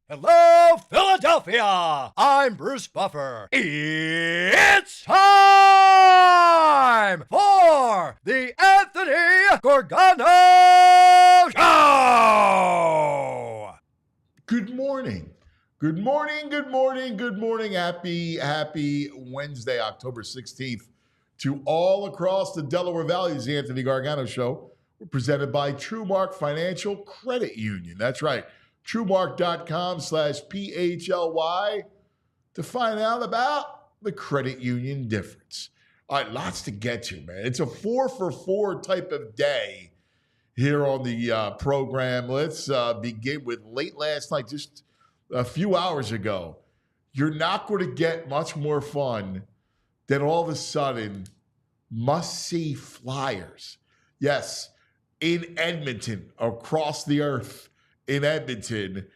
Hello, Philadelphia! I'm Bruce Buffer. It's time for the Anthony Gorgano Show! Good morning. Good morning, good morning, good morning. Happy Wednesday, October 16th to all across the Delaware Valley. It's the Anthony Gargano Show. We're presented by TrueMark Financial Credit Union. That's right. TrueMark.com/PHLY to find out about the credit union difference. All right, lots to get to, man. It's a 4-for-4 type of day here on the program. Let's begin with late last night, just a few hours ago. You're not going to get much more fun than all of a sudden must-see flyers. Yes, in Edmonton, across the earth, in Edmonton,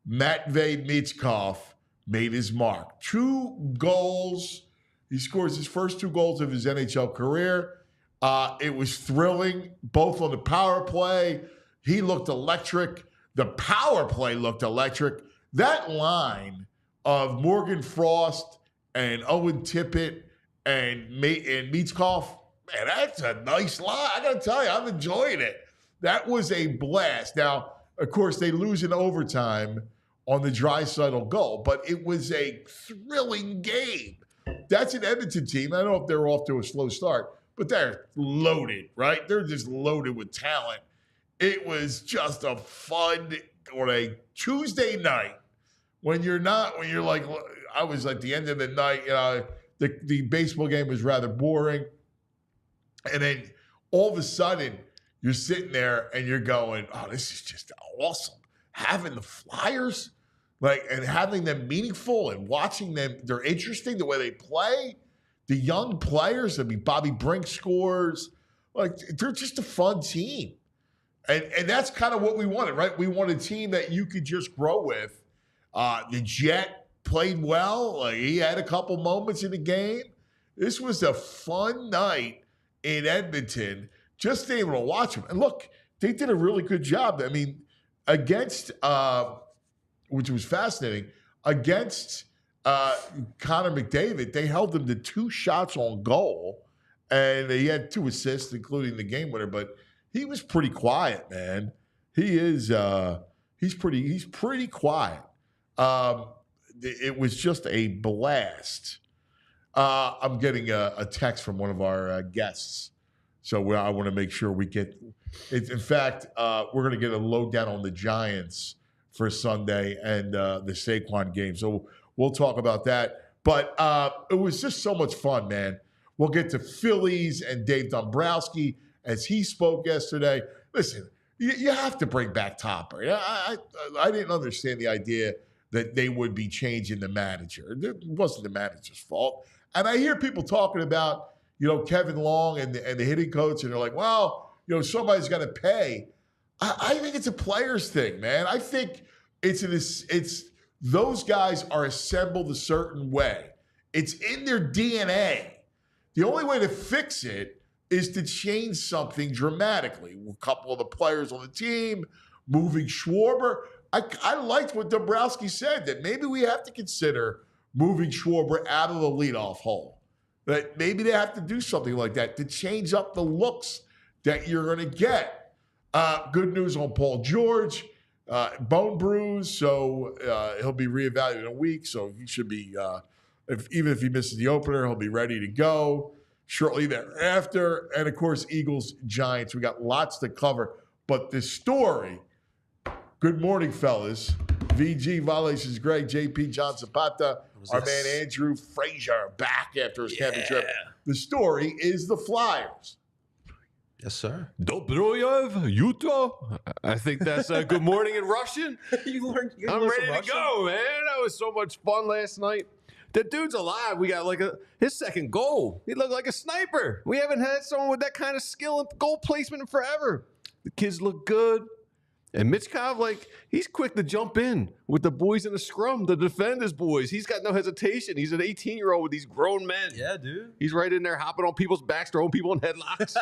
Matvei Michkov made his mark. 2 goals. He scores his first 2 goals of his NHL career. It was thrilling, both on the power play. He looked electric. The power play looked electric. That line of Morgan Frost and Owen Tippett and Michkov, man, that's a nice line. I got to tell you, I'm enjoying it. That was a blast. Now, of course, they lose in overtime on the Draisaitl goal, but it was a thrilling game. That's an Edmonton team. I don't know if they're off to a slow start, but they're loaded, right? They're just loaded with talent. It was just a fun, on a Tuesday night, when you're like, I was at the end of the night, the baseball game was rather boring. And then all of a sudden, you're sitting there and you're going, oh, this is just awesome. Having the Flyers, and having them meaningful and watching them, they're interesting the way they play. The young players, Bobby Brink scores. They're just a fun team. And that's kind of what we wanted, right? We want a team that you could just grow with. The Jet played well. He had a couple moments in the game. This was a fun night in Edmonton. Just able to watch them. And look, they did a really good job. I mean, against, which was fascinating, against Connor McDavid, they held him to 2 shots on goal. And he had 2 assists, including the game winner. But he was pretty quiet, man. He is, he's pretty quiet. It was just a blast. I'm getting a text from one of our guests. So I want to make sure we get it. In fact, we're going to get a lowdown on the Giants for Sunday and the Saquon game. So we'll talk about that. But it was just so much fun, man. We'll get to Phillies and Dave Dombrowski as he spoke yesterday. Listen, you have to bring back Topper. I didn't understand the idea that they would be changing the manager. It wasn't the manager's fault. And I hear people talking about, Kevin Long and the hitting coach, and they're like, well, somebody's got to pay. I think it's a players thing, man. I think it's those guys are assembled a certain way. It's in their DNA. The only way to fix it is to change something dramatically. A couple of the players on the team, moving Schwarber. I liked what Dombrowski said, that maybe we have to consider moving Schwarber out of the leadoff hole. That maybe they have to do something like that to change up the looks that you're going to get. Good news on Paul George, bone bruise, so he'll be reevaluated in a week. So he should be, even if he misses the opener, he'll be ready to go shortly thereafter. And of course, Eagles, Giants. We got lots to cover. But this story, good morning, fellas. VG Violations Greg, JP John Zapata, our man Andrew Frazier back after his camping trip. The story is the Flyers. Yes, sir. Dobroyev, Utah. I think that's good morning in Russian. I'm ready to go, man. That was so much fun last night. The dude's alive. We got his second goal. He looked like a sniper. We haven't had someone with that kind of skill and goal placement in forever. The kids look good. And Michkov, he's quick to jump in with the boys in the scrum to defend his boys. He's got no hesitation. He's an 18-year-old with these grown men. Yeah, dude. He's right in there hopping on people's backs, throwing people in headlocks.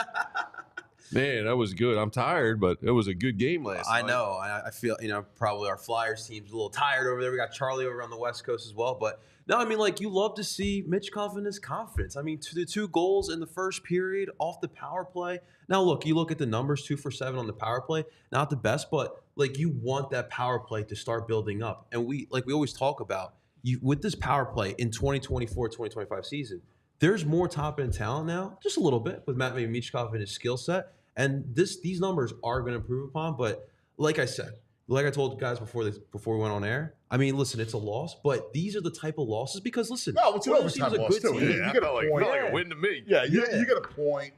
Man, that was good. I'm tired, but it was a good game last night. I know. I feel, probably our Flyers team's a little tired over there. We got Charlie over on the West Coast as well. But, no, I mean, you love to see Michkov in his confidence. I mean, the 2 goals in the first period off the power play. Now, look, you look at the numbers, 2 for 7 on the power play. Not the best, but, you want that power play to start building up. And we always talk about, with this power play in 2024-2025 season, there's more top-end talent now, just a little bit, with Matvei Michkov and his skill set. And these numbers are going to improve upon. But like I said, like I told guys before we went on air, I mean, listen, it's a loss, but these are the type of losses because, listen, no, it's an overtime loss too. You got a point. Like a win to me. Yeah, you got a point.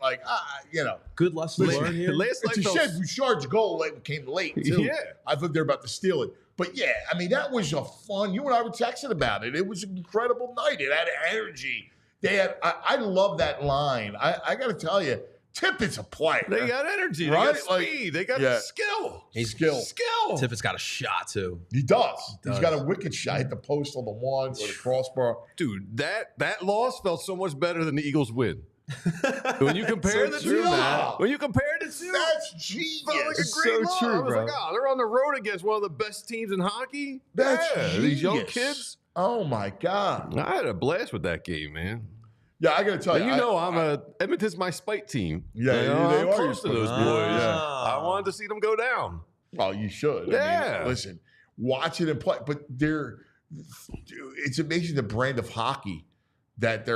Good lesson learned here. It's a shed Bouchard's goal came late too. Yeah, I thought they were about to steal it. But yeah, I mean, that was a fun. You and I were texting about it. It was an incredible night. It had energy. They had. I love that line. I got to tell you. Tippett's a player. They got energy. Right? They got speed. They got skill. Skill. Tippett's got a shot, too. He does. He's got a wicked shot. Hit the post on the one or the crossbar. Dude, that loss felt so much better than the Eagles win. When you compare the two, when you compare the two, that's genius. Felt like a great loss. I was they're on the road against one of the best teams in hockey. That's genius. These young kids. Oh, my God. I had a blast with that game, man. Yeah, I got to tell you. Edmonton's my spite team. Yeah, they I'm are close to those boys. Yeah. I wanted to see them go down. Well, you should. Yeah. I mean, listen, watch it and play. But it's amazing the brand of hockey that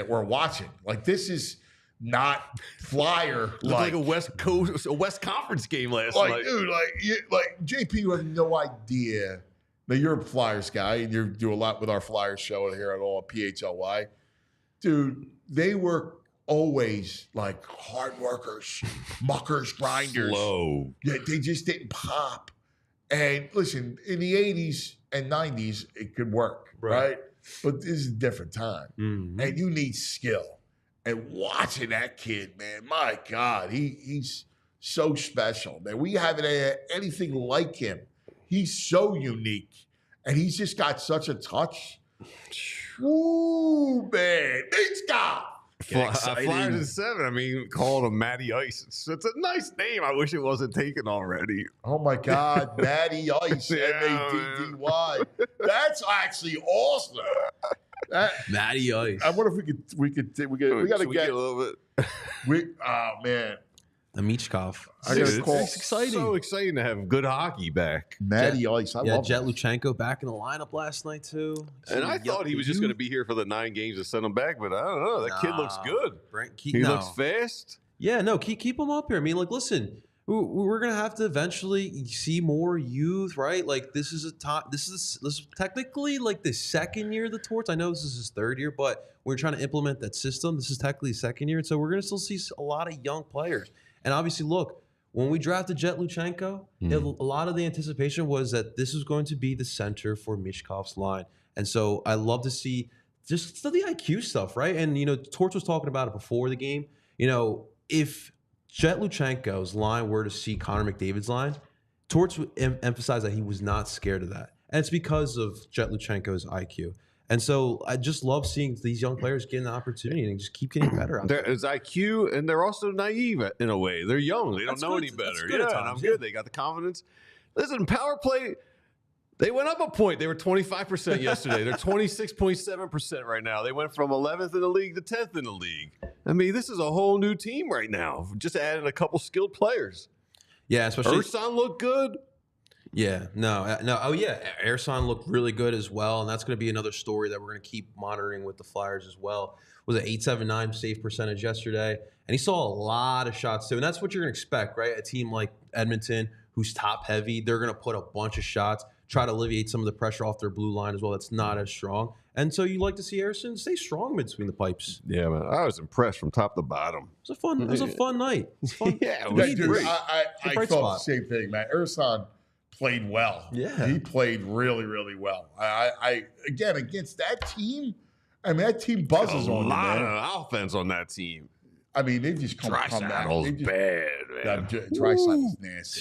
we're watching. This is not Flyer. Like a West Conference game last night. Dude, JP, you have no idea. Now you're a Flyers guy, and you do a lot with our Flyers show here at all PHLY. Dude, they were always hard workers, muckers, grinders. Slow. Yeah, they just didn't pop. And listen, in the 80s and 90s, it could work, right? But this is a different time. Mm-hmm. And you need skill. And watching that kid, man, my God, he's so special. Man, we haven't had anything like him. He's so unique. And he's just got such a touch. Ooh, man. Michkov. Flyers in 7. I mean, calling him Matty Ice. It's a nice name. I wish it wasn't taken already. Oh, my God. Matty Ice. M-A-D-D-Y. That's actually awesome. Matty Ice. I wonder if we got to get a little bit. Oh, man. The Michkov. It's exciting. So exciting to have good hockey back. Matty Ice. I love Jet Luchenko back in the lineup last night, too. And I thought he was just going to be here for the 9 games to send him back, but I don't know. That kid looks good. He looks fast. Yeah, no, keep him up here. I mean, listen, we're going to have to eventually see more youth, right? This is technically the second year of the Torts. I know this is his 3rd year, but we're trying to implement that system. This is technically his 2nd year, and so we're going to still see a lot of young players. And obviously, look, when we drafted Jet Luchenko, a lot of the anticipation was that this was going to be the center for Michkov's line. And so I love to see just the IQ stuff, right? And, Torts was talking about it before the game. If Jet Luchenko's line were to see Connor McDavid's line, Torts would emphasize that he was not scared of that. And it's because of Jet Luchenko's IQ. And so I just love seeing these young players get an opportunity and just keep getting better. There's IQ, and they're also naive in a way. They're young. They don't know any better. Yeah, and I'm good. They got the confidence. Listen, power play, they went up a point. They were 25% yesterday. They're 26.7% right now. They went from 11th in the league to 10th in the league. I mean, this is a whole new team right now. Just adding a couple skilled players. Yeah, especially Ersan looked good. Yeah, no. Oh, yeah. Ersan looked really good as well, and that's going to be another story that we're going to keep monitoring with the Flyers as well. Was it 879 save percentage yesterday? And he saw a lot of shots, too. And that's what you're going to expect, right? A team like Edmonton, who's top-heavy, they're going to put a bunch of shots. try to alleviate some of the pressure off their blue line as well. That's not as strong. And so you like to see Harrison stay strong between the pipes. Yeah, man. I was impressed from top to bottom. It was a fun night. It was fun. Yeah, it Yeah, was dude, great. I thought the same thing, man. Ersan played well. Yeah. He played really, really well. I again, against that team, I mean, that team buzzes a on you, lot man. of offense on that team. I mean, they just come back. Draisaitl's bad, man. Draisaitl nasty.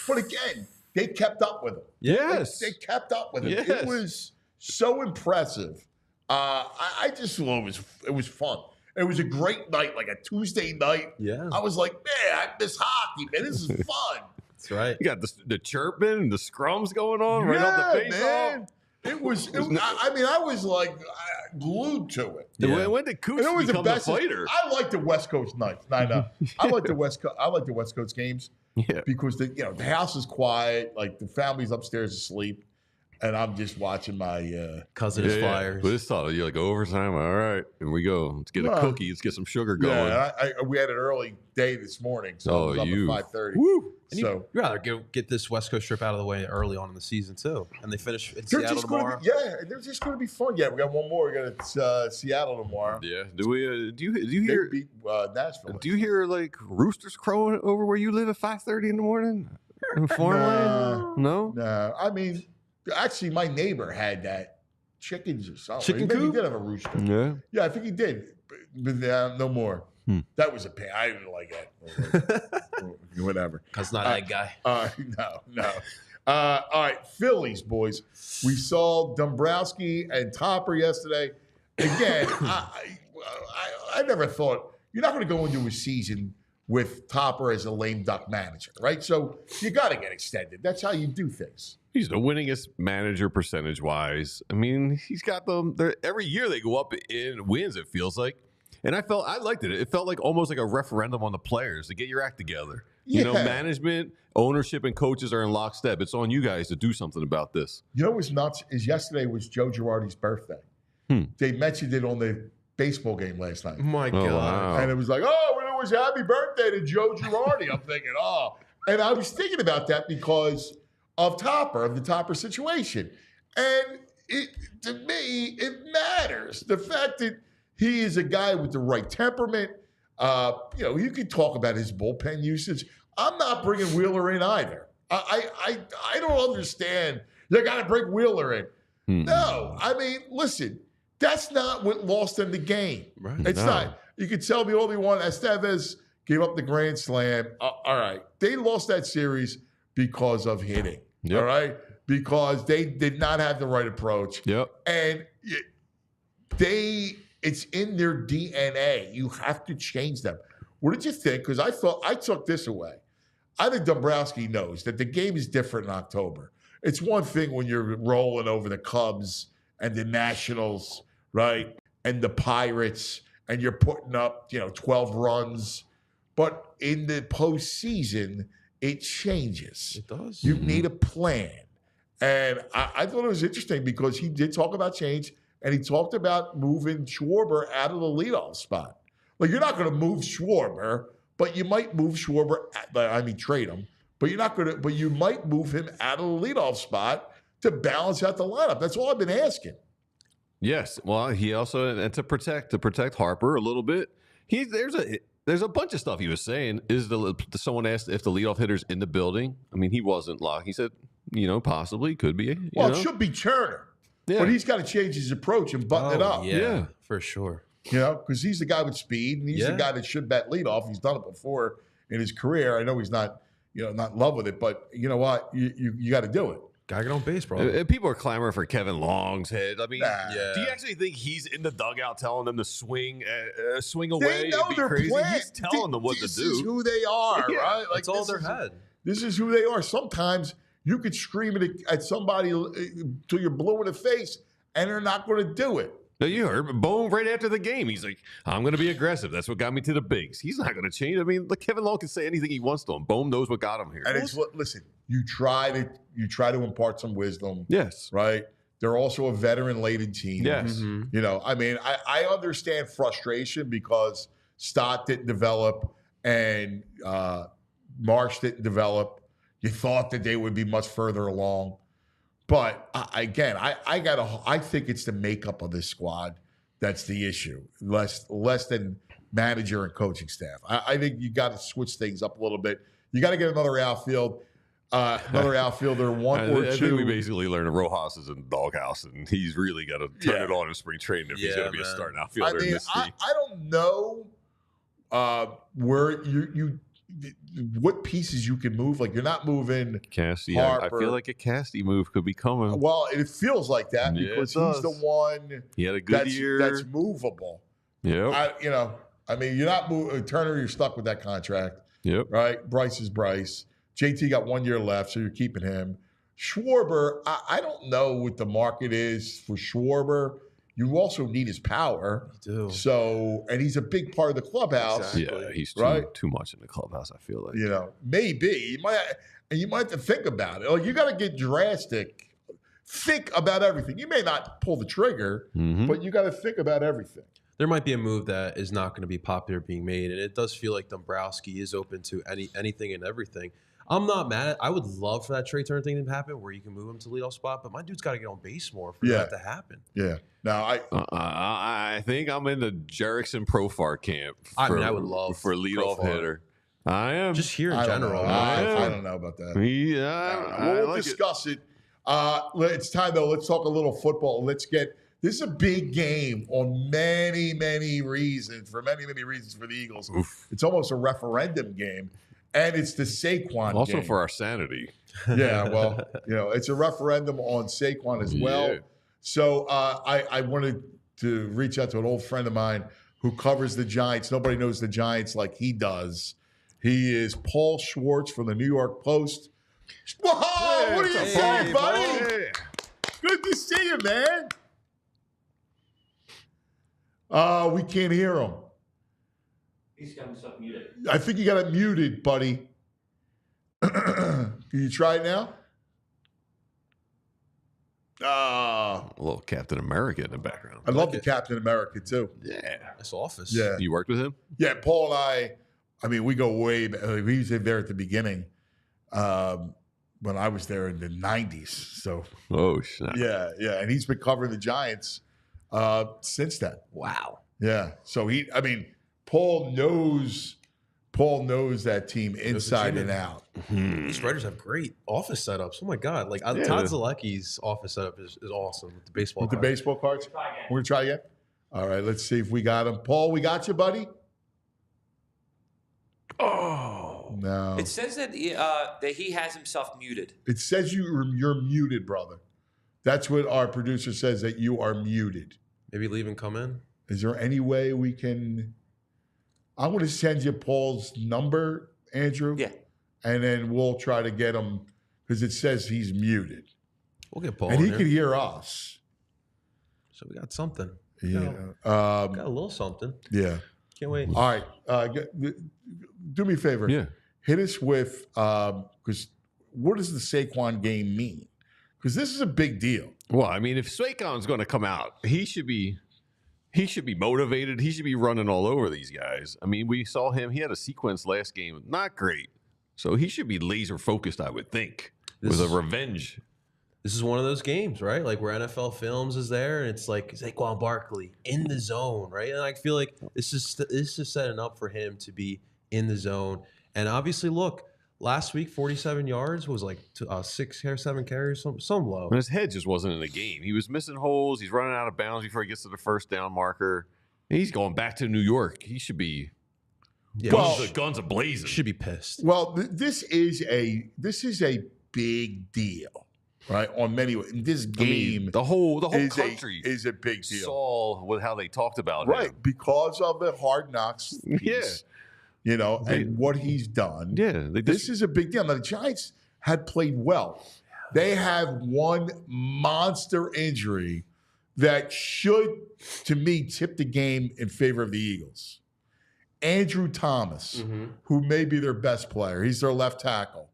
But again, they kept up with him. Yes. They kept up with him. Yes. It was so impressive. I just thought it was fun. It was a great night, like a Tuesday night. Yeah. I was like, man, I miss hockey, man. This is fun. That's right. You got the chirping and the scrums going on right off the face man. off. I was like glued to it. Yeah. When did Cooch And it was become the the best. fighter? I like the West Coast nights. I know. I like the West Coast games Yeah. because the house is quiet, like the family's upstairs asleep, and I'm just watching my. Cousin is Flyers. But it's all you're like overtime. All right, here we go. Let's get a cookie. Let's get some sugar going. Yeah, we had an early day this morning, so I was up at 5:30. Woo. And So you'd rather get this West Coast trip out of the way early on in the season too, and they finish in they're Seattle just tomorrow. they're just going to be fun. Yeah, we got one more. We got Seattle tomorrow. Yeah. Do we? Do you They hear? beat Nashville. Do you hear like roosters crowing over where you live at 5:30 in the morning? In Farmland? No. No, I mean, actually, my neighbor had that chickens or something. Chicken Maybe coop? he did have a rooster. Yeah. Yeah, I think he did, but no more. That was a pain. I didn't like that. Whatever. Cause not that guy. No. All right, Phillies, boys. We saw Dombrowski and Topper yesterday. Again, I never thought you're not going to go into a season with Topper as a lame duck manager, right? So you got to get extended. That's how you do things. He's the winningest manager percentage wise. I mean, he's got them. Every year they go up in wins, it feels like. And I liked it. It felt like almost like a referendum on the players to get your act together. You know, management, ownership, and coaches are in lockstep. It's on you guys to do something about this. You know what's nuts is yesterday was Joe Girardi's birthday. They mentioned it on the baseball game last night. My Oh, God. wow. And it was like, oh, well, it was happy birthday to Joe Girardi. I'm thinking, oh. And I was thinking about that because of the Topper situation. And to me, it matters. The fact that he is a guy with the right temperament. You could talk about his bullpen usage. I'm not bringing Wheeler in either. I don't understand. You got to bring Wheeler in. No, I mean, listen, that's not what lost them the game. Right. It's not. You can tell me all you want. Estevez gave up the grand slam. All right. They lost that series because of hitting. Yep. All right. Because they did not have the right approach. Yep. And it's in their DNA. You have to change them. What did you think? Because I took this away. I think Dombrowski knows that the game is different in October. It's one thing when you're rolling over the Cubs and the Nationals, right? And the Pirates, and you're putting up, 12 runs. But in the postseason, it changes. It does. You need a plan. And I thought it was interesting because he did talk about change, and he talked about moving Schwarber out of the leadoff spot. Like, you're not going to move Schwarber, but you might move Schwarber. Trade him. But you might move him out of the leadoff spot to balance out the lineup. That's all I've been asking. Yes. Well, he also and to protect Harper a little bit. There's a bunch of stuff he was saying. Someone asked if the leadoff hitter's in the building. I mean, he wasn't locked. He said, possibly could be. It should be Turner. Yeah. But he's got to change his approach and button it up. Yeah, for sure. Because he's the guy with speed, and he's the guy that should bat leadoff. He's done it before in his career. I know he's not, not in love with it, but you know what? You got to do it. Gotta get on base, bro. And people are clamoring for Kevin Long's head. I mean, Nah. do you actually think he's in the dugout telling them to swing away? They know and be their crazy? plan. He's telling them what to This do. is who they are, Yeah, right? It's all their head. This is who they are. Sometimes you could scream at somebody till you're blue in the face, and they're not going to do it. No, you heard Bohm right after the game. He's like, I'm going to be aggressive. That's what got me to the bigs. He's not going to change. I mean, Kevin Long can say anything he wants to him. Bohm knows what got him here. And listen, you try to impart some wisdom. Yes. Right? They're also a veteran-laden team. Yes. Mm-hmm. I understand frustration because Stott didn't develop and Marsh didn't develop. You thought that they would be much further along. But I think it's the makeup of this squad that's the issue, less than manager and coaching staff. I think you got to switch things up a little bit. You got to get another outfielder, one or two. I think we basically learned that Rojas is in the doghouse, and he's really got to turn it on in spring training if he's going to be a starting outfielder in this team. I don't know where what pieces you can move. Like, you're not moving Cassie. Harper. I feel like a Cassie move could be coming. Well, it feels like that because he's the one he had a good year. That's movable. Yeah. You're not moving. Turner, you're stuck with that contract. Yep. Right? Bryce is Bryce. JT got 1 year left, so you're keeping him. Schwarber, I don't know what the market is for Schwarber. You also need his power. You do. So, and he's a big part of the clubhouse. Exactly. Yeah, he's too much in the clubhouse, I feel like. Maybe. You might have to think about it. Like, you got to get drastic. Think about everything. You may not pull the trigger, but you got to think about everything. There might be a move that is not going to be popular being made, and it does feel like Dombrowski is open to anything and everything. I'm not mad at it. I would love for that Trey Turner thing to happen where you can move him to leadoff spot, but my dude's got to get on base more for that to happen. Yeah. Now, I think I'm in the Jerickson Profar camp. I would love for leadoff hitter. I am. Just here in general. I don't know about that. We'll discuss it. It's time, though. Let's talk a little football. This is a big game on many, many reasons, for many, many reasons for the Eagles. Oof. It's almost a referendum game, and it's the Saquon also game. for our sanity. Yeah, well, it's a referendum on Saquon as well. Yeah. So I wanted to reach out to an old friend of mine who covers the Giants. Nobody knows the Giants like he does. He is Paul Schwartz from the New York Post. Whoa, what are you saying, buddy? Hey. Good to see you, man. We can't hear him. He's got himself muted. I think you got it muted, buddy. Can you try it now? A little Captain America in the background. I love the Captain America, too. Yeah. That's Office. Yeah. You worked with him? Yeah, Paul and we go way back. We was there at the beginning when I was there in the 90s. So, Snap. yeah. And he's been covering the Giants since then. Wow. Yeah. So Paul knows that team inside and out. These writers have great office setups. Oh my God. Like Todd Zalecki's office setup is awesome with the baseball cards. The baseball cards? We're going to try again? All right. Let's see if we got him. Paul, we got you, buddy? Oh. No. It says that he has himself muted. It says you're muted, brother. That's what our producer says, that you are muted. Maybe leave and come in. Is there any way we can... I'm going to send you Paul's number, Andrew. Yeah. And then we'll try to get him, because it says he's muted. We'll get Paul And in he here. can hear us. So we got something. Yeah. Got a little something. Yeah. Can't wait. All right. Do me a favor. Yeah. Hit us with, because what does the Saquon game mean? Because this is a big deal. Well, if Saquon's going to come out, he should be motivated. He should be running all over these guys. We saw him. He had a sequence last game. Not great. So he should be laser focused, I would think, with a revenge. This is one of those games, right? Like where NFL Films is there, and it's like Saquon Barkley in the zone, right? And I feel like this is setting up for him to be in the zone. And obviously, look, last week 47 yards was like 6 or 7 carries, some low. And his head just wasn't in the game. He was missing holes. He's running out of bounds before he gets to the first down marker. And he's going back to New York. He should be. Yeah, Guns are blazing. Should be pissed. Well, this is a big deal, right? On many ways. This game, the whole is country is a big deal, saw with how they talked about him. right? Because of the Hard Knocks piece, and what he's done. Yeah, this is a big deal. Now, the Giants had played well. They have one monster injury that should, to me, tip the game in favor of the Eagles. Andrew Thomas, who may be their best player, he's their left tackle,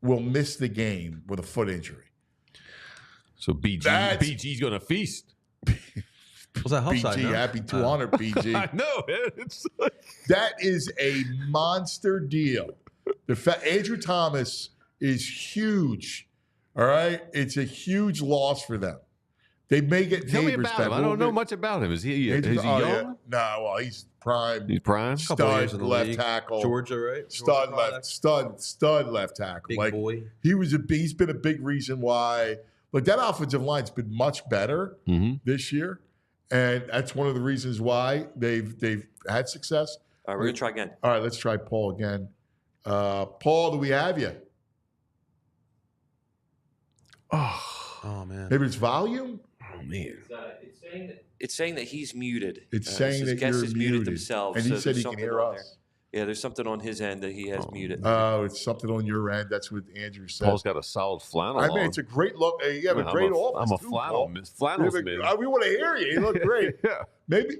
will miss the game with a foot injury. So BG's going to feast. Was that help side? BG, happy 200, BG. I know. It's like... That is a monster deal. Andrew Thomas is huge All right, it's a huge loss for them. They may get Tell me neighbors about back. him. I don't know much about him. Is he young? Yeah. No, well, he's prime. He's prime. Couple of years Stud in the left league. tackle. Georgia, right? Stud Georgia left. product. Stud left tackle. Big like boy. he's been a big reason why. Like that offensive line's been much better this year, and that's one of the reasons why they've had success. All right, we're gonna try again. All right, let's try Paul again. Paul, do we have you? Oh man. Maybe it's volume. Oh man. It's saying that he's muted. It's It saying says that guests you're has muted, themselves. and he so said there's he can something hear on us. there. Yeah, there's something on his end that he has muted. Oh, it's something on your end. That's what Andrew said. Paul's got a solid flannel. I mean, on. it's a great look. You have a great office. I'm a too, flannel. Paul. Flannels We man. want to hear you. You look great. Yeah. Maybe,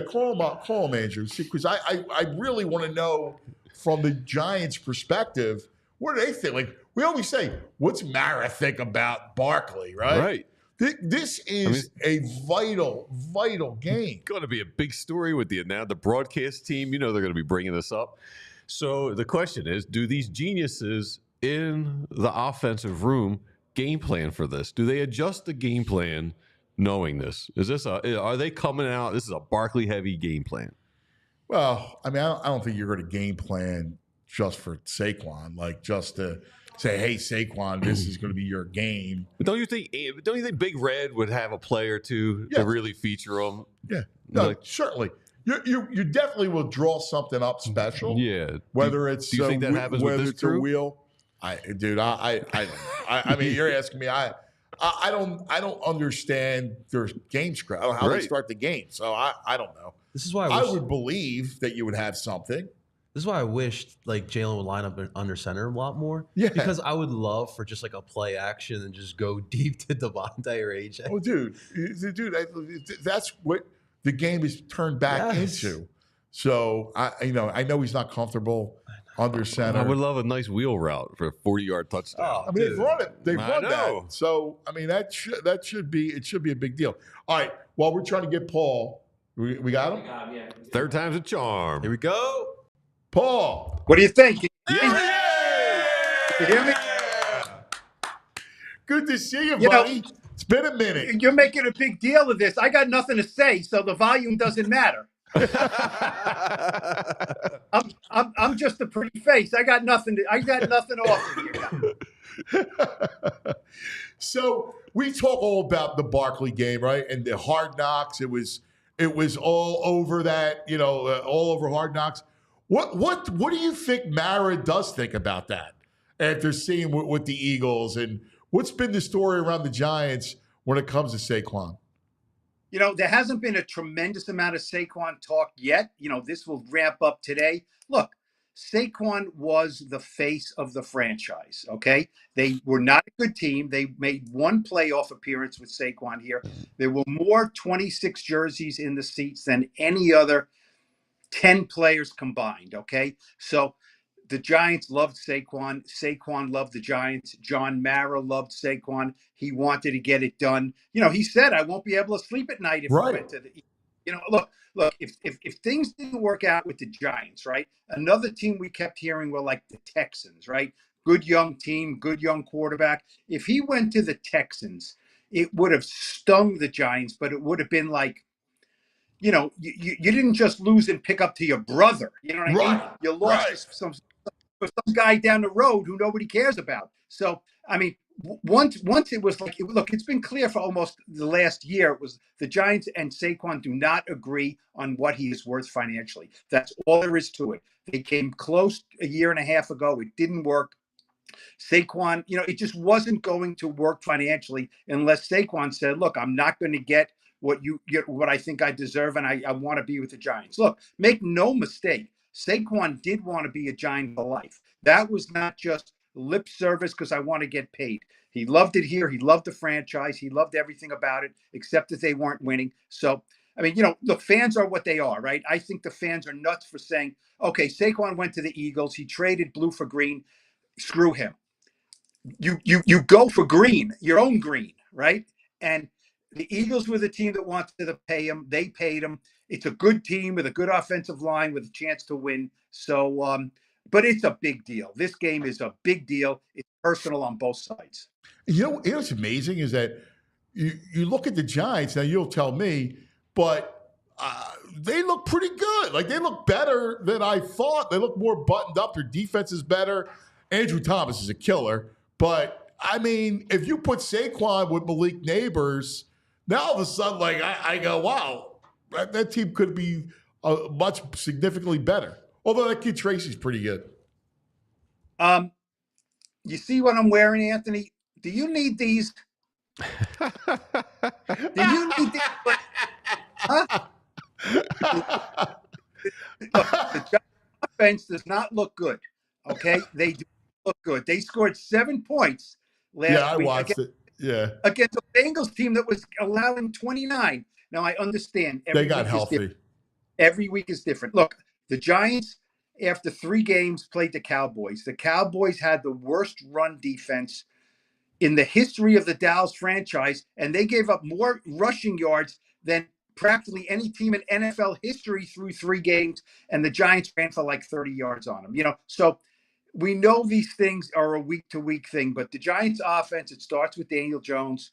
call him, Andrew. Because I really want to know from the Giants' perspective, what do they think? Like we always say, what's Mara think about Barkley, right? Right. This is a vital game. Going to be a big story with the broadcast team. You know they're going to be bringing this up. So the question is, do these geniuses in the offensive room game plan for this? Do they adjust the game plan knowing this? Are they coming out? This is a Barkley heavy game plan. Well, I mean, I don't think you're going to game plan just for Saquon, like just to say, hey, Saquon, this is going to be your game. But don't you think Big Red would have a play or two to really feature him? Yeah, no, certainly. You definitely will draw something up special. Yeah. Whether do you think that happens with this crew? a wheel, I don't know. I mean, you're asking me. I don't understand their game script. I don't know how they start the game, so I don't know. This is why I would believe that you would have something. This is why I wished like Jalen would line up under center a lot more. Yeah. Because I would love for just like a play action and just go deep to Devontae or AJ. Oh, dude, that's what the game is turned back into. So I know he's not comfortable under center. I would love a nice wheel route for a 40-yard touchdown. I mean, they've run it. They've run that. So I mean, that should be a big deal. All right. While we're trying to get Paul, we got him. Yeah. Third time's a charm. Here we go. Paul. What do you think? Yeah. You hear me? Good to see you, You know, buddy. It's been a minute. You're making a big deal of this. I got nothing to say, so the volume doesn't matter. I'm just a pretty face. I got nothing to offer you. So we talk all about the Barkley game, right? And the Hard Knocks. It was all over that, all over Hard Knocks. What do you think Mara does think about that after seeing with the Eagles, and what's been the story around the Giants when it comes to Saquon? There hasn't been a tremendous amount of Saquon talk yet. This will ramp up today. Look, Saquon was the face of the franchise, okay? They were not a good team. They made one playoff appearance with Saquon here. There were more 26 jerseys in the seats than any other 10 players combined, okay? So the Giants loved Saquon. Saquon loved the Giants. John Mara loved Saquon. He wanted to get it done. He said, I won't be able to sleep at night if we went to the look, if things didn't work out with the Giants, right? Another team we kept hearing were like the Texans, right? Good young team, good young quarterback. If he went to the Texans, it would have stung the Giants, but it would have been like, you didn't just lose and pick up to your brother. You know what I mean? You lost to some guy down the road who nobody cares about. So, I mean, once it was like, look, it's been clear for almost the last year. It was the Giants and Saquon do not agree on what he is worth financially. That's all there is to it. They came close a year and a half ago. It didn't work. Saquon, it just wasn't going to work financially unless Saquon said, look, I'm not going to get what I think I deserve, and I want to be with the Giants. Look, make no mistake, Saquon did want to be a Giant for life. That was not just lip service because I want to get paid. He loved it here. He loved the franchise. He loved everything about it, except that they weren't winning. So, I mean, look, fans are what they are, right? I think the fans are nuts for saying, okay, Saquon went to the Eagles. He traded blue for green. Screw him. You go for green, your own green, right? And the Eagles were the team that wanted to pay him. They paid him. It's a good team with a good offensive line with a chance to win. So, but it's a big deal. This game is a big deal. It's personal on both sides. You know what's amazing is that you look at the Giants, now you'll tell me, but they look pretty good. Like, they look better than I thought. They look more buttoned up. Their defense is better. Andrew Thomas is a killer. But, I mean, if you put Saquon with Malik Neighbors, now all of a sudden, like, I go, wow, that team could be much significantly better. Although that kid Tracy's pretty good. You see what I'm wearing, Anthony? Do you need these? Do you need these? Huh? The Giants offense does not look good. Okay, they do look good. They scored 7 points last week. I watched it. Yeah, against a Bengals team that was allowing 29. Now I understand. They got healthy. Every week is different. Look, the Giants, after 3 games, played the Cowboys. The Cowboys had the worst run defense in the history of the Dallas franchise, and they gave up more rushing yards than practically any team in NFL history through 3 games, and the Giants ran for like 30 yards on them. So we know these things are a week-to-week thing, but the Giants' offense, it starts with Daniel Jones.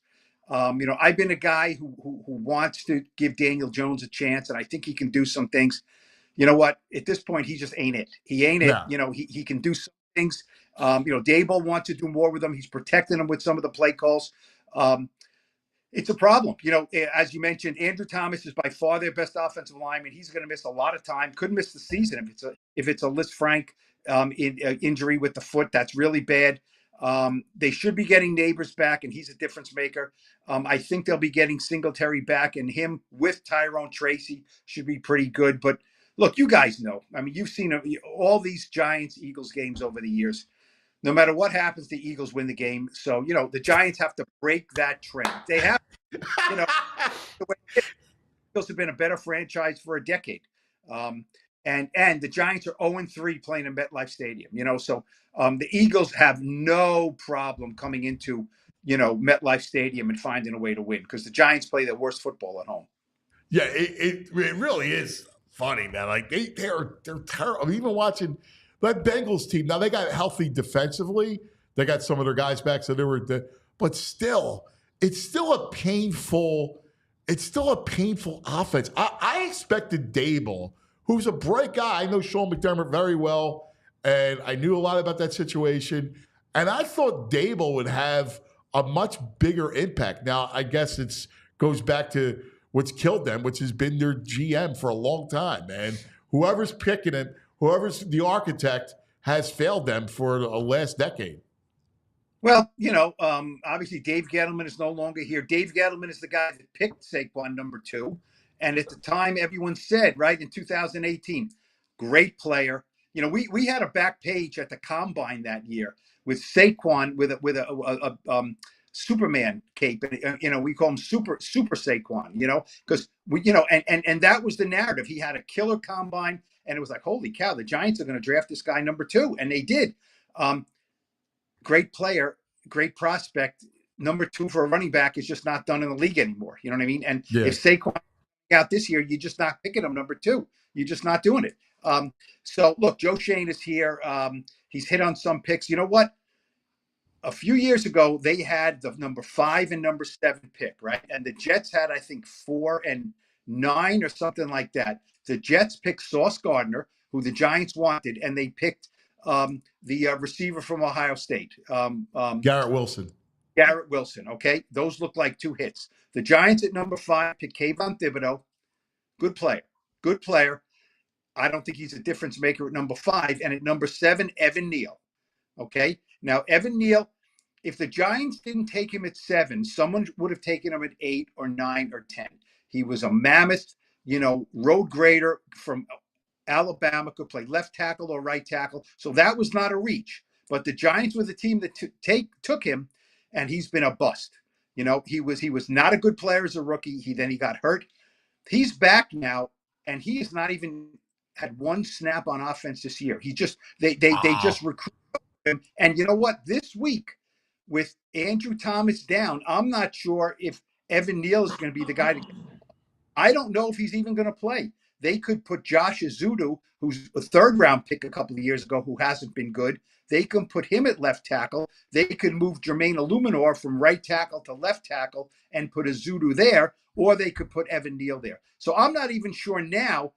I've been a guy who wants to give Daniel Jones a chance, and I think he can do some things. You know what? At this point, he just ain't it. He ain't it. He can do some things. Daboll wants to do more with him. He's protecting him with some of the play calls. It's a problem. As you mentioned, Andrew Thomas is by far their best offensive lineman. He's going to miss a lot of time. Could miss the season if it's a Liz Frank injury with the foot. That's really bad. They should be getting Neighbors back, and he's a difference maker. I think they'll be getting Singletary back, and him with Tyrone Tracy should be pretty good. But look, you guys know. I mean, you've seen all these Giants-Eagles games over the years. No matter what happens, the Eagles win the game. So, the Giants have to break that trend. They have, the Eagles have been a better franchise for a decade. And the Giants are 0-3 playing in MetLife Stadium, So the Eagles have no problem coming into, MetLife Stadium and finding a way to win because the Giants play their worst football at home. Yeah, it really is funny, man. Like, they're terrible. Even watching – that Bengals team, now they got healthy defensively. They got some of their guys back, so they were but still, it's still a painful offense. I expected Daboll, who's a bright guy. I know Sean McDermott very well, and I knew a lot about that situation. And I thought Daboll would have a much bigger impact. Now, I guess it goes back to what's killed them, which has been their GM for a long time, man. Whoever's picking him, whoever's the architect, has failed them for the last decade. Well, obviously Dave Gettleman is no longer here. Dave Gettleman is the guy that picked Saquon number 2. And at the time, everyone said, right, in 2018, great player. We had a back page at the Combine that year with Saquon with a Superman cape. We call him Super Saquon, because and that was the narrative. He had a killer Combine. And it was like, holy cow, the Giants are going to draft this guy number 2. And they did. Great player, great prospect. Number 2 for a running back is just not done in the league anymore. You know what I mean? And if Saquon out this year, you're just not picking him number 2. You're just not doing it. So, look, Joe Shane is here. He's hit on some picks. You know what? A few years ago, they had the number 5 and number 7 pick, right? And the Jets had, I think, 4 and 9 or something like that. The Jets picked Sauce Gardner, who the Giants wanted, and they picked the receiver from Ohio State. Garrett Wilson. Garrett Wilson, okay? Those look like 2 hits. The Giants at number 5 picked Kayvon Thibodeau. Good player. I don't think he's a difference maker at number 5. And at number 7, Evan Neal, okay? Now, Evan Neal, if the Giants didn't take him at 7, someone would have taken him at 8 or 9 or 10. He was a mammoth, road grader from Alabama, could play left tackle or right tackle. So that was not a reach. But the Giants were the team that took him, and he's been a bust. He was not a good player as a rookie. He got hurt. He's back now, and he has not even had 1 snap on offense this year. They just recruited him. And you know what? This week, with Andrew Thomas down, I'm not sure if Evan Neal is going to be the guy to. I don't know if he's even going to play. They could put Josh Azudu, who's a third-round pick a couple of years ago, who hasn't been good. They can put him at left tackle. They could move Jermaine Illuminor from right tackle to left tackle and put Azudu there, or they could put Evan Neal there. So I'm not even sure now,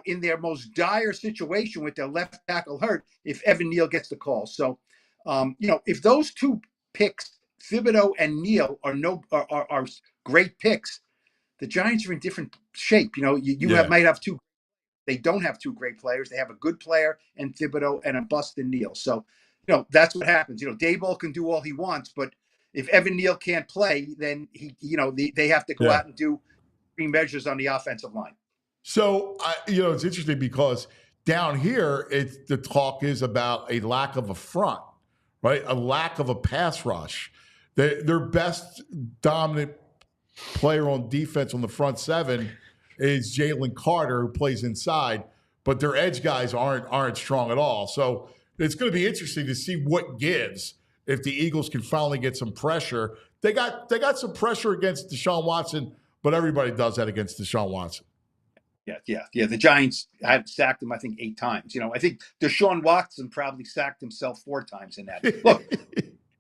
in their most dire situation with their left tackle hurt, if Evan Neal gets the call. So, if those two picks, Thibodeau and Neal, are great picks, the Giants are in different shape. Might have two. They don't have two great players. They have a good player and Thibodeau and a bust in Neal. So, that's what happens. Dayball can do all he wants, but if Evan Neal can't play, then they have to go out and do three measures on the offensive line. So, it's interesting because down here, the talk is about a lack of a front, right? A lack of a pass rush. Their best dominant player on defense on the front seven is Jalen Carter, who plays inside, but their edge guys aren't strong at all. So it's going to be interesting to see what gives if the Eagles can finally get some pressure. They got some pressure against Deshaun Watson, but everybody does that against Deshaun Watson. Yeah. The Giants had sacked him, I think, 8 times. I think Deshaun Watson probably sacked himself 4 times in that. Look,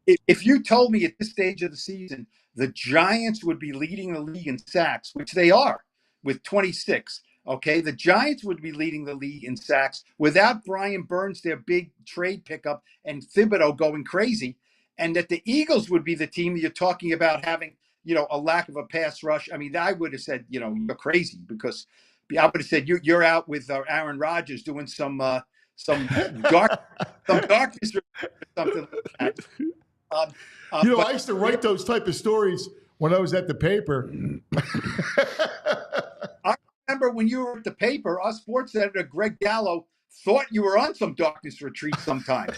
if you told me at this stage of the season the Giants would be leading the league in sacks, which they are with 26, okay, the Giants would be leading the league in sacks without Brian Burns, their big trade pickup, and Thibodeau going crazy, and that the Eagles would be the team that you're talking about having, a lack of a pass rush. I mean, I would have said, you're crazy, because I would have said you're out with Aaron Rodgers doing some darkness or something like that. I used to write those type of stories when I was at the paper. I remember when you were at the paper, our sports editor, Greg Gallo, thought you were on some darkness retreat sometime.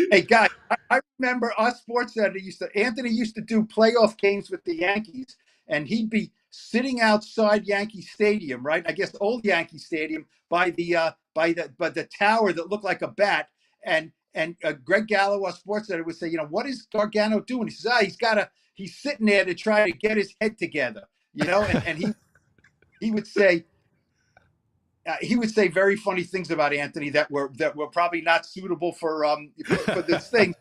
Hey, guys, I remember our sports editor Anthony used to do playoff games with the Yankees, and he'd be sitting outside Yankee Stadium, right? I guess old Yankee Stadium by the tower that looked like a bat. And Greg Gallo, our sports editor, would say, what is Gargano doing? He says, he's sitting there to try to get his head together, and he would say very funny things about Anthony that were probably not suitable for this thing.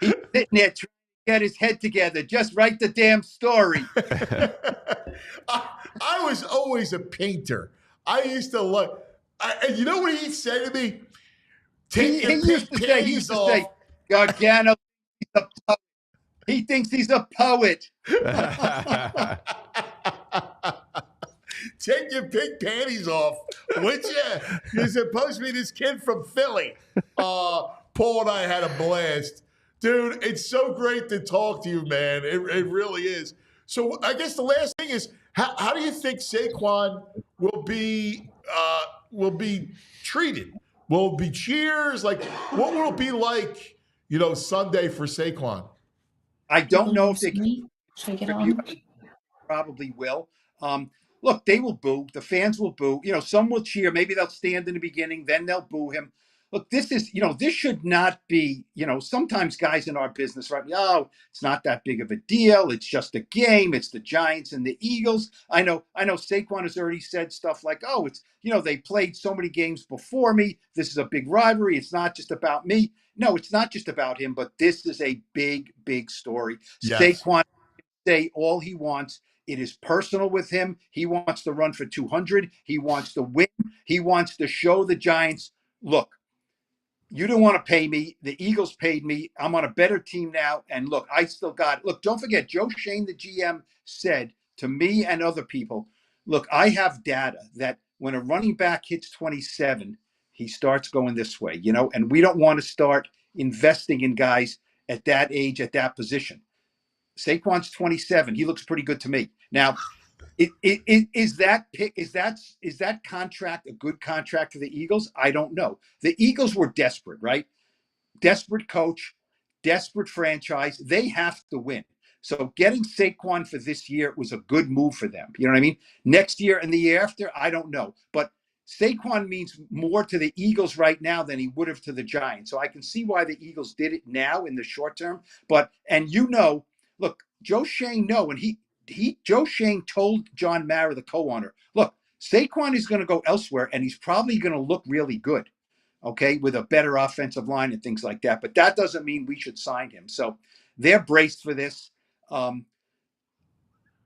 He's sitting there trying to get his head together. Just write the damn story. I was always a painter. I used to look. And you know what he said to me? He used to say, Gargano, he thinks he's a poet. Take your pink panties off, would you? You're supposed to be this kid from Philly. Paul and I had a blast. Dude, it's so great to talk to you, man. It really is. So I guess the last thing is, how do you think Saquon will be treated? Will it be cheers? Like, what will it be like, Sunday for Saquon? I don't know if they can. Probably will. Look, they will boo. The fans will boo. Some will cheer. Maybe they'll stand in the beginning, then they'll boo him. Look, this should not be, sometimes guys in our business, right? Oh, it's not that big of a deal. It's just a game. It's the Giants and the Eagles. I know Saquon has already said stuff like, oh, it's, they played so many games before me. This is a big rivalry. It's not just about me. No, it's not just about him, but this is a big, big story. Yes. Saquon can say all he wants. It is personal with him. He wants to run for 200. He wants to win. He wants to show the Giants, look, you didn't want to pay me. The Eagles paid me. I'm on a better team now. And look, I still got it. Look, don't forget, Joe Shane, the GM, said to me and other people, look, I have data that when a running back hits 27, he starts going this way, and we don't want to start investing in guys at that age, at that position. Saquon's 27. He looks pretty good to me. Now, is that contract a good contract for the Eagles? I don't know. The Eagles were desperate, right? Desperate coach, desperate franchise. They have to win. So getting Saquon for this year was a good move for them. You know what I mean? Next year and the year after, I don't know. But Saquon means more to the Eagles right now than he would have to the Giants. So I can see why the Eagles did it now in the short term. But, look, Joe Shane, and Joe Shane told John Mara, the co-owner, look, Saquon is going to go elsewhere, and he's probably going to look really good, okay, with a better offensive line and things like that. But that doesn't mean we should sign him. So they're braced for this.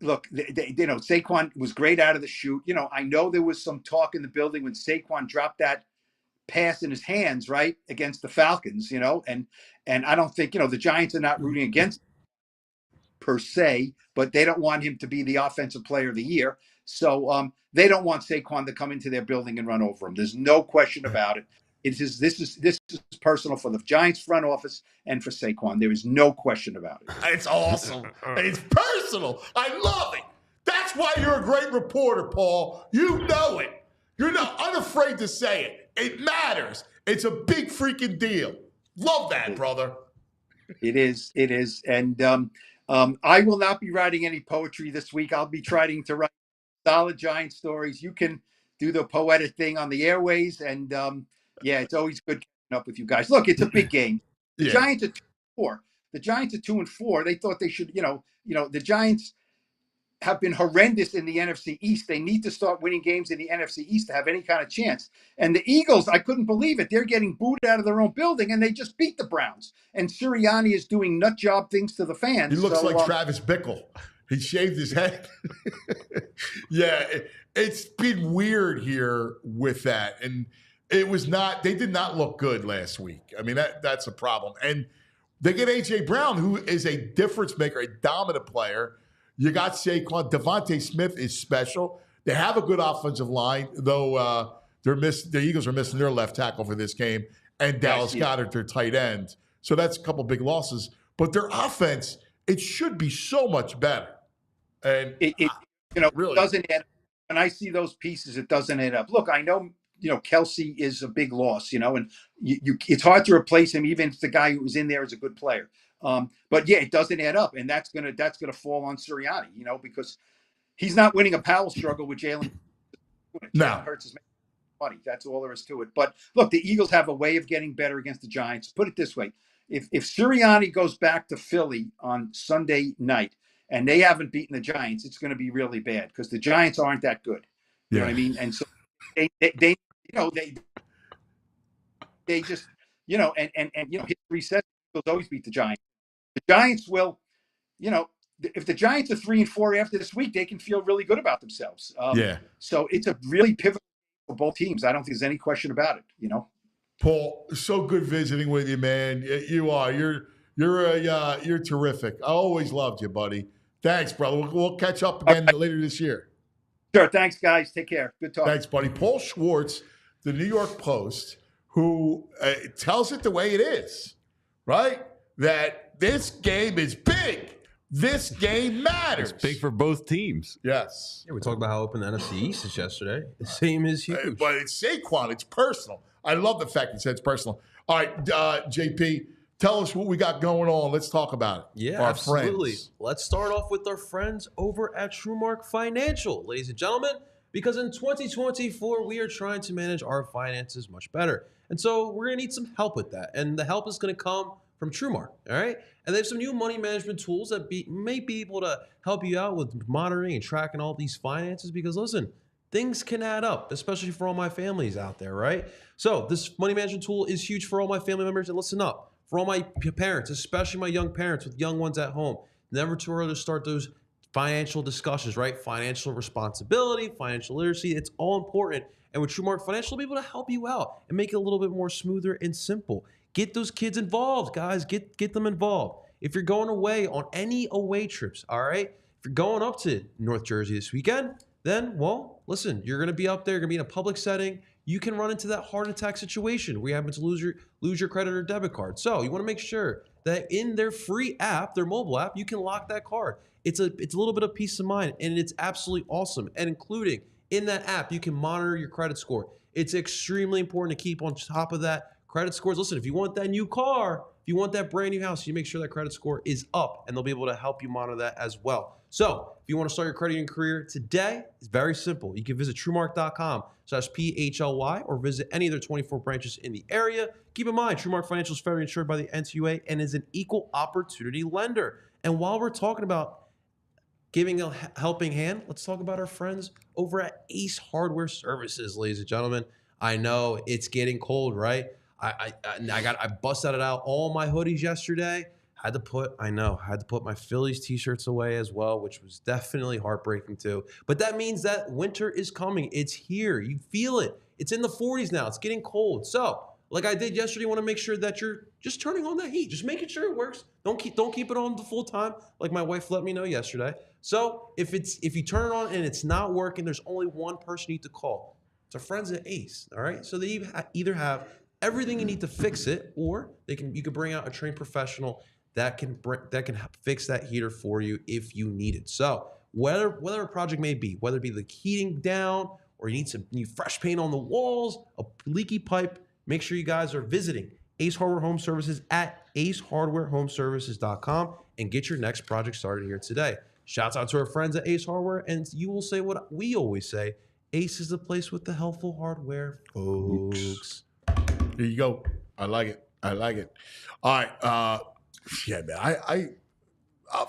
Look, Saquon was great out of the chute. I know there was some talk in the building when Saquon dropped that pass in his hands, right, against the Falcons, and I don't think, the Giants are not rooting against per se, but they don't want him to be the offensive player of the year. So they don't want Saquon to come into their building and run over him. There's no question about it. This is personal for the Giants front office and for Saquon. There is no question about it. It's awesome. It's personal. I love it. That's why you're a great reporter, Paul. You know it. You're not unafraid to say it. It matters. It's a big freaking deal. Love that, brother. It is. And I will not be writing any poetry this week. I'll be trying to write solid Giant stories. You can do the poetic thing on the airways. And it's always good catching up with you guys. Look, it's a big game. The Giants are 2-4. The Giants are 2-4. They thought they should, the Giants have been horrendous in the NFC East. They need to start winning games in the NFC East to have any kind of chance. And the Eagles, I couldn't believe it. They're getting booed out of their own building, and they just beat the Browns. And Sirianni is doing nut job things to the fans. He looks like Travis Bickle. He shaved his head. It's been weird here with that. And they did not look good last week. I mean, that's a problem. And they get A.J. Brown, who is a difference maker, a dominant player. You got Saquon. Devontae Smith is special. They have a good offensive line, though the Eagles are missing their left tackle for this game, and Dallas Goedert, their tight end. So that's a couple big losses. But their offense, it should be so much better. And it really doesn't add up. When I see those pieces, it doesn't add up. Look, I know, Kelsey is a big loss, and it's hard to replace him, even if the guy who was in there is a good player. But it doesn't add up, and that's gonna fall on Sirianni, because he's not winning a power struggle with Jalen. No, Hurts his money. That's all there is to it. But look, the Eagles have a way of getting better against the Giants. Put it this way: if Sirianni goes back to Philly on Sunday night and they haven't beaten the Giants, it's going to be really bad because the Giants aren't that good. You know what I mean? And so they just history says they'll always beat the Giants. The Giants will, if the Giants are 3-4 after this week, they can feel really good about themselves. So it's a really pivotal for both teams. I don't think there's any question about it. Paul, so good visiting with you, man. You are. You're terrific. I always loved you, buddy. Thanks, brother. We'll catch up again later this year. Sure. Thanks, guys. Take care. Good talk. Thanks, buddy. Paul Schwartz, the New York Post, who tells it the way it is, right? That this game is big. This game matters. It's big for both teams. Yes. Yeah, we talked about how open the NFC East is yesterday. The same is huge. But it's Saquon. It's personal. I love the fact he said it's personal. All right, JP, tell us what we got going on. Let's talk about it. Yeah, our absolutely. Friends. Let's start off with our friends over at TrueMark Financial, ladies and gentlemen, because in 2024, we are trying to manage our finances much better. And so we're going to need some help with that. And the help is going to come from TrueMark, all right? And they have some new money management tools that may be able to help you out with monitoring and tracking all these finances because, listen, things can add up, especially for all my families out there, right? So this money management tool is huge for all my family members. And listen up, for all my parents, especially my young parents with young ones at home, never too early to start those financial discussions, right? Financial responsibility, financial literacy, it's all important. And with TrueMark Financial, we'll be able to help you out and make it a little bit more smoother and simple. Get those kids involved, guys. Get them involved. If you're going away on any away trips, all right? If you're going up to North Jersey this weekend, then, well, listen, you're going to be up there, you're going to be in a public setting. You can run into that heart attack situation where you happen to lose your credit or debit card. So you want to make sure that in their free app, their mobile app, you can lock that card. It's a little bit of peace of mind, and it's absolutely awesome. And including in that app, you can monitor your credit score. It's extremely important to keep on top of that. Credit scores, listen, if you want that new car, if you want that brand new house, you make sure that credit score is up, and they'll be able to help you monitor that as well. So if you want to start your credit union career today, it's very simple. You can visit TrueMark.com/PHLY or visit any of their 24 branches in the area. Keep in mind, TrueMark Financial is federally insured by the NCUA and is an equal opportunity lender. And while we're talking about giving a helping hand, let's talk about our friends over at Ace Hardware Services, ladies and gentlemen. I know it's getting cold, right? I busted out all my hoodies yesterday. Had to put my Phillies t-shirts away as well, which was definitely heartbreaking too. But that means that winter is coming. It's here. You feel it. It's in the 40s now. It's getting cold. So, like I did yesterday, you want to make sure that you're just turning on that heat. Just making sure it works. Don't keep it on the full time, like my wife let me know yesterday. So if you turn it on and it's not working, there's only one person you need to call. It's our friends at Ace. All right. So they either have everything you need to fix it, or you can bring out a trained professional that can fix that heater for you if you need it. So whatever a project may be, whether it be the heating down or you need some new fresh paint on the walls, a leaky pipe, make sure you guys are visiting Ace Hardware Home Services at acehardwarehomeservices.com and get your next project started here today. Shouts out to our friends at Ace Hardware, and you will say what we always say: Ace is the place with the helpful hardware, folks. There you go. I like it. All right. Yeah, man. I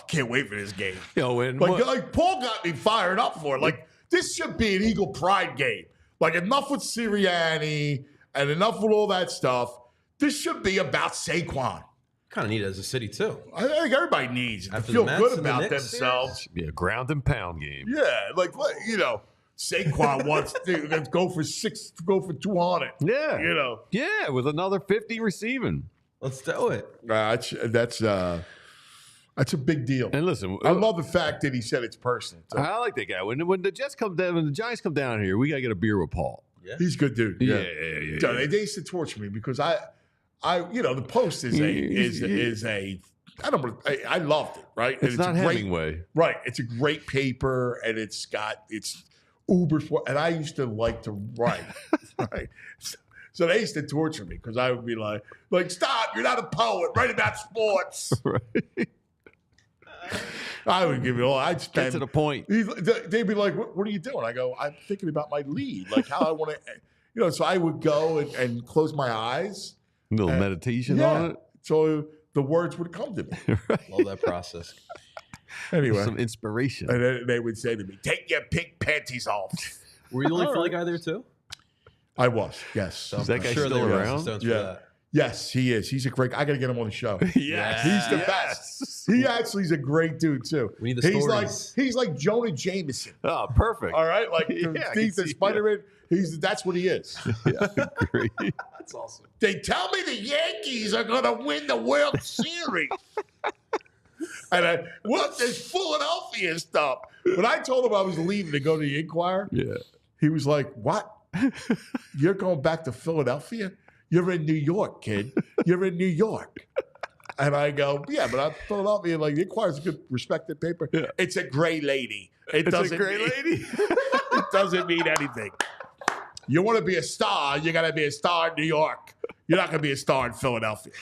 can't wait for this game. Like Paul got me fired up for it. Like, this should be an Eagle Pride game. Like, enough with Sirianni and enough with all that stuff. This should be about Saquon. Kind of need it as a city too. I think everybody needs it to feel good about themselves. Should be a ground and pound game. Yeah, like, Saquon wants to go for 200. Yeah, yeah, with another 50 receiving. Let's do it. That's a big deal. And listen, I love the fact that he said it's personal. So. I like that guy. When the Jets come down, when the Giants come down here, we gotta get a beer with Paul. Yeah. He's a good dude. Yeah. They used to torture me because I the Post is a I loved it, right? It's not Hemingway. Right. It's a great paper and it's uber sport, and I used to like to write, right? So they used to torture me because I would be like, stop, you're not a poet, write about sports. Right. I would give you all. I'd spend. Get to the point. They'd be like, what are you doing? I go, I'm thinking about my lead, like how I want to, so I would go and close my eyes. A little meditation on it. So the words would come to me. Right. Love that process. Anyway. Some inspiration. And then they would say to me, take your pink panties off. Were you the only Philly guy there too? I was, yes. So is that guy still around? Yeah. Yes, he is. He's a great guy. I got to get him on the show. Yes. He's the best. He actually is a great dude, too. We need the stories. He's like Jonah Jameson. Oh, perfect. All right? Like Steve the Spider-Man. That's what he is. Yeah, great. That's awesome. They tell me the Yankees are going to win the World Series. And what this Philadelphia stuff? When I told him I was leaving to go to the Inquirer, he was like, what? You're going back to Philadelphia? You're in New York, kid. You're in New York. And I go, yeah, but I'm Philadelphia. Like, the Inquirer's a good, respected paper. Yeah. It's a gray lady. It's a gray lady? It doesn't mean anything. You want to be a star, you got to be a star in New York. You're not going to be a star in Philadelphia.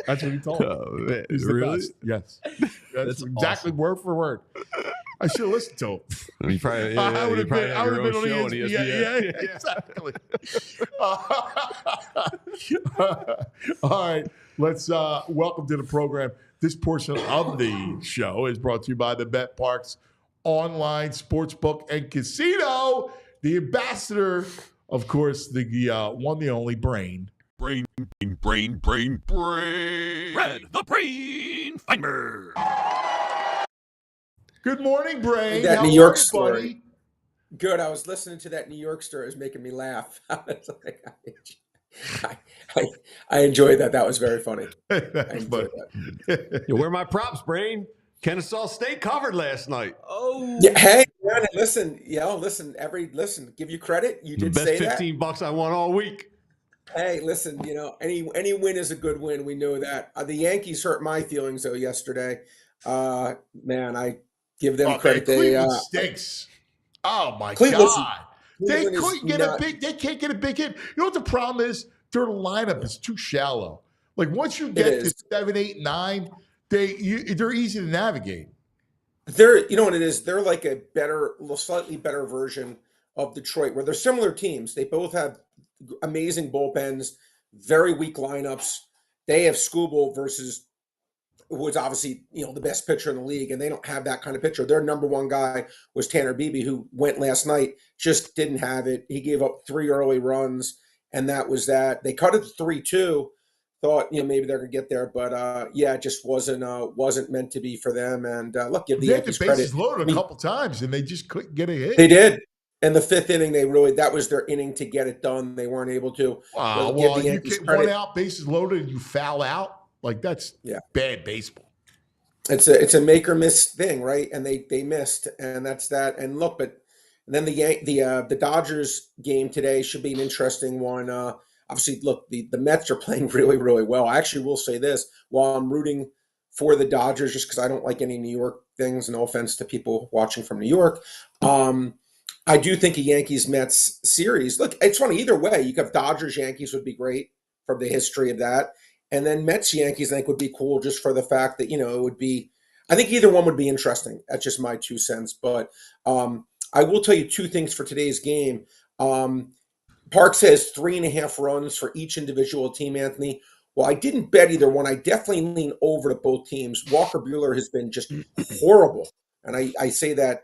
That's what he told me. Oh, man. He's the best. Yes. That's exactly awesome. Word for word. I should have listened to him. You probably, I would have been on ESPN. Yeah, exactly. All right. Let's welcome to the program. This portion of the show is brought to you by the Bet Parks Online Sportsbook and Casino. The ambassador, of course, the one, the only Brain. Red, the Brain Finder. Good morning, Brain. That How New York are you, story. buddy? Good. I was listening to that New York story. It was making me laugh. I enjoyed that. That was very funny. Where are my props, Brain? Kennesaw State covered last night. Oh, yeah. Hey, man, listen. Listen. Give you credit. You did say that. The best $15 I won all week. Hey, listen. Any win is a good win. We know that. The Yankees hurt my feelings though yesterday. Man, I give them credit. Cleveland stinks. Oh my Cleveland, God! They couldn't get a big. They can't get a big hit. You know what the problem is? Their lineup is too shallow. Like once you get to 7, 8, 9, they're easy to navigate. You know what it is? They're like a slightly better version of Detroit, where they're similar teams. They both have amazing bullpens, very weak lineups. They have Skubal versus was obviously, the best pitcher in the league, and they don't have that kind of pitcher. Their number one guy was Tanner Beebe, who went last night, just didn't have it. He gave up 3 early runs, and that was that. They cut it to 3-2. Thought, maybe they're gonna get there, but it just wasn't meant to be for them. And look, give the Yankees credit. They had the bases loaded a couple times, and they just couldn't get a hit. They did. In the 5th inning, that was their inning to get it done. They weren't able to. Wow. Well, you get one out, bases loaded, and you foul out. Like, that's bad baseball. It's a make or miss thing, right? And they missed, and that's that. And look, but then the Dodgers game today should be an interesting one. Obviously, look, the Mets are playing really, really well. I actually will say this, while I'm rooting for the Dodgers, just because I don't like any New York things, no offense to people watching from New York, I do think a Yankees-Mets series, look, it's funny, either way, you could have Dodgers-Yankees would be great from the history of that. And then Mets-Yankees, I think, would be cool just for the fact that, it would be, I think either one would be interesting. That's just my 2 cents. But I will tell you 2 things for today's game. Parks has 3.5 runs for each individual team, Anthony. Well, I didn't bet either one. I definitely lean over to both teams. Walker Buehler has been just horrible. And I say that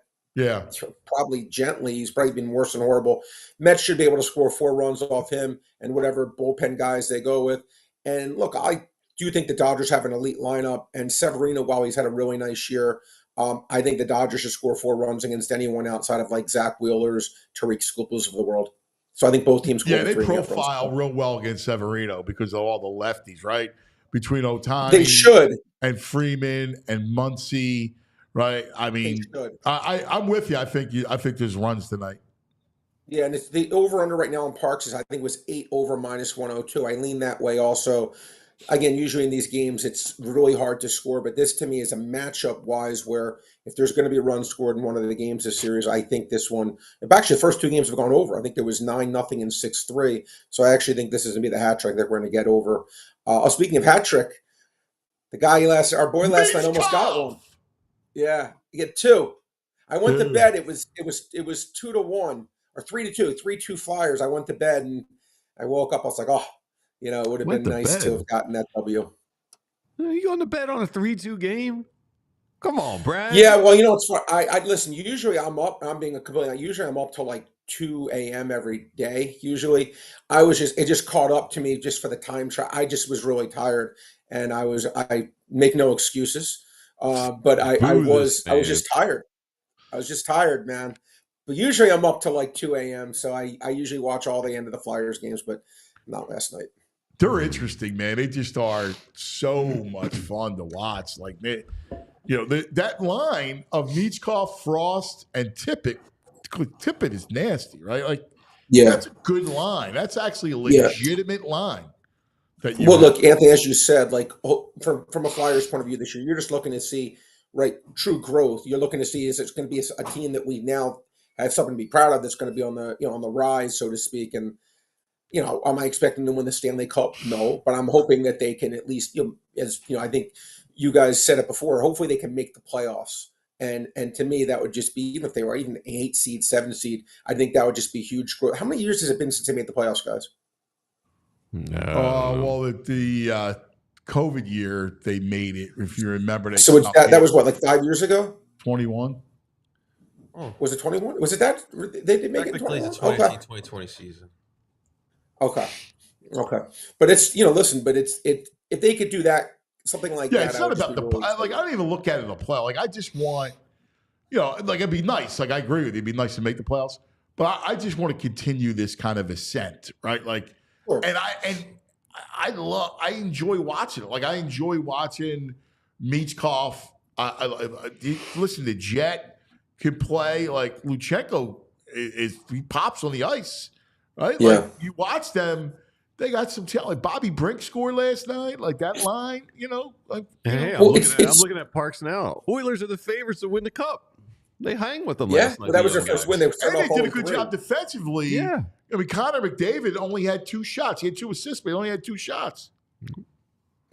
probably gently. He's probably been worse than horrible. Mets should be able to score 4 runs off him and whatever bullpen guys they go with. And look, I do think the Dodgers have an elite lineup. And Severino, while he's had a really nice year, I think the Dodgers should score 4 runs against anyone outside of like Zach Wheeler's, Tariq Scooples of the world. So I think both teams score 3.5 runs. Yeah, they profile real well against Severino because of all the lefties, right? Between Ohtani, they should, and Freeman and Muncy, right? I mean, I'm with you. I think there's runs tonight. Yeah, and it's the over-under right now in Parks is, I think, was 8 over -102. I lean that way also. Again, usually in these games, it's really hard to score, but this to me is a matchup-wise where if there's going to be a run scored in one of the games this series, I think this one – actually, the first 2 games have gone over. I think there was 9-0 and 6-3. So I actually think this is going to be the hat trick that we're going to get over. Speaking of hat trick, the guy our boy last night almost got one. Yeah, you get 2. I went to bed. It was 2-1 or 3-2, 3-2 Flyers. I went to bed and I woke up. I was like, oh. It would have been nice to have gotten that W. You going to bed on a 3-2 game? Come on, Brad. Yeah, well, it's fun. I listen. Usually, I'm up. I'm being usually I'm up till like 2 a.m. every day. Usually, it just caught up to me just for the time. I just was really tired, and I make no excuses. But I was just tired. I was just tired, man. But usually, I'm up till like 2 a.m. So I usually watch all the end of the Flyers games, but not last night. They're interesting, man. They just are so much fun to watch. Like, that line of Michkov, Frost, and Tippett. Tippett is nasty, right? Like, that's a good line. That's actually a legitimate line. Look, Anthony, as you said, like from a Flyers point of view this year, you're just looking to see, right, true growth. You're looking to see is it's going to be a team that we now have something to be proud of that's going to be on the rise, so to speak, and. Am I expecting them to win the Stanley Cup? No, but I'm hoping that they can at least, I think you guys said it before. Hopefully, they can make the playoffs, and to me, that would just be even if they were even an 8 seed, 7 seed. I think that would just be huge growth. How many years has it been since they made the playoffs, guys? Well, the COVID year they made it. If you remember, so that was what, like 5 years ago? 21. Oh. Was it 21? Was it that they did make it? Technically, the 2020 season. Okay. But it's, but if they could do that, something like that. Yeah, it's not about I don't even look at it as a playoff. Like, I just want, it'd be nice. Like, I agree with you. It'd be nice to make the playoffs. But I just want to continue this kind of ascent, right? Like, sure. And I enjoy watching it. Like, I enjoy watching Michkov. Listen to Jet can play. Like, Luchenko he pops on the ice. Right? Yeah. Like, you watch them, they got some talent. Like, Bobby Brink scored last night. Like, that line, I'm looking at Parks now. Oilers are the favorites to win the Cup. They hang with them last night. Yeah, that was their first win. They did a good job defensively. Yeah. I mean, Connor McDavid only had 2 shots. He had 2 assists, but he only had 2 shots.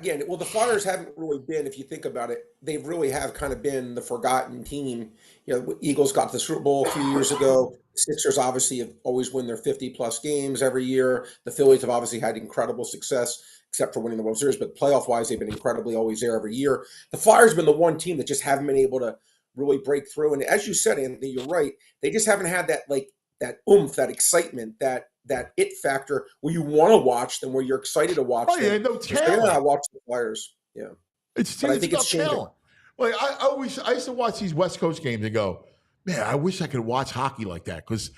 Again, well, the Flyers haven't really been, if you think about it, they really have kind of been the forgotten team. Eagles got to the Super Bowl a few years ago. Sixers obviously have always win their 50-plus games every year. The Phillies have obviously had incredible success except for winning the World Series. But playoff-wise, they've been incredibly always there every year. The Flyers have been the one team that just haven't been able to really break through. And as you said, Anthony, you're right. They just haven't had that that oomph, that excitement, that it factor where you want to watch them, where you're excited to watch them. Yeah, no talent. I watch the Flyers. Yeah, but I think it's changing. Talent. Like I used to watch these West Coast games and go, man, I wish I could watch hockey like that because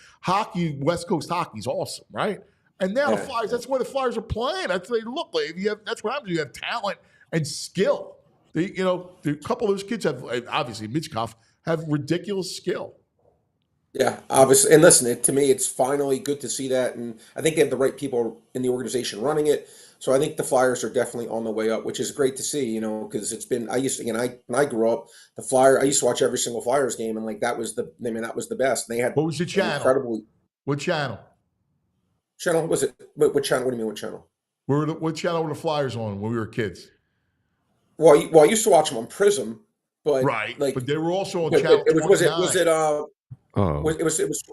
West Coast hockey is awesome, right? And now the Flyers, that's where the Flyers are playing. That's what they look like. That's what happens. You have talent and skill. A couple of those kids have, obviously, Michkov, have ridiculous skill. Yeah, obviously. And listen, to me, it's finally good to see that. And I think they have the right people in the organization running it. So I think the Flyers are definitely on the way up, which is great to see, because it's been, when I grew up, I used to watch every single Flyers game. And that was the best. And they had, what was the channel? What channel? Channel was it? What channel? What do you mean? What channel? What channel were the Flyers on when we were kids? Well, I used to watch them on Prism, but right. But they were also on channel 29. It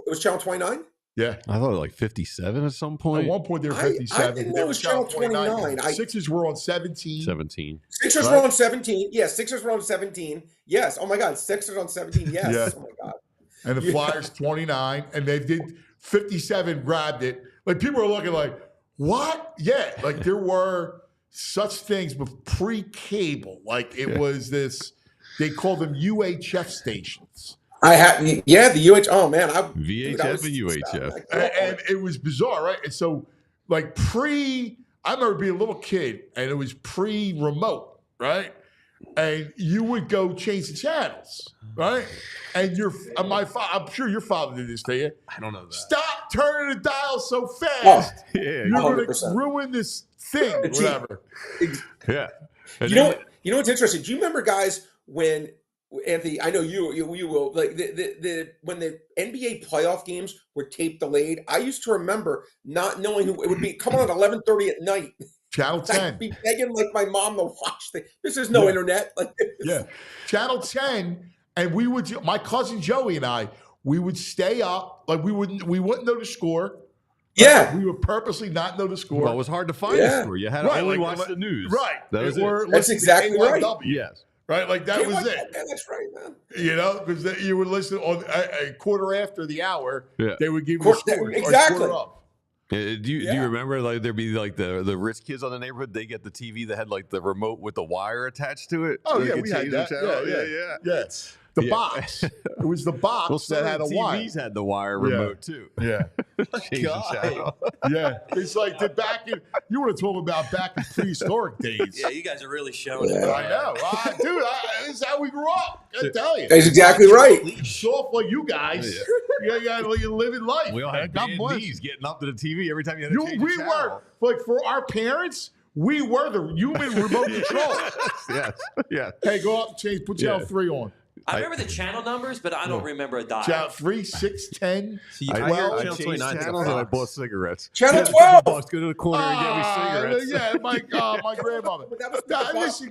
was channel 29. Yeah, I thought like 57 at some point. At one point they were 57. I didn't know it was channel 29. Sixers were on 17. 17. Sixers were on 17. Yes, Sixers were on 17. Yes. Oh my God, Sixers on 17. Yes. Yeah. Oh my God. And the Flyers 29, and they did 57. Grabbed it. Like people were looking like, what? Yeah, like there were such things, but pre-cable. Like it was this. They called them UHF stations. The UHF. Oh man, VHF and UHF, and it was bizarre, right? And so, I remember being a little kid, and it was pre-remote, right? And you would go change the channels, right? And I'm sure your father did this to you. I don't know that. Stop turning the dial so fast. Oh, yeah, you're going to ruin this thing, whatever. Yeah. You know what's interesting? Do you remember, guys, when Anthony? I know you will. Like when the NBA playoff games were tape delayed, I used to remember not knowing who it would be. Coming on 11:30 at night. Channel 10. I'd be begging my mom to watch things. This is no internet. Channel 10, and my cousin Joey and I, we would stay up. Like we wouldn't know the score. Yeah. We would purposely not know the score. Well, it was hard to find the score. You had to only watch the news. Right. That's exactly right. Yes. Right? Like that was it. Man, that's right, man. Because you would listen on a quarter after the hour, they would give you the score. Exactly. Do you remember there'd be the rich kids on the neighborhood? They get the TV that had the remote with the wire attached to it. Oh yeah, we had that. Yeah. The box. It was the box that had a wire. TVs had the wire remote too. Yeah. Change the channel. Yeah. It's like you want to talk about back in prehistoric days. Yeah, you guys are really showing it. I know. Dude, this is how we grew up. I tell you. That's exactly right. Soft like you guys. You're living life. We all had knees getting up to the TV every time you had to change the channel. Like for our parents, we were the human remote control. Yes. Hey, go up and change. Put channel 3 on. I remember the channel numbers, but I don't remember a dial. Channel 3, 6, 10, 12. I changed channels and I bought cigarettes. Channel 12. Go to the corner and get me cigarettes. Yeah, my grandmother. Listen,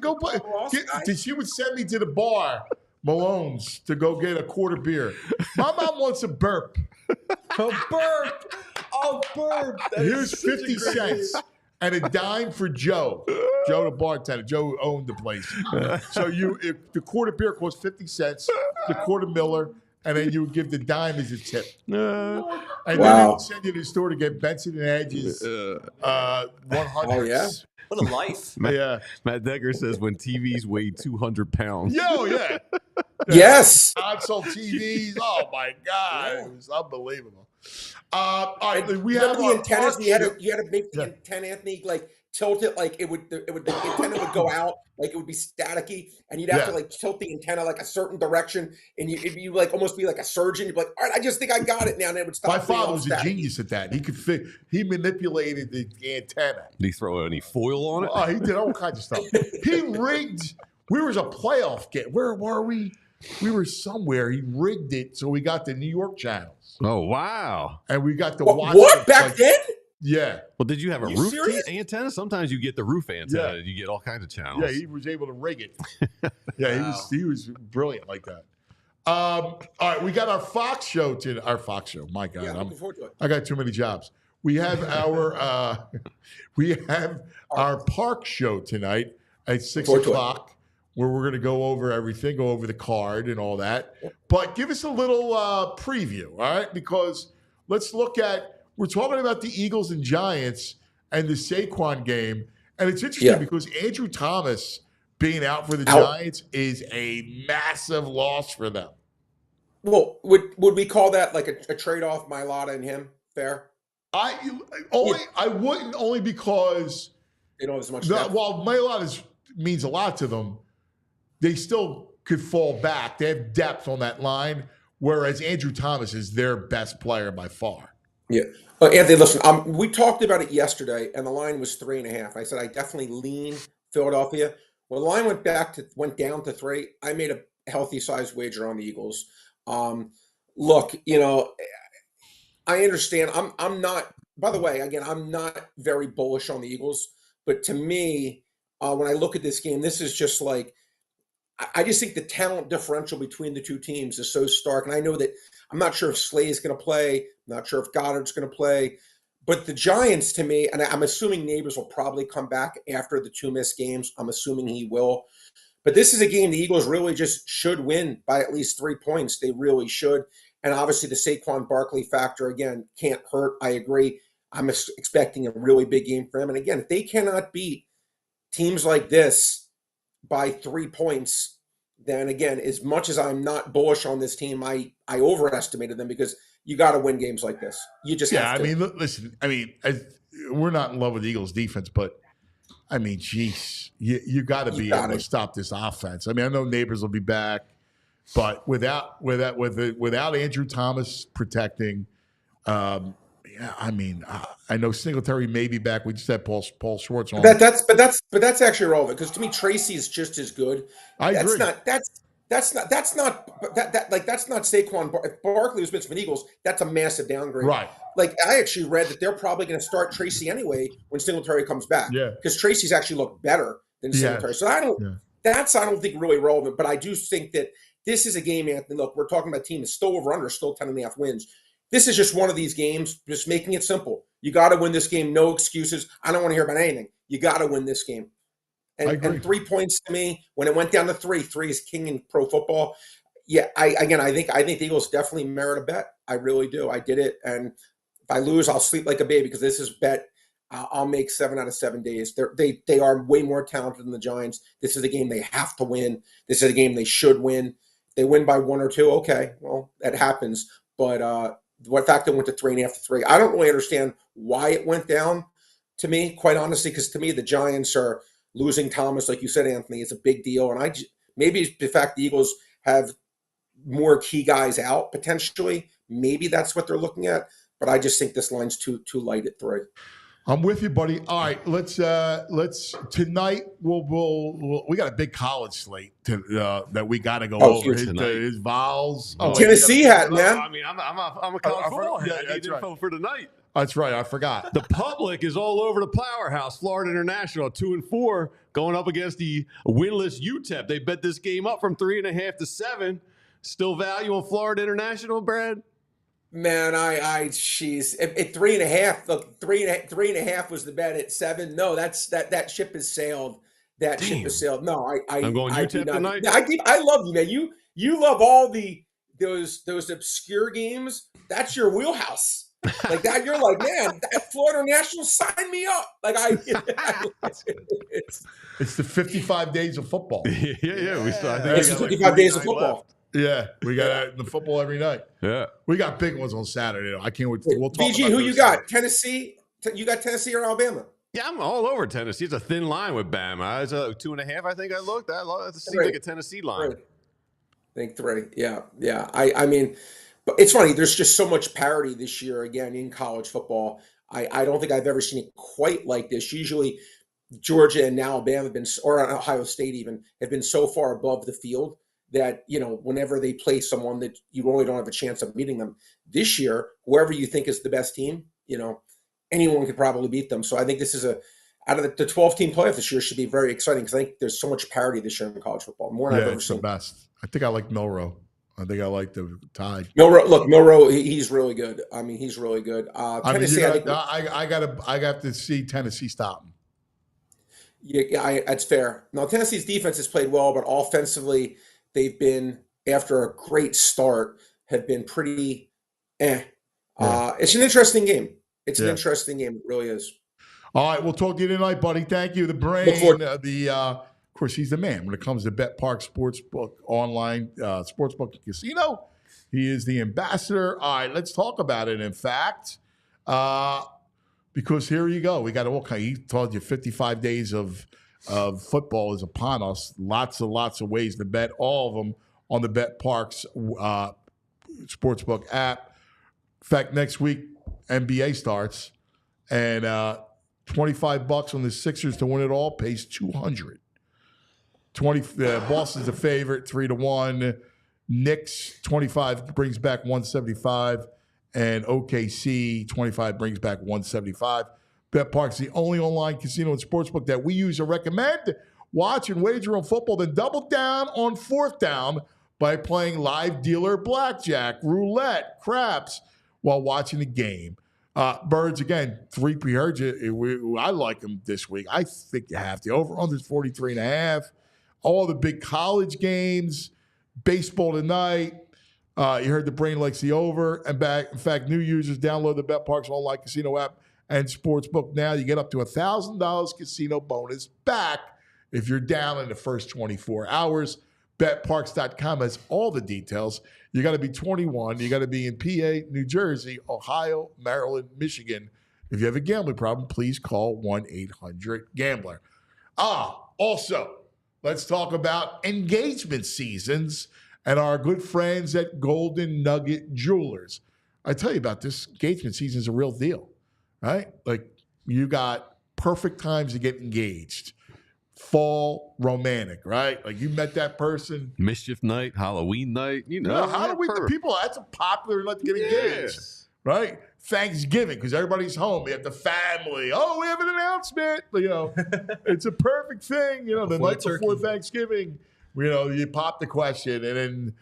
she would send me to the bar, Malone's, to go get a quarter beer. My mom wants a burp. A burp. Oh, burp. Here's 50 cents. And a dime for Joe. Joe, the bartender. Joe owned the place. So if the quarter beer cost 50 cents, the quarter Miller, and then you would give the dime as a tip. And then they would send you to the store to get Benson and Hedges 100. Oh, yeah? What a life. Matt Decker says when TVs weigh 200 pounds. Yeah. Yes. Console TVs. Oh, my God. It was unbelievable. All right, we have the antennas. You had to make the antenna, Anthony, tilt it the antenna would go out, it would be staticky, and you'd have to tilt the antenna a certain direction, and you almost be like a surgeon. You'd be like, all right, I just think I got it now, and it would stop. My father was a genius at that. He manipulated the antenna. Did he throw any foil on it? Oh, he did all kinds of stuff. He rigged. We was a playoff game. Where were we? We were somewhere. He rigged it so we got the New York channels. Oh, wow. And we got to watch what? Back then? Yeah. Well, did you have a roof antenna? Sometimes you get the roof antenna and you get all kinds of channels. Yeah, he was able to rig it. He was brilliant like that. All right, we got our Fox show today. Our Fox show. My God. Yeah, I'm looking forward to it. I got too many jobs. we have our park show tonight at 6 o'clock, where we're going to go over everything, go over the card and all that. But give us a little preview, all right? Because let's look at, we're talking about the Eagles and Giants and the Saquon game. And it's interesting because Andrew Thomas being out for the Giants is a massive loss for them. Well, would we call that like a trade-off, Mailata and him? Fair? I wouldn't, only because they don't have as much depth. While Mailata means a lot to them, they still could fall back. They have depth on that line, whereas Andrew Thomas is their best player by far. Yeah. Anthony, listen, we talked about it yesterday, and the line was 3.5. I said I definitely lean Philadelphia. When the line went down to 3, I made a healthy size wager on the Eagles. Look, I understand. I'm not. By the way, again, I'm not very bullish on the Eagles, but to me, when I look at this game, this is just like, I just think the talent differential between the two teams is so stark. And I know that I'm not sure if Slay is going to play. I'm not sure if Goddard's going to play. But the Giants, to me, and I'm assuming Neighbors will probably come back after the 2 missed games. I'm assuming he will. But this is a game the Eagles really just should win by at least 3 points. They really should. And obviously the Saquon Barkley factor, again, can't hurt. I agree. I'm expecting a really big game for him. And again, if they cannot beat teams like this by 3 points, then again, as much as I'm not bullish on this team, I overestimated them, because you got to win games like this. You just have to. I mean, listen, we're not in love with the Eagles defense, but I mean, geez, you got to be able to stop this offense. I mean, I know Neighbors will be back, but without Andrew Thomas protecting, I know Singletary may be back. We just had Paul Schwartz on. But that's actually relevant, because to me Tracy is just as good. I agree. That's not Saquon. If Barkley was missing for the Eagles, that's a massive downgrade. Right. Like, I actually read that they're probably going to start Tracy anyway when Singletary comes back. Yeah. Because Tracy's actually looked better than Singletary. So I don't think really relevant. But I do think that this is a game, Anthony. Look, we're talking about a team that's still over under, still 10.5 wins. This is just one of these games, just making it simple. You got to win this game. No excuses. I don't want to hear about anything. You got to win this game. And 3 points to me, when it went down to 3 is king in pro football. Yeah, I think the Eagles definitely merit a bet. I really do. I did it. And if I lose, I'll sleep like a baby, because this is bet. I'll make 7 out of 7 days. They are way more talented than the Giants. This is a game they have to win. This is a game they should win. If they win by 1 or 2, okay, well, that happens. But the fact that it went to 3.5 to 3, I don't really understand why it went down, to me, quite honestly, because to me the Giants are losing Thomas, like you said, Anthony. It's a big deal, and maybe the fact the Eagles have more key guys out potentially, maybe that's what they're looking at. But I just think this line's too light at 3. I'm with you, buddy. All right, let's tonight. We got a big college slate that we got to go over. His Vols. Tennessee hat, man. I mean, I'm a college football head. I need info for tonight. That's right. I forgot. The public is all over the powerhouse, Florida International, 2-4, going up against the winless UTEP. They bet this game up from 3.5 to 7. Still value on Florida International, Brad? Man, jeez. At 3.5, look, 3.5 was the bet. At 7, no, that ship has sailed. That ship has sailed. No, I'm going UTEP tonight. I love you, man. You love all those obscure games. That's your wheelhouse. Like that, you're like, man, that Florida National, sign me up. Like it's the 55 days of football. Yeah. It's the 55 days of football. Left. Yeah, we got the football every night. Yeah, we got big ones on Saturday. I can't wait. We'll talk BG, who you got? Tennessee? You got Tennessee or Alabama? Yeah, I'm all over Tennessee. It's a thin line with Bama. It's a 2.5. I think I looked. That seems like a Tennessee line. 3. I think 3. Yeah. I mean, but it's funny. There's just so much parity this year again in college football. I don't think I've ever seen it quite like this. Usually, Georgia and Alabama have been, or Ohio State even, have been so far above the field that, whenever they play someone that you really don't have a chance of beating them. This year, whoever you think is the best team, anyone could probably beat them. So I think this is out of the 12-team playoff this year should be very exciting, because I think there's so much parity this year in college football. More than I've ever seen. The best. I think I like Milroe. I think I like the Tide. Milroe, he's really good. I mean, he's really good. Tennessee, I got to see Tennessee stop him. Yeah, that's fair. Now, Tennessee's defense has played well, but offensively, they've been, after a great start, have been pretty It's an interesting game. It's an interesting game. It really is. All right, we'll talk to you tonight, buddy. Thank you. The brain, of course, he's the man when it comes to Bet Park Sportsbook online, Sportsbook and Casino. He is the ambassador. All right, let's talk about it, in fact, because here you go. We got all kind. He told you 55 days of football is upon us. Lots of ways to bet, all of them on the Bet Parks Sportsbook app. In fact, next week, NBA starts, and $25 on the Sixers to win it all pays $200. Boston's a favorite, 3-1. Knicks 25 brings back 175, and OKC 25 brings back 175. BetPark's the only online casino and sportsbook that we use and recommend. Watch and wager on football, then double down on fourth down by playing live dealer blackjack, roulette, craps while watching the game. Birds, again, 3 we heard you. I like them this week. I think you have to. Over-under 43.5. All the big college games, baseball tonight. You heard the brain likes the over. And back. In fact, new users download the BetParks online casino app and sportsbook now. You get up to $1,000 casino bonus back if you're down in the first 24 hours. BetParks.com has all the details. You got to be 21. You got to be in PA, New Jersey, Ohio, Maryland, Michigan. If you have a gambling problem, please call 1-800-GAMBLER. Also, let's talk about engagement seasons and our good friends at Golden Nugget Jewelers. I tell you about this, engagement season is a real deal, right? Like, you got perfect times to get engaged. Fall romantic, right? Like, you met that person. Mischief night, Halloween night, Halloween, the people, that's a popular night to get engaged, right? Thanksgiving, because everybody's home. We have the family. Oh, we have an announcement. It's a perfect thing. The night before Thanksgiving, you pop the question, and then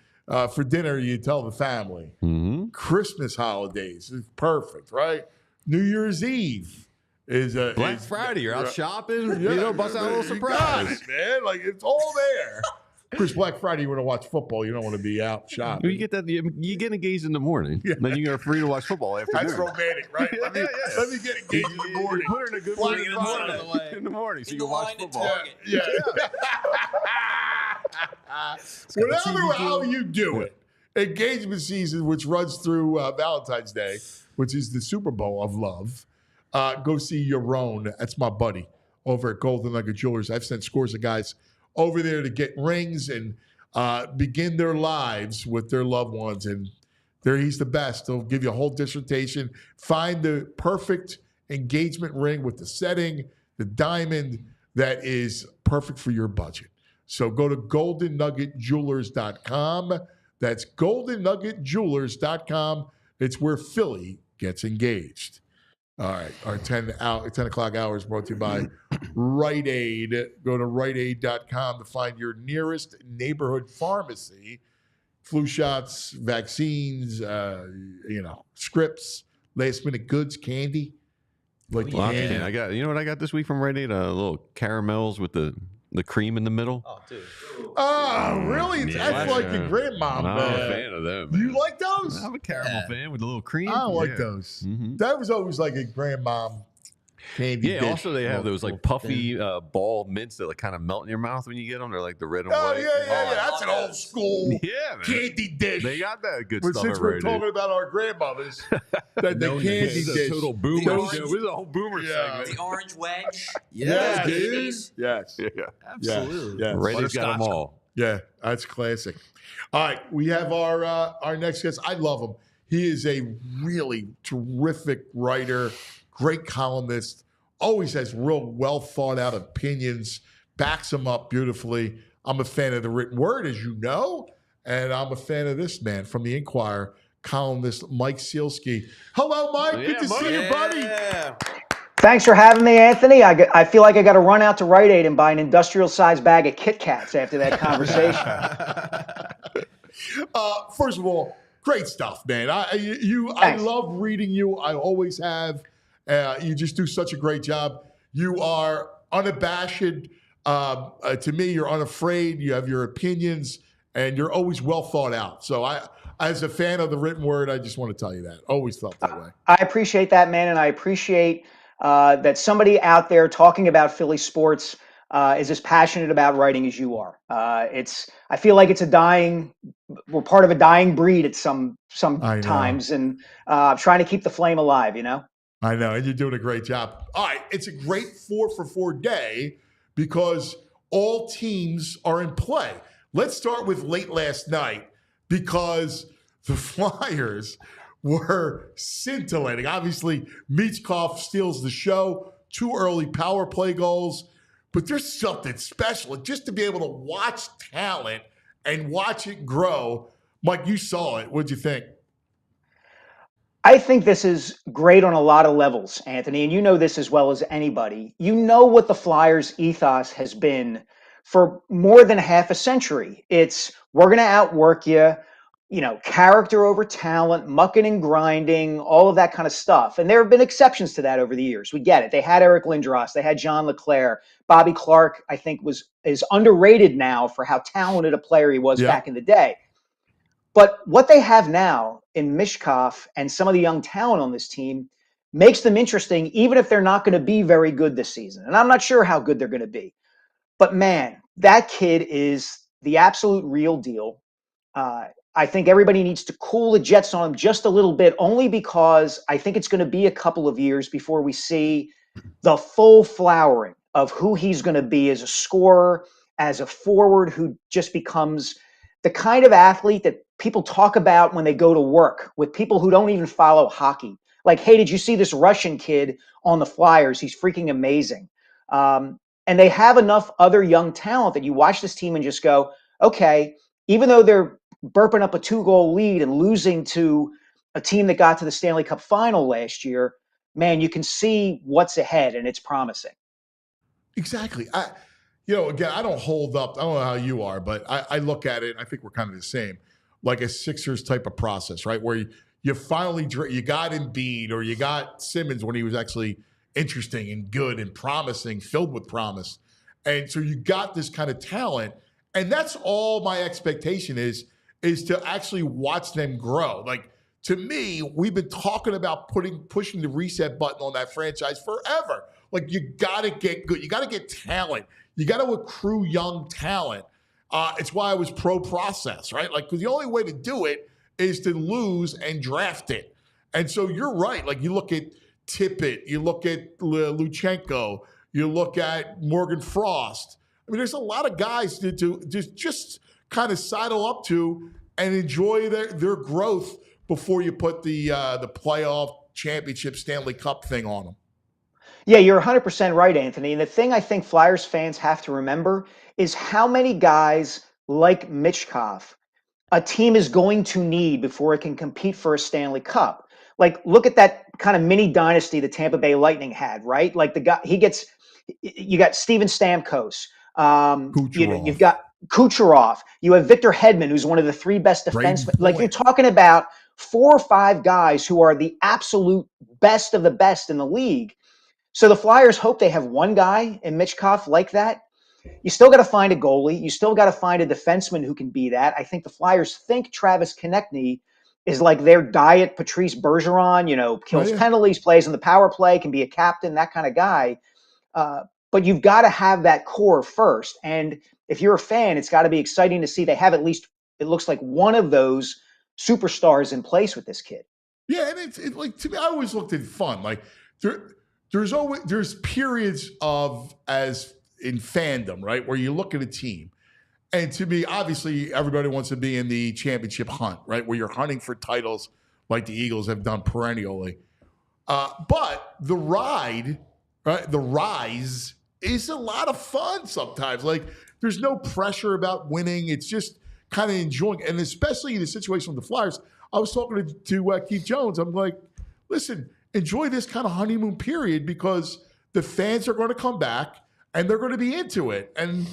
for dinner, you tell the family. Mm-hmm. Christmas holidays is perfect, right? New Year's Eve. Black Friday, you're out shopping, bust out a little surprise. Man. Like, it's all there. Of course, Black Friday, you want to watch football. You don't want to be out shopping. You get engaged in the morning. Yeah. Then you're free to watch football after. That's romantic, right? Let me get engaged in the morning. Put her in a good mood in the morning so you can watch football. Yeah. Whatever, how you do it. Engagement season, which runs through Valentine's Day, which is the Super Bowl of love. Go see Yaron. That's my buddy over at Golden Nugget Jewelers. I've sent scores of guys over there to get rings and begin their lives with their loved ones. And he's the best. He'll give you a whole dissertation. Find the perfect engagement ring with the setting, the diamond that is perfect for your budget. So go to goldennuggetjewelers.com. That's goldennuggetjewelers.com. It's where Philly gets engaged. All right, our 10 o'clock hour is brought to you by Rite Aid. Go to riteaid.com to find your nearest neighborhood pharmacy. Flu shots, vaccines, scripts, last-minute goods, candy. Like candy. I got, what I got this week from Rite Aid? Little caramels with the cream in the middle. Oh, dude. Oh, really? That's like your grandma. I'm a fan of them. Man. You like those? I'm a caramel fan with a little cream. I like those. Mm-hmm. That was always like a grandmom candy dish. Also they have those like puffy ball mints that like kind of melt in your mouth when you get them. They're like the red and white. Yeah. That's an old school candy dish. They got that good stuff. Since we're talking about our grandmothers, that the candy dish. Total boomer. This is a whole boomer segment. The orange wedge. Yeah, dude. Yes. Yeah. Absolutely. Yes. Rite-Aid's got them all. Yeah, that's classic. All right, we have our next guest. I love him. He is a really terrific writer, great columnist, always has real well thought out opinions, backs them up beautifully. I'm a fan of the written word, as you know, and I'm a fan of this man from the Inquirer, columnist Mike Sealski. Hello, Mike. Good to see you, buddy. Thanks for having me, Anthony. I feel like I got to run out to Rite Aid and buy an industrial-sized bag of Kit Kats after that conversation. First of all, great stuff, man. I Thanks. love reading you. I always have. You just do such a great job. You are unabashed. To me, you're unafraid. You have your opinions, and you're always well thought out. So as a fan of the written word, I just want to tell you that. Always felt that way. I appreciate that, man, and I appreciate that somebody out there talking about Philly sports is as passionate about writing as you are. I feel like we're part of a dying breed at some times, and I'm trying to keep the flame alive, you know? I know, and you're doing a great job. All right, it's a great 4-for-4 day because all teams are in play. Let's start with late last night because the Flyers were scintillating. Obviously, Michkov steals the show, 2 early power play goals, but there's something special. Just to be able to watch talent and watch it grow. Mike, you saw it. What'd you think? I think this is great on a lot of levels, Anthony, and you know this as well as anybody. You know what the Flyers' ethos has been for more than half a century. It's we're going to outwork you, character over talent, mucking and grinding, all of that kind of stuff. And there have been exceptions to that over the years. We get it. They had Eric Lindros. They had John LeClair. Bobby Clark, I think, is underrated now for how talented a player he was back in the day. But what they have now in Michkov and some of the young talent on this team makes them interesting, even if they're not going to be very good this season. And I'm not sure how good they're going to be. But man, that kid is the absolute real deal. I think everybody needs to cool the jets on him just a little bit, only because I think it's going to be a couple of years before we see the full flowering of who he's going to be as a scorer, as a forward who just becomes the kind of athlete that people talk about when they go to work with people who don't even follow hockey. Like, hey, did you see this Russian kid on the Flyers? He's freaking amazing. And they have enough other young talent that you watch this team and just go, okay, even though they're burping up a 2-goal lead and losing to a team that got to the Stanley Cup final last year, man, you can see what's ahead and it's promising. Exactly. Again, I don't hold up. I don't know how you are, but I look at it, I think we're kind of the same, like a Sixers type of process, right? Where you finally, you got Embiid or you got Simmons when he was actually interesting and good and promising, filled with promise. And so you got this kind of talent. And that's all my expectation is to actually watch them grow. Like, to me, we've been talking about pushing the reset button on that franchise forever. Like, you got to get good. You got to get talent. You got to accrue young talent. It's why I was pro process, right? Like, because the only way to do it is to lose and draft it. And so you're right. Like, you look at Tippett, you look at Luchenko, you look at Morgan Frost. I mean, there's a lot of guys to just kind of sidle up to and enjoy their growth before you put the playoff championship Stanley Cup thing on them. Yeah, you're 100% right, Anthony. And the thing I think Flyers fans have to remember is how many guys like Michkov a team is going to need before it can compete for a Stanley Cup. Like, look at that kind of mini dynasty the Tampa Bay Lightning had, right? Like, you got Steven Stamkos. You've got Kucherov. You have Victor Hedman, who's one of the 3 best defensemen. Like, you're talking about 4 or 5 guys who are the absolute best of the best in the league. So the Flyers hope they have one guy in Michkov like that. You still got to find a goalie. You still got to find a defenseman who can be that. I think the Flyers think Travis Konechny is like their diet Patrice Bergeron, kills penalties, plays on the power play, can be a captain, that kind of guy. But you've got to have that core first. And if you're a fan, it's got to be exciting to see they have at least, it looks like, one of those superstars in place with this kid. Yeah, and it's like, to me, I always looked at fun. Like, there's periods as in fandom, right, where you look at a team, and to me, obviously, everybody wants to be in the championship hunt, right, where you're hunting for titles like the Eagles have done perennially. But the ride, right, the rise is a lot of fun sometimes. Like, there's no pressure about winning. It's just kind of enjoying, and especially in the situation with the Flyers. I was talking to Keith Jones. I'm like, listen, enjoy this kind of honeymoon period because the fans are going to come back and they're going to be into it. And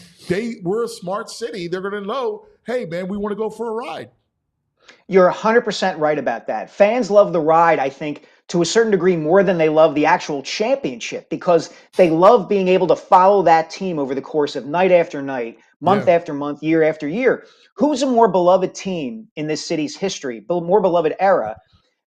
we're a smart city. They're going to know, hey, man, we want to go for a ride. You're 100% right about that. Fans love the ride, I think, to a certain degree more than they love the actual championship, because they love being able to follow that team over the course of night after night, month after month, year after year. Who's a more beloved team in this city's history, more beloved era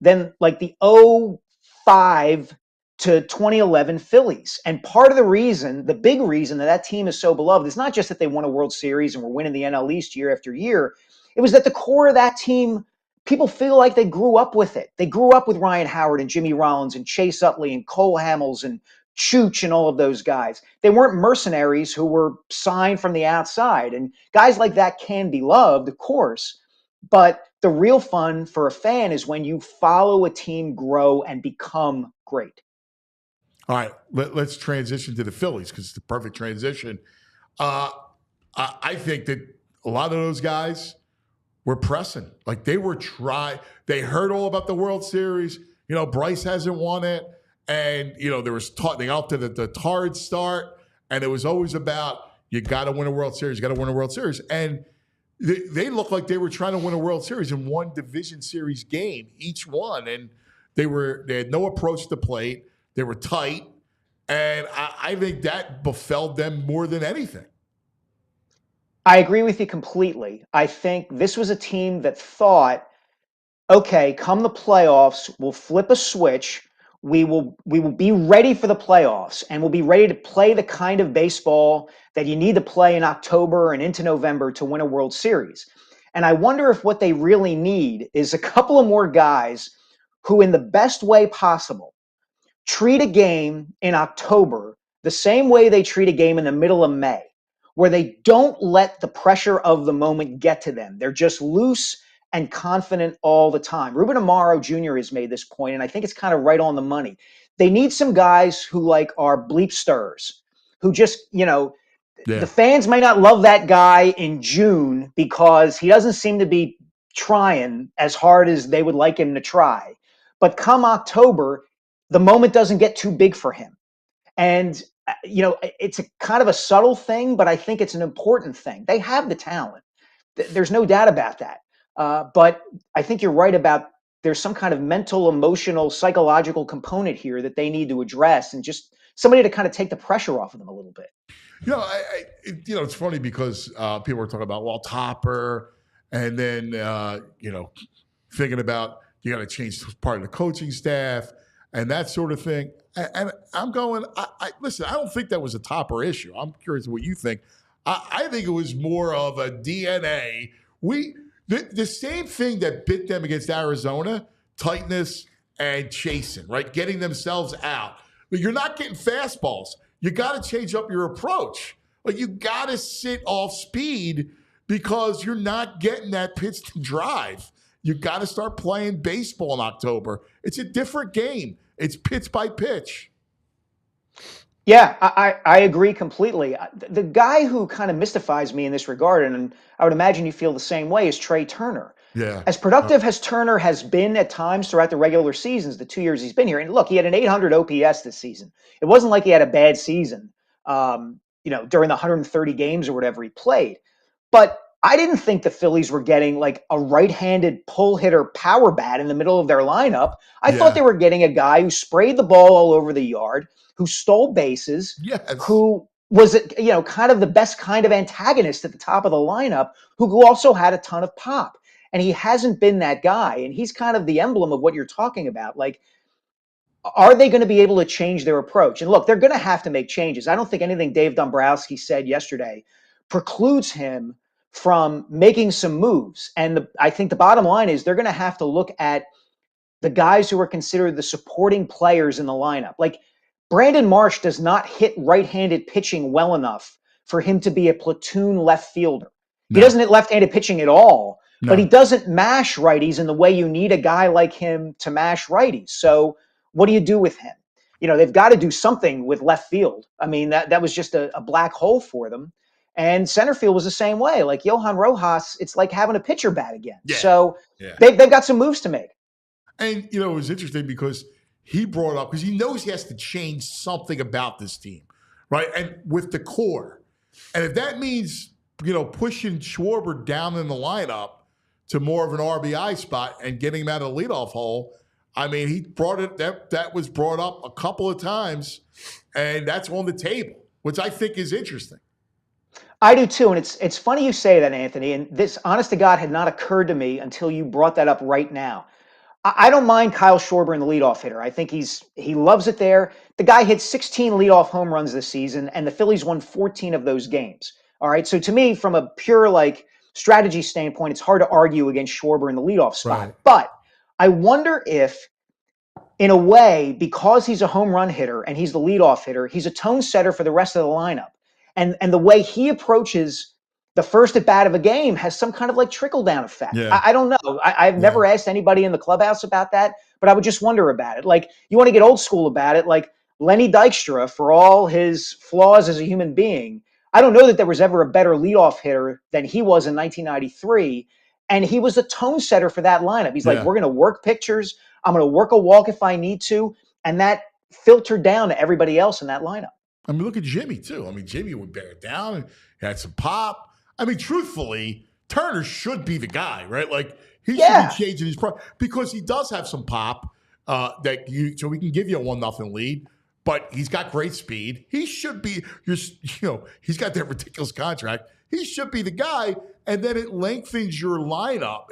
than like the 05 to 2011 Phillies? And part of the reason, the big reason that team is so beloved is not just that they won a World Series and were winning the NL East year after year. It was that the core of that team, people feel like they grew up with it. They grew up with Ryan Howard and Jimmy Rollins and Chase Utley and Cole Hamels and Chooch and all of those guys. They weren't mercenaries who were signed from the outside. And guys like that can be loved, of course. But the real fun for a fan is when you follow a team grow and become great. All right, let's transition to the Phillies, because it's the perfect transition. I think that a lot of those guys were pressing. Like, they were they heard all about the World Series. You know, Bryce hasn't won it. And, you know, they got to the Tard start. And it was always about, you got to win a World Series. You got to win a World Series. And they looked like they were trying to win a World Series in one division series game, each one. And they had no approach to the plate. They were tight. And I think that befell them more than anything. I agree with you completely. I think this was a team that thought, okay, come the playoffs, we'll flip a switch. We will be ready for the playoffs, and we'll be ready to play the kind of baseball that you need to play in October and into November to win a World Series. And I wonder if what they really need is a couple of more guys who, in the best way possible, treat a game in October the same way they treat a game in the middle of May, where they don't let the pressure of the moment get to them. They're just loose and confident all the time. Ruben Amaro Jr. has made this point, and I think it's kind of right on the money. They need some guys who like are bleep stirrers, who just, the fans may not love that guy in June because he doesn't seem to be trying as hard as they would like him to try. But come October, the moment doesn't get too big for him. And it's a kind of a subtle thing, but I think it's an important thing. They have the talent. There's no doubt about that. But I think you're right about there's some kind of mental, emotional, psychological component here that they need to address, and just somebody to kind of take the pressure off of them a little bit. It's funny because people were talking about, well, Topper, and then, thinking about you got to change part of the coaching staff and that sort of thing. And I'm going, listen, I don't think that was a Topper issue. I'm curious what you think. I think it was more of a DNA. The same thing that bit them against Arizona, tightness and chasing, right? Getting themselves out. But you're not getting fastballs. You got to change up your approach. Like, you got to sit off speed because you're not getting that pitch to drive. You got to start playing baseball in October. It's a different game. It's pitch by pitch. Yeah, I agree completely. The guy who kind of mystifies me in this regard, and I would imagine you feel the same way, is Trey Turner. Yeah. As productive as Turner has been at times throughout the regular seasons, the 2 years he's been here, and look, he had an 800 OPS this season. It wasn't like he had a bad season, during the 130 games or whatever he played. But I didn't think the Phillies were getting like a right-handed pull hitter power bat in the middle of their lineup. I thought they were getting a guy who sprayed the ball all over the yard, who stole bases, who was, kind of the best kind of antagonist at the top of the lineup, who also had a ton of pop. And he hasn't been that guy. And he's kind of the emblem of what you're talking about. Like, are they going to be able to change their approach? And look, they're going to have to make changes. I don't think anything Dave Dombrowski said yesterday precludes him from making some moves. And I think the bottom line is they're going to have to look at the guys who are considered the supporting players in the lineup. Like, Brandon Marsh does not hit right-handed pitching well enough for him to be a platoon left fielder. No. He doesn't hit left-handed pitching at all, but he doesn't mash righties in the way you need a guy like him to mash righties. So what do you do with him? They've got to do something with left field. I mean, that was just a black hole for them. And center field was the same way. Like, Johan Rojas, it's like having a pitcher bat again. Yeah. So they've got some moves to make. And, it was interesting because he brought up, because he knows he has to change something about this team, right? And with the core. And if that means, pushing Schwarber down in the lineup to more of an RBI spot and getting him out of the leadoff hole, I mean, he brought it, that was brought up a couple of times, and that's on the table, which I think is interesting. I do too, and it's funny you say that, Anthony, and this, honest to God, had not occurred to me until you brought that up right now. I don't mind Kyle Schwarber in the leadoff hitter. I think he loves it there. The guy hit 16 leadoff home runs this season, and the Phillies won 14 of those games. All right, so to me, from a pure strategy standpoint, it's hard to argue against Schwarber in the leadoff spot. Right. But I wonder if, in a way, because he's a home run hitter and he's the leadoff hitter, he's a tone setter for the rest of the lineup. And the way he approaches the first at bat of a game has some kind of trickle down effect. Yeah. I don't know. I've never asked anybody in the clubhouse about that, but I would just wonder about it. You want to get old school about it, Lenny Dykstra, for all his flaws as a human being, I don't know that there was ever a better leadoff hitter than he was in 1993. And he was a tone setter for that lineup. He's we're going to work pitchers. I'm going to work a walk if I need to. And that filtered down to everybody else in that lineup. I mean, look at Jimmy, too. I mean, Jimmy would bear it down and had some pop. I mean, truthfully, Turner should be the guy, right? He should be changing his because he does have some pop so we can give you a 1-0 lead, but he's got great speed. He should be, he's got that ridiculous contract. He should be the guy, and then it lengthens your lineup.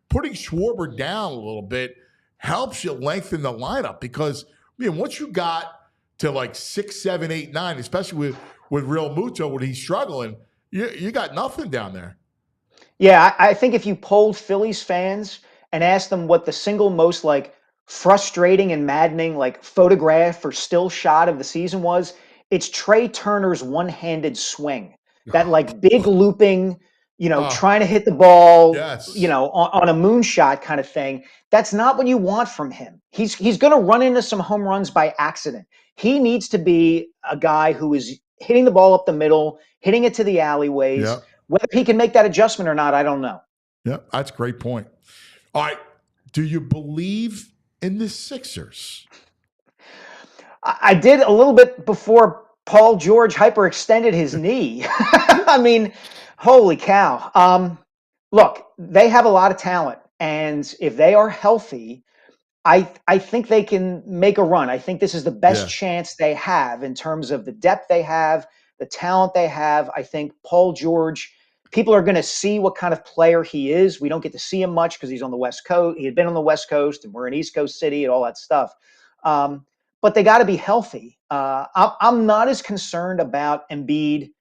Putting Schwarber down a little bit helps you lengthen the lineup because, once you got to 6, 7, 8, 9, especially with Real Muto when he's struggling, you got nothing down there. Yeah, I think if you polled Phillies fans and asked them what the single most frustrating and maddening photograph or still shot of the season was, it's Trey Turner's one-handed swing. That big looping, trying to hit the ball, on a moonshot kind of thing. That's not what you want from him. He's going to run into some home runs by accident. He needs to be a guy who is hitting the ball up the middle, hitting it to the alleyways. Yep. Whether he can make that adjustment or not, I don't know. Yeah, that's a great point. All right. Do you believe in the Sixers? I did a little bit before Paul George hyperextended his knee. I mean, holy cow. Look, they have a lot of talent. And if they are healthy, I think they can make a run. I think this is the best chance they have in terms of the depth they have, the talent they have. I think Paul George, people are going to see what kind of player he is. We don't get to see him much because he's on the West Coast. He had been on the West Coast and we're in East Coast City and all that stuff. But they got to be healthy. I'm not as concerned about Embiid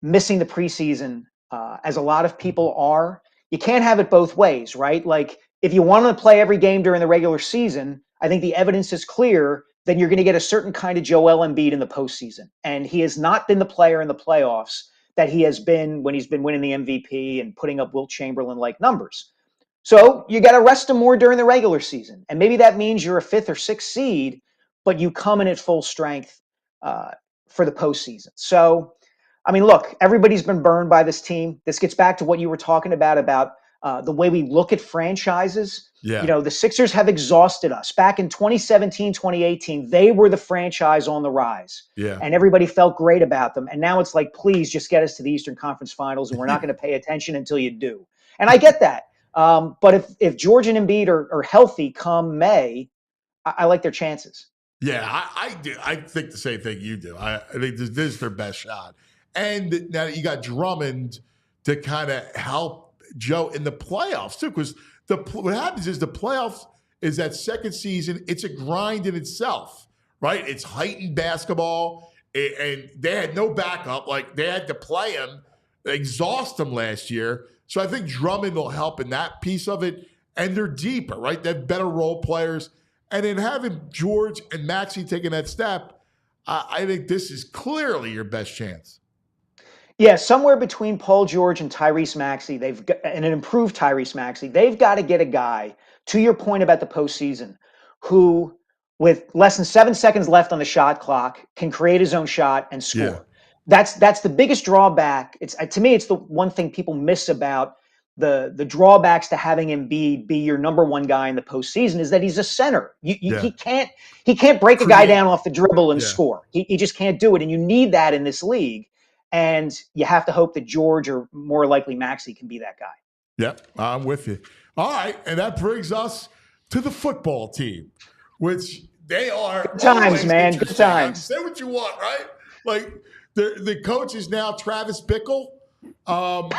missing the preseason as a lot of people are. You can't have it both ways, right? If you want to play every game during the regular season, I think the evidence is clear, then you're going to get a certain kind of Joel Embiid in the postseason. And he has not been the player in the playoffs that he has been when he's been winning the MVP and putting up Wilt Chamberlain-like numbers. So you got to rest him more during the regular season. And maybe that means you're a 5th or 6th seed, but you come in at full strength for the postseason. So, I mean, look, everybody's been burned by this team. This gets back to what you were talking about the way we look at franchises. Yeah. The Sixers have exhausted us. Back in 2017, 2018, they were the franchise on the rise. Yeah. And everybody felt great about them. And now it's please just get us to the Eastern Conference Finals, and we're not going to pay attention until you do. And I get that. But if George and Embiid are healthy come May, I like their chances. Yeah, I do. I think the same thing you do. I think this is their best shot. And now you got Drummond to kind of help Joe in the playoffs too, because what happens is the playoffs is that second season. It's a grind in itself, right? It's heightened basketball, and they had no backup. They had to play him, exhaust him last year. So I think Drummond will help in that piece of it, and they're deeper, right? They have better role players, and then having George and Maxey taking that step, I think this is clearly your best chance. Yeah, somewhere between Paul George and Tyrese Maxey, and an improved Tyrese Maxey, they've got to get a guy, to your point about the postseason, who, with less than 7 seconds left on the shot clock, can create his own shot and score. Yeah. That's the biggest drawback. To me, it's the one thing people miss about the drawbacks to having him be your number one guy in the postseason is that he's a center. He can't break a guy down off the dribble and score. He just can't do it, and you need that in this league. And you have to hope that George, or more likely Maxey, can be that guy. Yep, I'm with you. All right, and that brings us to the football team, which they are good times, man. Good times. Say what you want, right? Like the coach is now Travis Bickle. Oh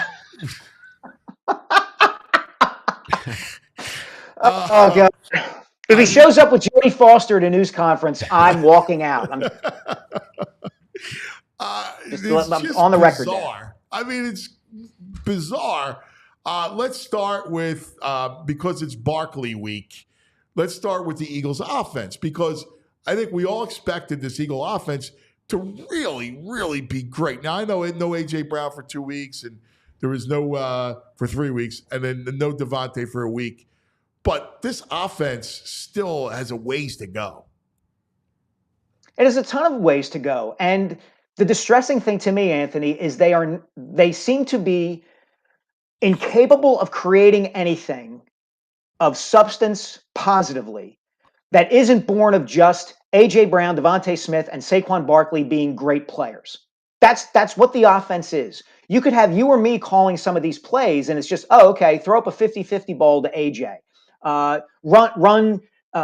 God! If he shows up with Jodie Foster at a news conference, I'm walking out. I'm on the record. Bizarre. I mean, it's bizarre. Let's start with because it's Barkley week. Let's start with the Eagles' offense, because I think we all expected this Eagle offense to really, really be great. Now I know no A.J. Brown for 2 weeks, and there was no for 3 weeks, and then no Devontae for a week. But this offense still has a ways to go. It has a ton of ways to go. And the distressing thing to me, Anthony, is they seem to be incapable of creating anything of substance positively that isn't born of just A.J. Brown, Devontae Smith, and Saquon Barkley being great players. That's what the offense is. You could have you or me calling some of these plays, and it's just, oh, okay, throw up a 50-50 ball to A.J. Run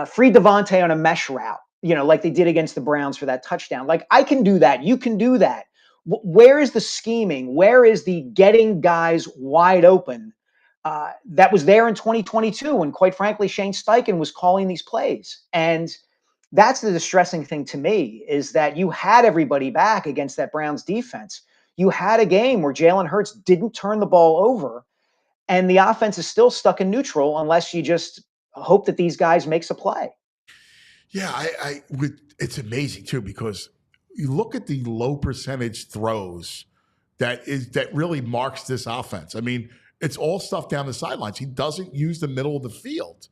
free Devontae on a mesh route, like they did against the Browns for that touchdown. Like, I can do that. You can do that. Where is the scheming? Where is the getting guys wide open that was there in 2022 when, quite frankly, Shane Steichen was calling these plays? And that's the distressing thing to me, is that you had everybody back against that Browns defense. You had a game where Jalen Hurts didn't turn the ball over, and the offense is still stuck in neutral unless you just hope that these guys makes a play. Yeah, it's amazing too, because you look at the low percentage throws that really marks this offense. I mean, it's all stuff down the sidelines. He doesn't use the middle of the field.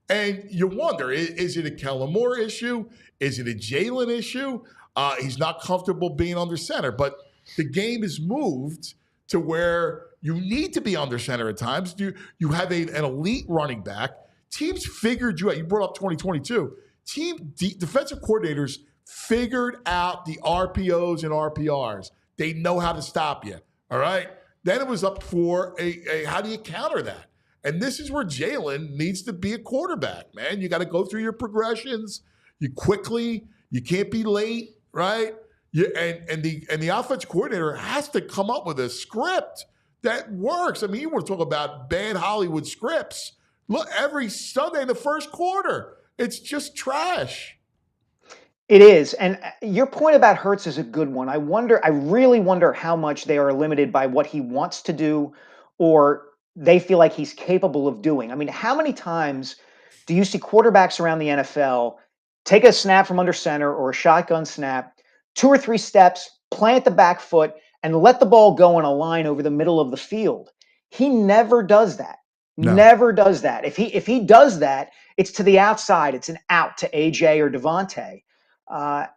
And you wonder, is it a Kellen Moore issue? Is it a Jalen issue? He's not comfortable being under center. But the game is moved to where you need to be under center at times. You have an elite running back. Teams figured you out. You brought up 2022. Defensive coordinators figured out the RPOs and RPRs. They know how to stop you, all right? Then it was up for a how do you counter that? And this is where Jalen needs to be a quarterback, man. You got to go through your progressions. You can't be late, right? And the offensive coordinator has to come up with a script that works. I mean, you want to talk about bad Hollywood scripts. Look, every Sunday in the first quarter, it's just trash. It is. And your point about Hurts is a good one. I really wonder how much they are limited by what he wants to do, or they feel like he's capable of doing. I mean, how many times do you see quarterbacks around the NFL take a snap from under center or a shotgun snap, 2 or 3 steps, plant the back foot, and let the ball go in a line over the middle of the field? He never does that. No. Never does that. If he does that, it's to the outside. It's an out to AJ or Devontae.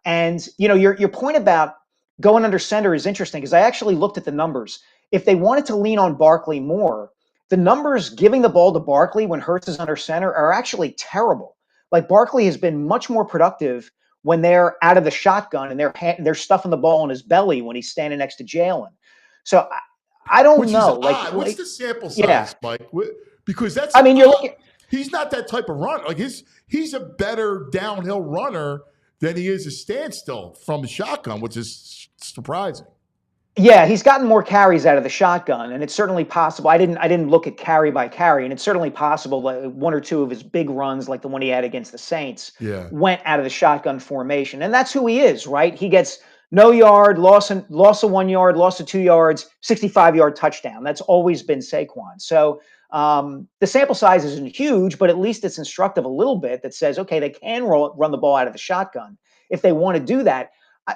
And your point about going under center is interesting, because I actually looked at the numbers. If they wanted to lean on Barkley more, the numbers giving the ball to Barkley when Hurts is under center are actually terrible. Like, Barkley has been much more productive when they're out of the shotgun and they're stuffing the ball in his belly when he's standing next to Jalen. So I don't know. What's the sample size, Mike? Because that's. He's not that type of runner. Like, he's a better downhill runner than he is a standstill from the shotgun, which is surprising. Yeah, he's gotten more carries out of the shotgun, and it's certainly possible. I didn't look at carry by carry, and it's certainly possible that 1 or 2 of his big runs, like the one he had against the Saints, went out of the shotgun formation. And that's who he is, right? He gets no yard, loss of 1 yard, loss of 2 yards, 65-yard touchdown. That's always been Saquon. So the sample size isn't huge, but at least it's instructive a little bit that says, okay, they can run the ball out of the shotgun if they want to do that.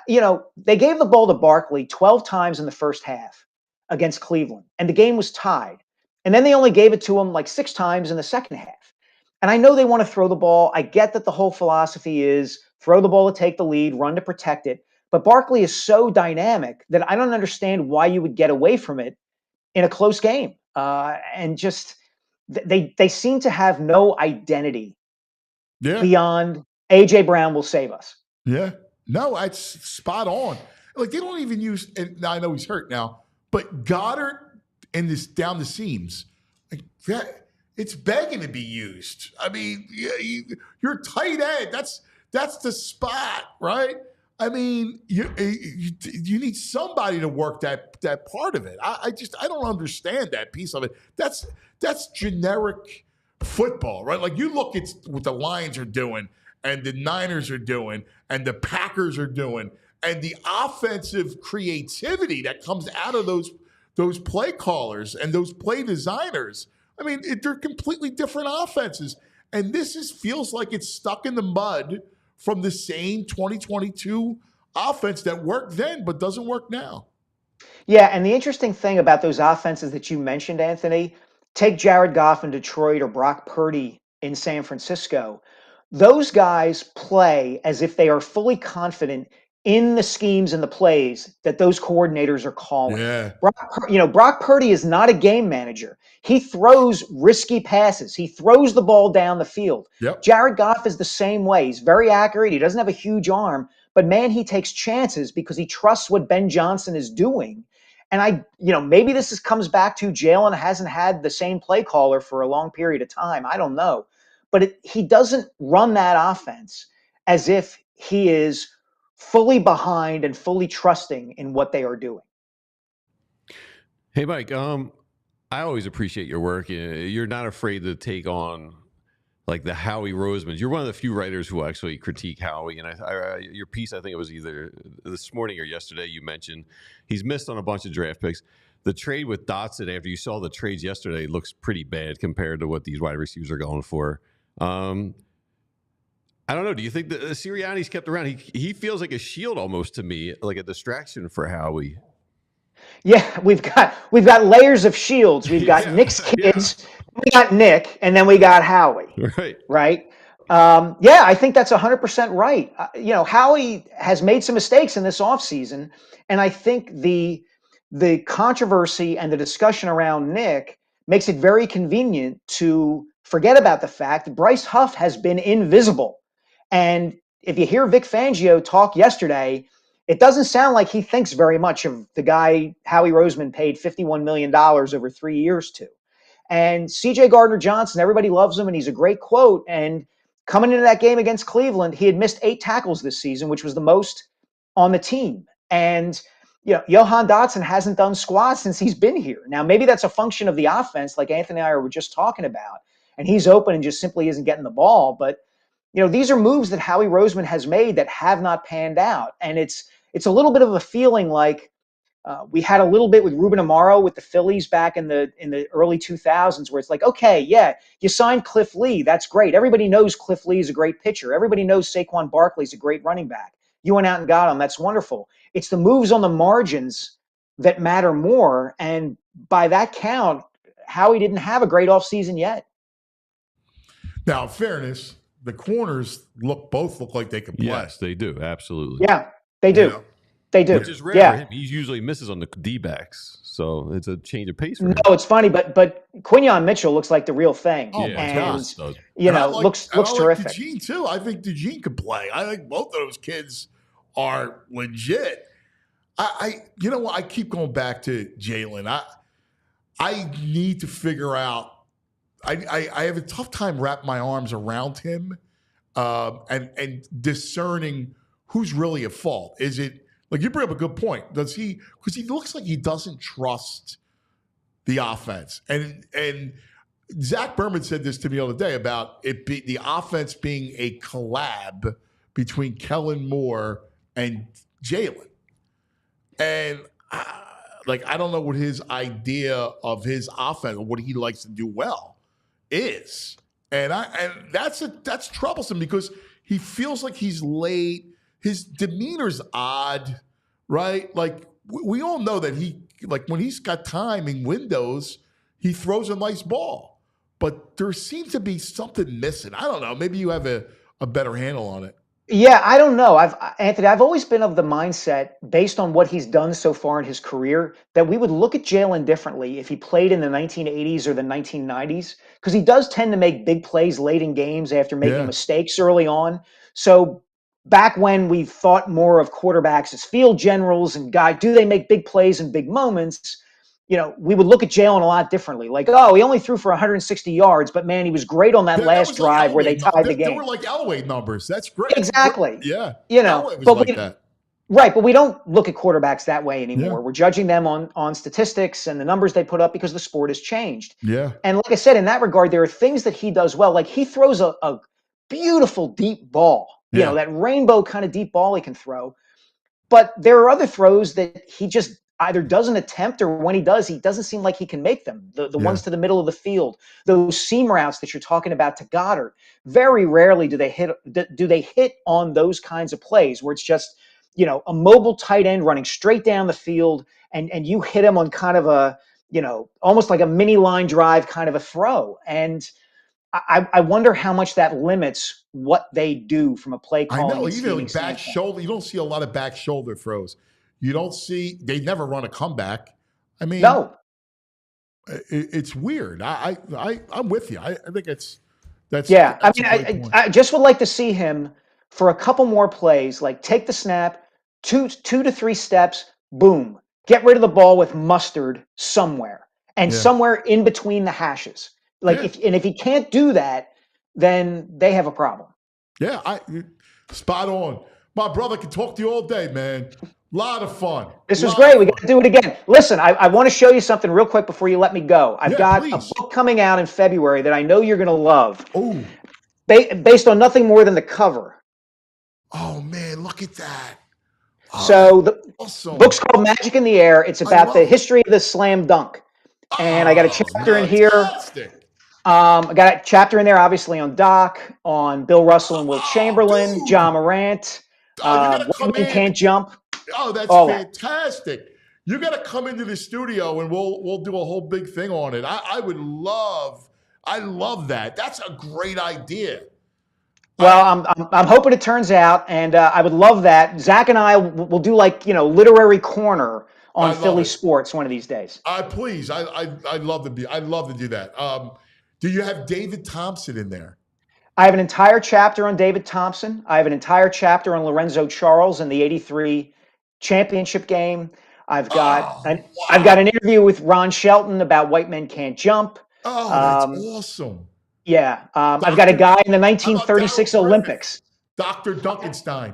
They gave the ball to Barkley 12 times in the first half against Cleveland, and the game was tied. And then they only gave it to him like 6 times in the second half. And I know they want to throw the ball. I get that the whole philosophy is throw the ball to take the lead, run to protect it. But Barkley is so dynamic that I don't understand why you would get away from it in a close game. and just they seem to have no identity beyond AJ Brown will save us. Yeah. No, it's spot on. Like, they don't even use, and I know he's hurt now, but Goddard and this down the seams, like that, it's begging to be used. I mean, you're tight end. That's the spot, right? I mean, you need somebody to work that part of it. I don't understand that piece of it. That's generic football, right? Like, you look at what the Lions are doing, and the Niners are doing, and the Packers are doing, and the offensive creativity that comes out of those play callers and those play designers. I mean, they're completely different offenses. And this feels like it's stuck in the mud from the same 2022 offense that worked then but doesn't work now. Yeah, and the interesting thing about those offenses that you mentioned, Anthony, take Jared Goff in Detroit or Brock Purdy in San Francisco. Those guys play as if they are fully confident in the schemes and the plays that those coordinators are calling. Yeah. Brock Purdy is not a game manager. He throws risky passes. He throws the ball down the field. Yep. Jared Goff is the same way. He's very accurate. He doesn't have a huge arm, but man, he takes chances because he trusts what Ben Johnson is doing. And maybe this comes back to Jalen hasn't had the same play caller for a long period of time. I don't know. But he doesn't run that offense as if he is fully behind and fully trusting in what they are doing. Hey, Mike, I always appreciate your work. You're not afraid to take on like the Howie Roseman. You're one of the few writers who actually critique Howie. And your piece, I think it was either this morning or yesterday, you mentioned he's missed on a bunch of draft picks. The trade with Dotson, after you saw the trades yesterday, looks pretty bad compared to what these wide receivers are going for. I don't know. Do you think that Sirianni's kept around? He feels like a shield almost to me, like a distraction for Howie. Yeah, we've got layers of shields. We've got Nick's kids, we got Nick, and then we got Howie. Right. Yeah, I think that's 100% right. Howie has made some mistakes in this offseason, and I think the controversy and the discussion around Nick makes it very convenient to forget about the fact that Bryce Huff has been invisible. And if you hear Vic Fangio talk yesterday, it doesn't sound like he thinks very much of the guy Howie Roseman paid $51 million over 3 years to. And CJ Gardner-Johnson, everybody loves him, and he's a great quote. And coming into that game against Cleveland, he had missed 8 tackles this season, which was the most on the team. And Johan Dotson hasn't done squat since he's been here. Now, maybe that's a function of the offense, like Anthony and I were just talking about, and he's open and just simply isn't getting the ball. But these are moves that Howie Roseman has made that have not panned out, and it's a little bit of a feeling like we had a little bit with Ruben Amaro with the Phillies back in the early 2000s, where it's like, okay, yeah, you signed Cliff Lee, that's great. Everybody knows Cliff Lee is a great pitcher. Everybody knows Saquon Barkley is a great running back. You went out and got him. That's wonderful. It's the moves on the margins that matter more, and by that count, Howie didn't have a great offseason yet. Now, in fairness, the corners both look like they can play. Yes, they do. Absolutely. Yeah, they do. They do. Which is rare for him. He usually misses on the D-backs, so it's a change of pace for him. No, it's funny, but Quinyon Mitchell looks like the real thing. Oh, my God. Looks terrific. Like DeGene, too. I think DeGene could play. I think both of those kids are legit. I keep going back to Jalen. I need to figure out. I have a tough time wrapping my arms around him and discerning who's really at fault. Is it, like, you bring up a good point. Because he looks like he doesn't trust the offense. And Zach Berman said this to me the other day about the offense being a collab between Kellen Moore and Jalen. And I don't know what his idea of his offense, or what he likes to do well, is. And that's troublesome because he feels like he's late. His demeanor's odd, right? Like, we all know that when he's got time in windows, he throws a nice ball. But there seems to be something missing. I don't know. Maybe you have a better handle on it. Yeah, I don't know. Anthony, I've always been of the mindset, based on what he's done so far in his career, that we would look at Jalen differently if he played in the 1980s or the 1990s, because he does tend to make big plays late in games after making Yeah. mistakes early on. So back when we thought more of quarterbacks as field generals and do they make big plays in big moments? We would look at Jalen a lot differently. Like, oh, he only threw for 160 yards, but man, he was great on that That last was like drive where they Elway. tied the They game. were like Elway numbers. That's great. Exactly. Yeah. You know, Elway was but like that. right, but we don't look at quarterbacks that way anymore. Yeah. We're judging them on statistics and the numbers they put up because the sport has changed. Yeah. And like I said, in that regard, there are things that he does well. Like he throws a beautiful deep ball, Yeah. that rainbow kind of deep ball he can throw. But there are other throws that he just either doesn't attempt, or when he does, he doesn't seem like he can make them. The ones to the middle of the field, those seam routes that you're talking about to Goddard, very rarely do they hit on those kinds of plays where it's just, a mobile tight end running straight down the field, and you hit him on kind of a, almost like a mini line drive kind of a throw. And I wonder how much that limits what they do from a play I calling know, and even scheming like back standpoint. shoulder. You don't see a lot of back shoulder throws. You don't see. They never run a comeback. I mean, No. it's weird. I'm with you. I think that's Yeah, that's a great point. I just would like to see him for a couple more plays, like take the snap, two to three steps, boom, get rid of the ball with mustard somewhere, and Yeah. somewhere in between the hashes. Like Yeah. if he can't do that, then they have a problem. Yeah, spot on. My brother can talk to you all day, man. Lot of fun. This was Lot great. of We fun. got to do it again. Listen, I want to show you something real quick before you let me go. I've Yeah, got please. a book coming out in February that I know you're going to love, Oh, based on nothing more than the cover. oh man, look at that. Oh, So the awesome. book's called Magic in the Air. It's about the love it. history of the slam dunk. And I got a chapter in here. Fantastic. I got a chapter in there, obviously, on Doc, on Bill Russell and Will Chamberlain, dude. John Morant. Oh, you got to White come Men in. Can't Jump. Oh, that's all that. fantastic. You got to come into the studio and we'll do a whole big thing on it. I love that. That's a great idea. Well, I'm hoping it turns out, and I would love that. Zach and I will do literary corner on Philly sports one of these days. Please, I'd love to do that. Do you have David Thompson in there? I have an entire chapter on David Thompson. I have an entire chapter on Lorenzo Charles and the '83 championship game. I've got an interview with Ron Shelton about White Men Can't Jump. Oh, that's awesome. Yeah, I've got a guy in the 1936 Olympics. Dr. Duncanstein.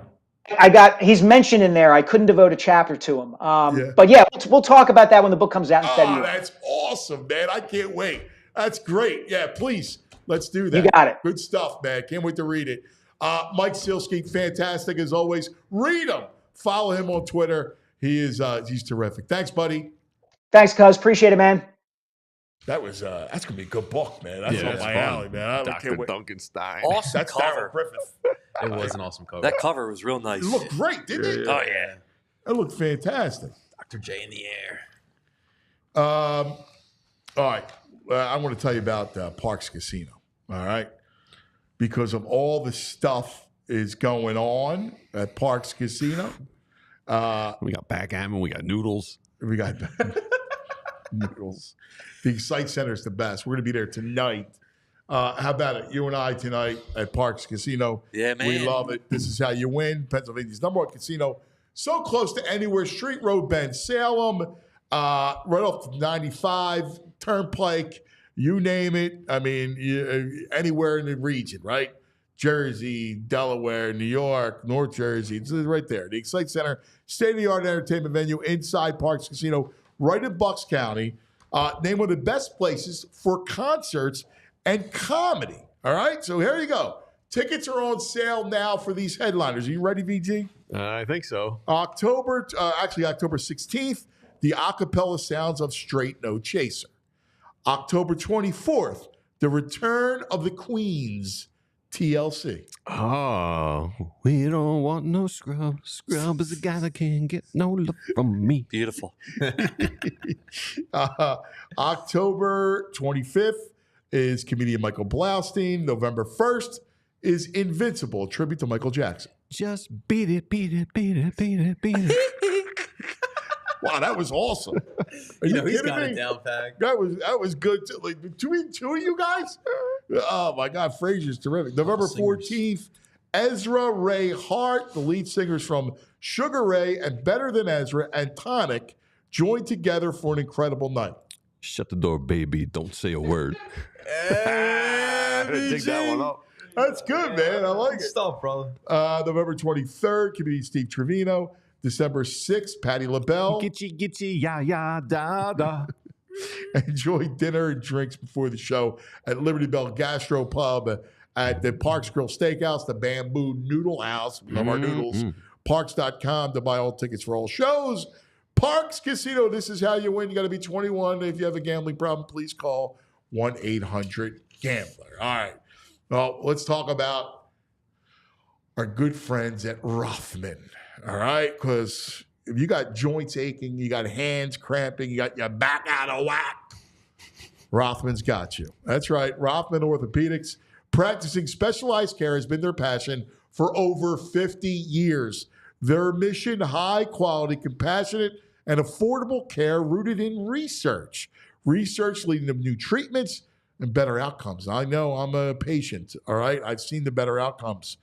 He's mentioned in there. I couldn't devote a chapter to him. But yeah, we'll talk about that when the book comes out in February. That's awesome, man. I can't wait. That's great. Yeah, please, let's do that. You got it. Good stuff, man. Can't wait to read it. Mike Sealski, fantastic as always. Read him. Follow him on Twitter. He's terrific. Thanks, buddy. Thanks, cuz. Appreciate it, man. That's gonna be a good book, man. That's up my alley, man. Dr. Duncanstein. Awesome That's cover. Darryl Griffith. It was an awesome cover. That cover was real nice. It looked great, didn't it? Oh yeah. It looked fantastic. Dr. J in the air. All right. I want to tell you about Parks Casino. All right. Because of all the stuff is going on at Parks Casino. We got backgammon. We got noodles. We got noodles. The Excite Center is the best. We're going to be there tonight. How about it? You and I tonight at Parks Casino. Yeah, man. We love it. This is how you win. Pennsylvania's #1 casino. So close to anywhere. Street Road Bend, Salem, right off the 95, Turnpike, you name it. I mean, anywhere in the region, right? Jersey, Delaware, New York, North Jersey. It's right there. The Excite Center, state-of-the-art entertainment venue inside Parks Casino, right in Bucks County. Named one of the best places for concerts and comedy. All right? So here you go. Tickets are on sale now for these headliners. Are you ready, VG? I think so. October 16th, the acapella sounds of Straight No Chaser. October 24th, the return of the Queens, TLC. Oh, we don't want no scrub. Scrub is a guy that can't get no love from me. Beautiful. October 25th is comedian Michael Blaustein. November 1st is Invincible, a tribute to Michael Jackson. Just beat it, beat it, beat it, beat it, beat it. Wow, that was awesome. Are You you know, he's kidding got me? it down packed. That was good. Too. Like between two of you guys. Oh my God, Frazier's terrific. November singers. 14th, Ezra Ray Hart, the lead singers from Sugar Ray and Better Than Ezra and Tonic, joined together for an incredible night. Shut the door, baby. Don't say a word. Dig that one up. That's good, man. I like it. Stop, brother. November 23rd, comedian Steve Trevino. December 6th, Patti LaBelle. Gitchy, ya, ya, da, da. Enjoy dinner and drinks before the show at Liberty Bell Gastro Pub, at the Parks Grill Steakhouse, the Bamboo Noodle House. We love our noodles. Parks.com to buy all tickets for all shows. Parks Casino, this is how you win. You got to be 21. If you have a gambling problem, please call 1-800-GAMBLER. All right. Well, let's talk about our good friends at Rothman. All right, because if you got joints aching, you got hands cramping, you got your back out of whack, Rothman's got you. That's right. Rothman Orthopedics, practicing specialized care has been their passion for over 50 years. Their mission, high quality, compassionate, and affordable care rooted in research. Research leading to new treatments and better outcomes. I know I'm a patient, all right? I've seen the better outcomes.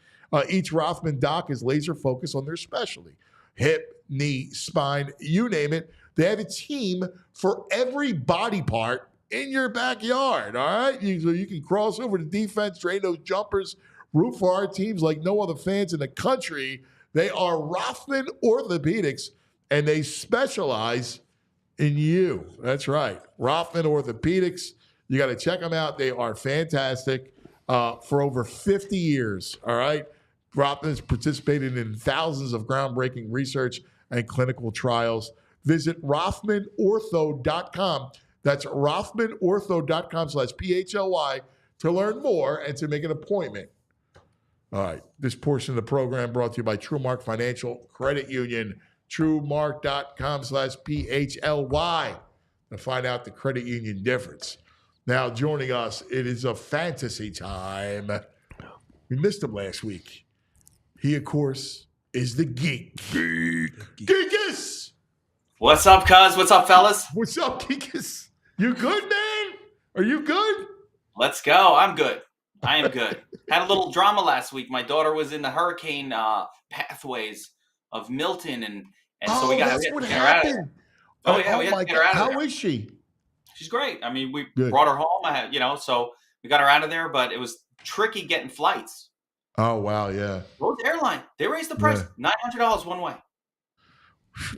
Each Rothman doc is laser focused on their specialty. Hip, knee, spine, you name it. They have a team for every body part in your backyard, all right? So you can cross over to defense, drain those jumpers, root for our teams like no other fans in the country. They are Rothman Orthopedics, and they specialize in you. That's right. Rothman Orthopedics. You got to check them out. They are fantastic for over 50 years, all right? Rothman has participated in thousands of groundbreaking research and clinical trials. Visit RothmanOrtho.com. That's RothmanOrtho.com/PHLY to learn more and to make an appointment. All right. This portion of the program brought to you by TrueMark Financial Credit Union. TrueMark.com/PHLY to find out the credit union difference. Now, joining us, it is a fantasy time. We missed him last week. He, of course, is the geek. Geekus! What's up, cuz? What's up, fellas? What's up, Geekus? You good, man? Are you good? Let's go. I'm good. I am good. Had a little drama last week. My daughter was in the hurricane pathways of Milton, and so we got to get her out of there. Oh, yeah, we had to get her out of there. How is she? She's great. I mean, we Good. brought her home, so we got her out of there, but it was tricky getting flights. Oh, wow, yeah. Rose Airline, they raised the price. $900 one way.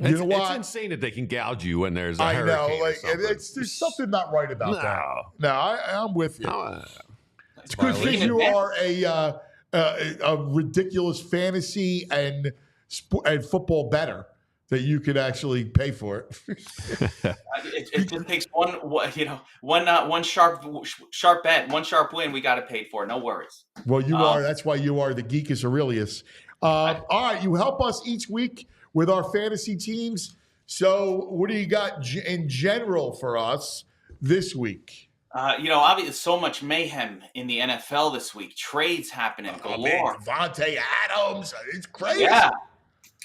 You know what? It's insane that they can gouge you when there's a I hurricane. know, like there's something not right about that. No, I'm with you. It's a good thing you are a ridiculous fantasy and football bettor that you could actually pay for it. It just takes one sharp bet, one sharp win. We got it paid for. No worries. Well, you are. That's why you are the Geekus Aurelius. All right, you help us each week with our fantasy teams. So, what do you got in general for us this week? Obviously, so much mayhem in the NFL this week. Trades happening galore. Devontae Adams, it's crazy. Yeah,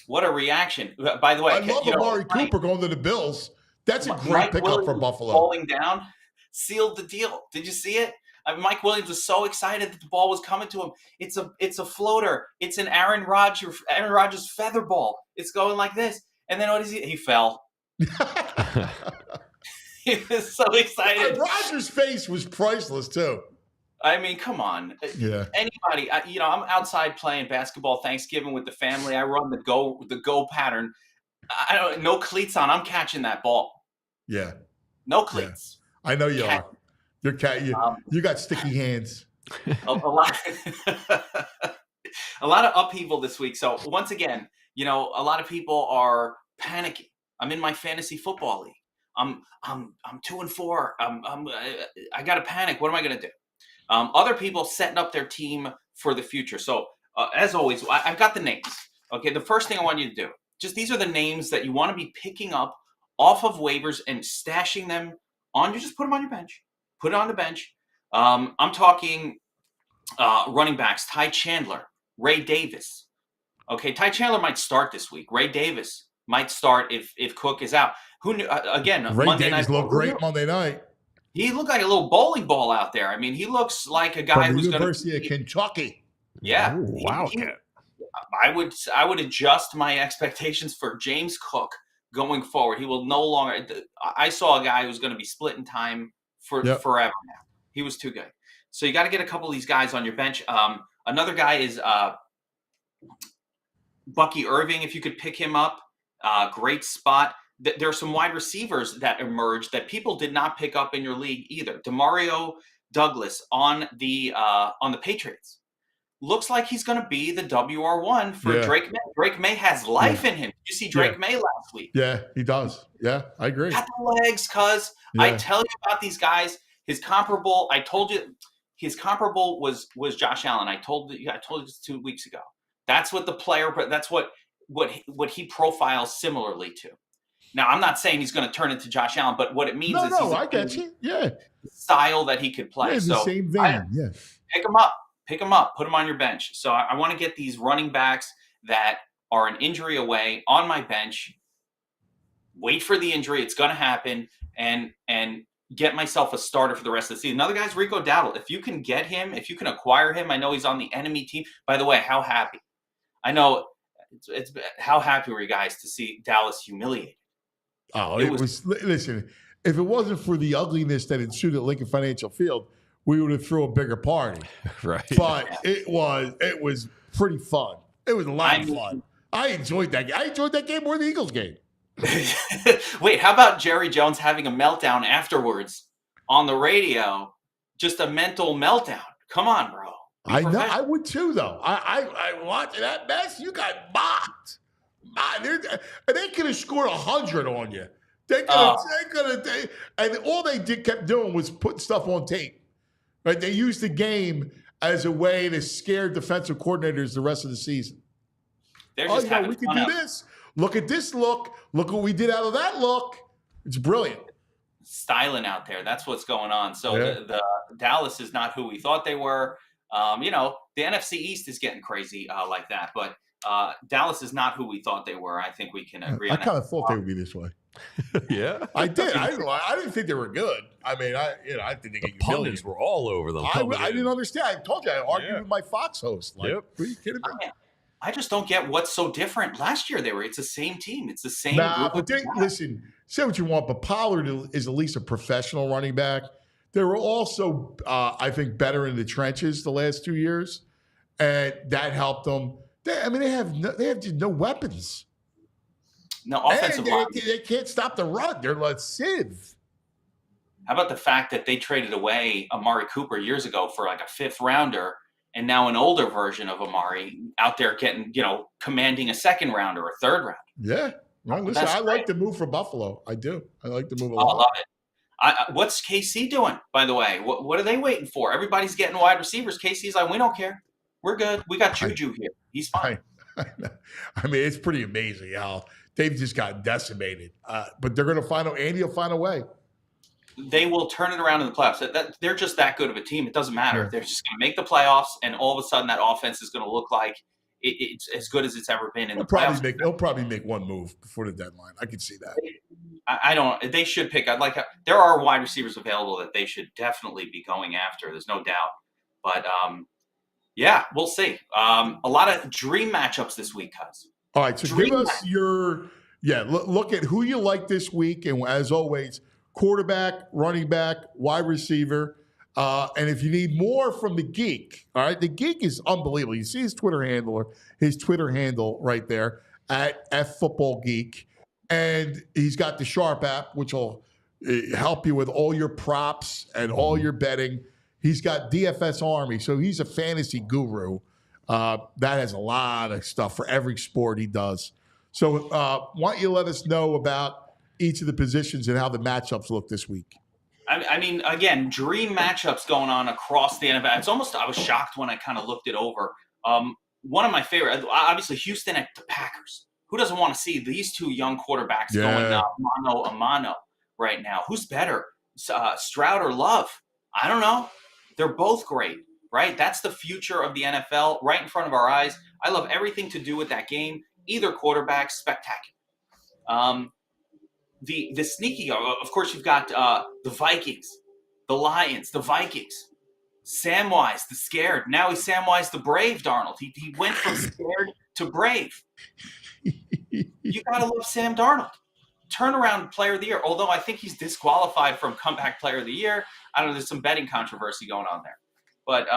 what a reaction! By the way, I love Amari Cooper going to the Bills. That's a great Mike pickup Williams for Buffalo. Falling down, sealed the deal. Did you see it? Mike Williams was so excited that the ball was coming to him. It's a floater. It's an Aaron Rodgers feather ball. It's going like this, and then what is he? He fell. He was so excited. Rodgers' face was priceless too. I mean, come on. Yeah. Anybody, I'm outside playing basketball Thanksgiving with the family. I run the go pattern. No cleats on. I'm catching that ball. Yeah. No cleats. Yeah. I know you are. You got sticky hands. A lot of upheaval this week. So once again, a lot of people are panicking. I'm in my fantasy football league. I'm 2-4. I got to panic. What am I going to do? Other people setting up their team for the future. So as always, I've got the names. Okay, the first thing I want you to do, these are the names that you want to be picking up off of waivers and stashing them on. You just put them on your bench. Put it on the bench. I'm talking running backs: Ty Chandler, Ray Davis, Okay, Ty Chandler might start this week. Ray Davis might start if Cook is out. Who knew? Again, Ray Monday Davis night. looked great Monday night He looked like a little bowling ball out there. I mean, he looks like a guy from the who's going to. University of Kentucky. Yeah, Ooh, Wildcat. I would adjust my expectations for James Cook going forward. He will no longer. I saw a guy who's going to be splitting time for forever now. He was too good. So you got to get a couple of these guys on your bench. Another guy is Bucky Irving. If you could pick him up, great spot. There are some wide receivers that emerged that people did not pick up in your league either. Demario Douglas on the Patriots. Looks like he's going to be the WR1 for Drake May. Drake May has life in him. You see Drake May last week. Yeah, he does. Yeah, I agree. Got the legs, cuz. I tell you about these guys. His comparable, I told you, his comparable was Josh Allen. I told you this 2 weeks ago. That's what the player, that's what he profiles similarly to. Now, I'm not saying he's going to turn into Josh Allen, but what it means is he's I get you. Yeah. Style that he could play. Yeah, so the same vein. pick him up. Pick them up, put them on your bench. So I want to get these running backs that are an injury away on my bench. Wait for the injury; it's going to happen, and get myself a starter for the rest of the season. Another guy's Rico Dowdle. If you can get him, if you can acquire him, I know he's on the enemy team. By the way, how happy! I know it's how happy were you guys to see Dallas humiliated? Oh, it was. Listen, if it wasn't for the ugliness that ensued at Lincoln Financial Field, we would have threw a bigger party. Right. But it was pretty fun. It was a lot of fun. I enjoyed that game. I enjoyed that game more than the Eagles game. Wait, how about Jerry Jones having a meltdown afterwards on the radio? Just a mental meltdown. Come on, bro. I know. I would too, though. I watching that mess. You got mocked. They could have scored 100 on you. They could have. And all they kept doing was putting stuff on tape. Right? They used the game as a way to scare defensive coordinators the rest of the season. They're just we can do this. Look at this look. Look what we did out of that look. It's brilliant. Styling out there. That's what's going on. So the Dallas is not who we thought they were. The NFC East is getting crazy like that. But Dallas is not who we thought they were. I think we can agree on that. I kind of thought they would be this way. Yeah, I did. I didn't think they were good. I mean, I think they the pundits were all over them. I didn't understand. I told you I argued with my Fox host. Like, are you kidding me? I just don't get what's so different. Last year it's the same team. It's the same group but listen, say what you want, but Pollard is at least a professional running back. They were also, I think, better in the trenches the last 2 years, and that helped them. They have no weapons. No offensive line. They can't stop the run. They're like Civ. How about the fact that they traded away Amari Cooper years ago for like a 5th rounder, and now an older version of Amari out there getting, commanding a 2nd rounder or a 3rd round. Yeah. Well, listen, I like the move for Buffalo. I do. I like the move a lot. I love it. What's KC doing, by the way? What are they waiting for? Everybody's getting wide receivers. KC's like, we don't care. We're good. We got Juju here. He's fine. I mean, it's pretty amazing how they've just got decimated. But they're going to Andy will find a way. They will turn it around in the playoffs. They're just that good of a team. It doesn't matter. They're just going to make the playoffs, and all of a sudden that offense is going to look like it's as good as it's ever been in the playoffs. They'll probably make one move before the deadline. I can see that. I don't. They should pick. There are wide receivers available that they should definitely be going after. There's no doubt. But we'll see. A lot of dream matchups this week, cuz. All right, so give us your look at who you like this week, and as always, quarterback, running back, wide receiver. And if you need more from the Geek, all right, the Geek is unbelievable. You see his Twitter handle right there at @FootballGeek. And he's got the Sharp app, which will help you with all your props and all your betting. He's got DFS Army, so he's a fantasy guru. That has a lot of stuff for every sport he does. So why don't you let us know about each of the positions and how the matchups look this week? I mean, again, dream matchups going on across the NFL. It's almost, I was shocked when I kind of looked it over. One of my favorite, obviously, Houston at the Packers. Who doesn't want to see these two young quarterbacks going mano a mano right now? Who's better, Stroud or Love? I don't know. They're both great. right? That's the future of the NFL right in front of our eyes. I love everything to do with that game. Either quarterback, spectacular. The sneaky, of course, you've got the Vikings, the Lions, the Vikings. Samwise, the scared. Now he's Samwise, the brave, Darnold. He went from scared to brave. You got to love Sam Darnold. Turnaround player of the year, although I think he's disqualified from comeback player of the year. I don't know, there's some betting controversy going on there. But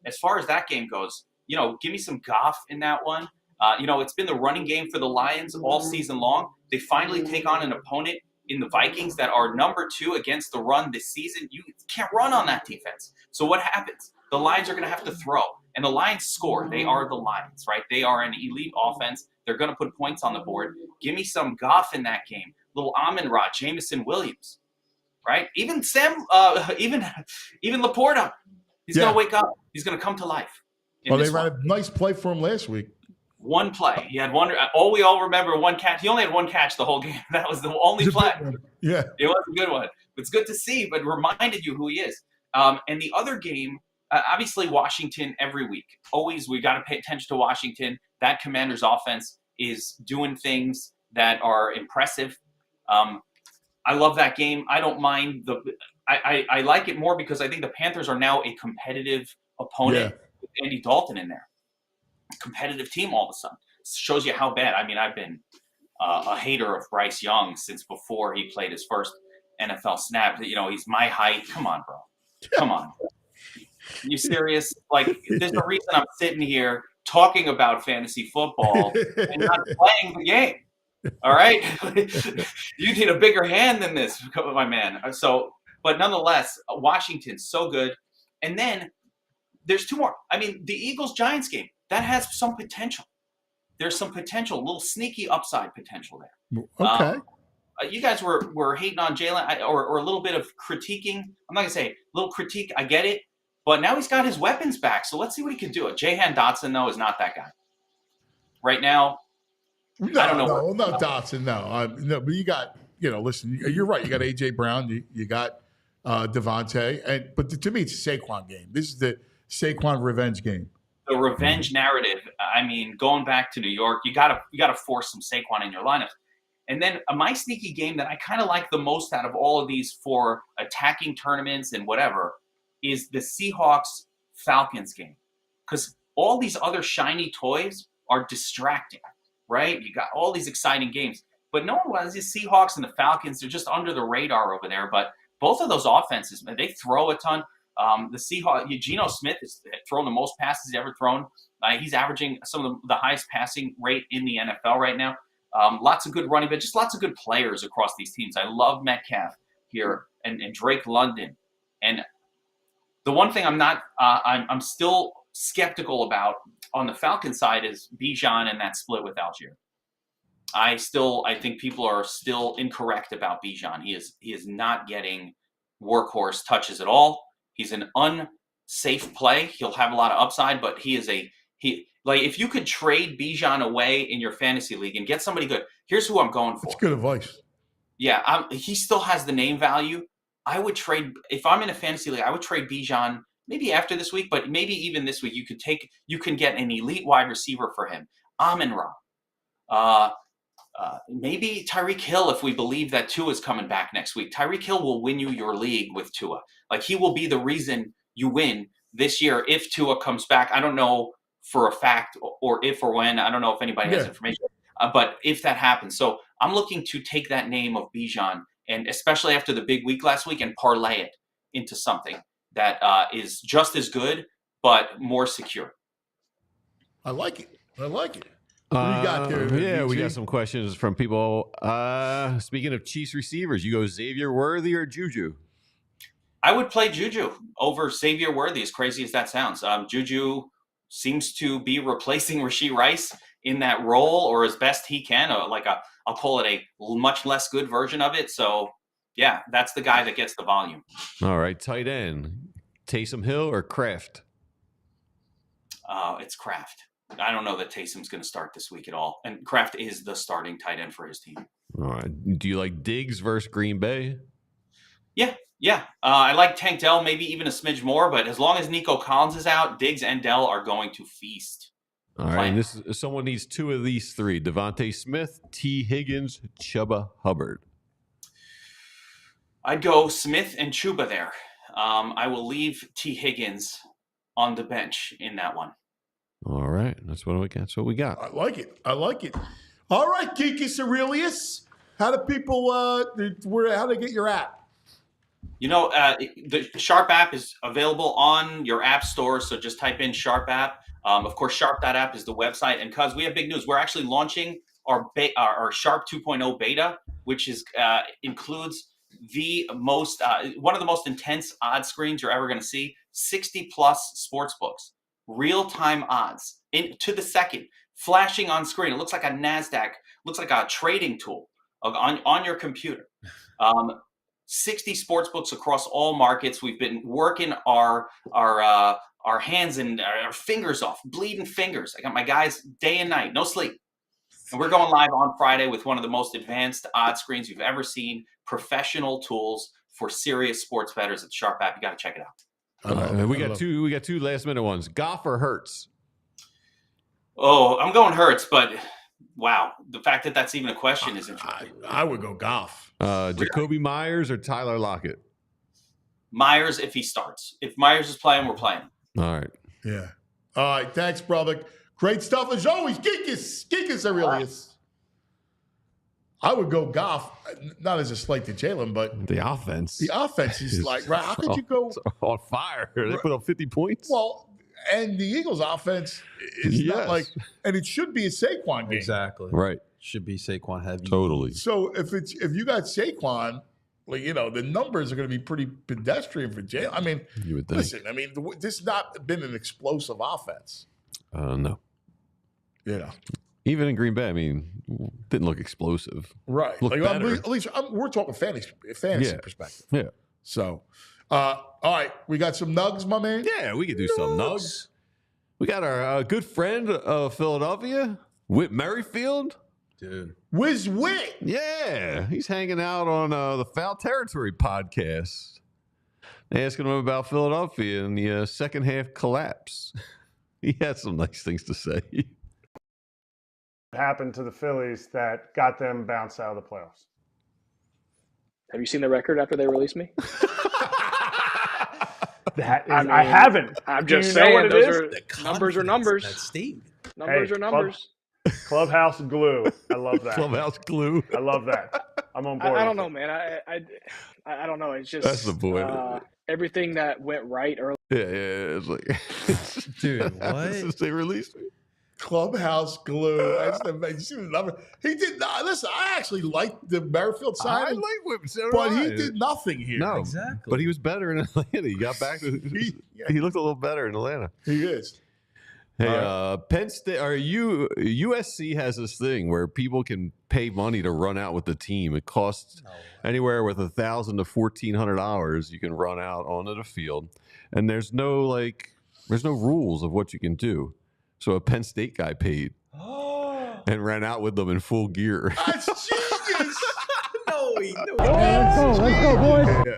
as far as that game goes, give me some Goff in that one. It's been the running game for the Lions all season long. They finally take on an opponent in the Vikings that are number 2 against the run this season. You can't run on that defense. So what happens? The Lions are going to have to throw. And the Lions score. They are the Lions, right? They are an elite offense. They're going to put points on the board. Give me some Goff in that game. Little Amon-Ra, Jameson Williams, right? Even Laporta. He's going to wake up. He's going to come to life. Well, they ran a nice play for him last week. One play. He had one. We all remember one catch. He only had one catch the whole game. That was the only play. Yeah. It was a good one. It's good to see, but reminded you who he is. And the other game, obviously Washington every week. Always we got to pay attention to Washington. That Commanders offense is doing things that are impressive. I love that game. I don't mind I like it more because I think the Panthers are now a competitive opponent with Andy Dalton in there. Competitive team all of a sudden. Shows you how bad. I mean, I've been a hater of Bryce Young since before he played his first NFL snap. He's my height. Come on, bro. Come on. You serious? Like, there's a reason I'm sitting here talking about fantasy football and not playing the game. All right? You need a bigger hand than this, my man. But nonetheless, Washington's so good. And then there's 2 more. I mean, the Eagles-Giants game, that has some potential. There's some potential, a little sneaky upside potential there. Okay. You guys were hating on Jalen or a little bit of critiquing. I'm not going to say a little critique. I get it. But now he's got his weapons back. So let's see what he can do. Jahan Dotson, though, is not that guy. Right now, I don't know. No, Dotson, no. But you got, listen, you're right. You got A.J. Brown. You got Devontae. But to me, it's a Saquon game. This is the Saquon revenge game. The revenge narrative. I mean, going back to New York, you gotta force some Saquon in your lineup. And then my sneaky game that I kind of like the most out of all of these for attacking tournaments and whatever is the Seahawks-Falcons game. Because all these other shiny toys are distracting, right? You got all these exciting games. But no one was. The Seahawks and the Falcons, they're just under the radar over there. But both of those offenses, man, they throw a ton. The Seahawks, Geno Smith has thrown the most passes he's ever thrown. He's averaging some of the highest passing rate in the NFL right now. Lots of good running, but just lots of good players across these teams. I love Metcalf here and Drake London. And the one thing I'm still skeptical about on the Falcon side is Bijan and that split with Algier. I think people are still incorrect about Bijan. He is not getting workhorse touches at all. He's an unsafe play. He'll have a lot of upside, but if you could trade Bijan away in your fantasy league and get somebody good, here's who I'm going for. That's good advice. Yeah, he still has the name value. I would trade, if I'm in a fantasy league, I would trade Bijan maybe after this week, but maybe even this week you can get an elite wide receiver for him. Amon-Ra. Maybe Tyreek Hill, if we believe that Tua is coming back next week. Tyreek Hill will win you your league with Tua. Like, he will be the reason you win this year if Tua comes back. I don't know for a fact or if or when. I don't know if anybody has information. But if that happens. So I'm looking to take that name of Bijan, and especially after the big week last week, and parlay it into something that is just as good but more secure. I like it. What do you got there? We got some questions from people. Speaking of Chiefs receivers, you go Xavier Worthy or Juju? I would play Juju over Xavier Worthy, as crazy as that sounds. Juju seems to be replacing Rashee Rice in that role, or as best he can. I'll call it a much less good version of it. So, yeah, that's the guy that gets the volume. All right, tight end. Taysom Hill or Kraft? It's Kraft. I don't know that Taysom's going to start this week at all. And Kraft is the starting tight end for his team. All right. Do you like Diggs versus Green Bay? Yeah, Yeah, I like Tank Dell, maybe even a smidge more, but as long as Nico Collins is out, Diggs and Dell are going to feast. All right, and this is, someone needs 2 of these 3: Devontae Smith, T. Higgins, Chuba Hubbard. I'd go Smith and Chuba there. I will leave T. Higgins on the bench in that one. All right, that's what we got. I like it. All right, Geekus Aurelius. How do people? How do they get your app? You know, the Sharp app is available on your app store, so just type in Sharp app. Of course, Sharp.app is the website, and cuz we have big news, we're actually launching our Sharp 2.0 beta, which is includes the most one of the most intense odds screens you're ever going to see. 60 plus sports books, real-time odds to the second, flashing on screen. It looks like a NASDAQ, looks like a trading tool on your computer. 60 sports books across all markets. We've been working our hands and our fingers off, bleeding fingers. I got my guys day and night, no sleep. And we're going live on Friday with one of the most advanced odds screens you've ever seen. Professional tools for serious sports bettors at Sharp app. You got to check it out. We got two last minute ones. Goff or Hurts? Oh, I'm going Hurts, but wow, the fact that that's even a question is interesting. I would go Goff. Jacoby Myers or Tyler Lockett? Myers if he starts. If Myers is playing, we're playing. All right. Yeah. All right. Thanks, brother. Great stuff as always. Geekus Aurelius. I would go Goff, not as a slight to Jalen, but the offense. The offense is like, right? How could you go on fire? They put up 50 points. Well, and the Eagles' offense is not like, and it should be a Saquon game. Exactly. Right. Should be Saquon heavy. Totally. So if you got Saquon, like, you know, the numbers are going to be pretty pedestrian for Jalen. I mean, you would think. Listen, I mean, this has not been an explosive offense. No. You know. Even in Green Bay, I mean, didn't look explosive. Right. Looked like, better. at least we're talking fantasy perspective. Yeah. So, all right, we got some nugs, my man. Yeah, we could do some nugs. We got our good friend of Philadelphia, Whit Merrifield. Dude. Whiz Whit. Yeah, he's hanging out on the Foul Territory podcast. Asking him about Philadelphia and the second half collapse. He had some nice things to say. Happened to the Phillies that got them bounced out of the playoffs. Have you seen the record after they released me? I haven't. I'm just Do you know saying, what it those is? are numbers are numbers. That statement. Numbers are numbers. Clubhouse glue. I love that. Clubhouse glue. I love that. I'm on board. I don't know, man. I don't know. It's just that's the point. Everything that went right early. Yeah. It's like, dude, what? Since they released me. Clubhouse glue. That's the you see the number. He did not. Listen, I actually liked the Merrifield signing. I like Whit, so but he did nothing here. No, exactly. But he was better in Atlanta. He got back to. He looked a little better in Atlanta. He is. Hey, Penn State or USC has this thing where people can pay money to run out with the team. It costs anywhere with $1,000 to $1,400. You can run out onto the field, and there's no rules of what you can do. So a Penn State guy paid and ran out with them in full gear. That's genius. No. Let's go, boys. Let's go, boys. Let's go.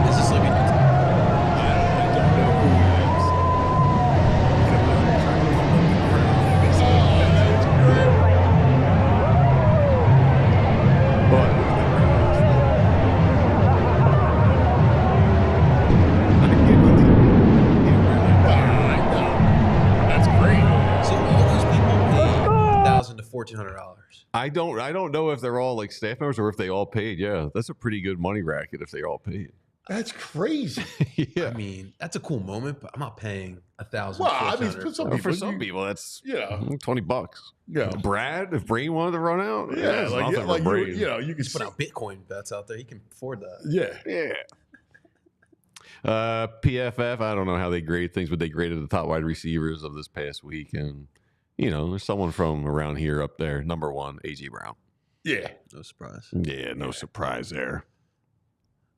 Is this like I don't know who he is. That's great. So all those people paid $1,000 to $1,400. I don't know if they're all like staff members or if they all paid. Yeah, that's a pretty good money racket if they all paid. That's crazy. Yeah, I mean, that's a cool moment, but I'm not paying $1,000. Well, I mean, for some people, that's $20. Yeah, Brad, if Brain wanted to run out, Yeah, like Brain. you can put out Bitcoin bets out there. He can afford that. Yeah. PFF, I don't know how they grade things, but they graded the top wide receivers of this past week, and there's someone from around here up there. Number 1, A.J. Brown. Yeah, no surprise. Yeah, no surprise there.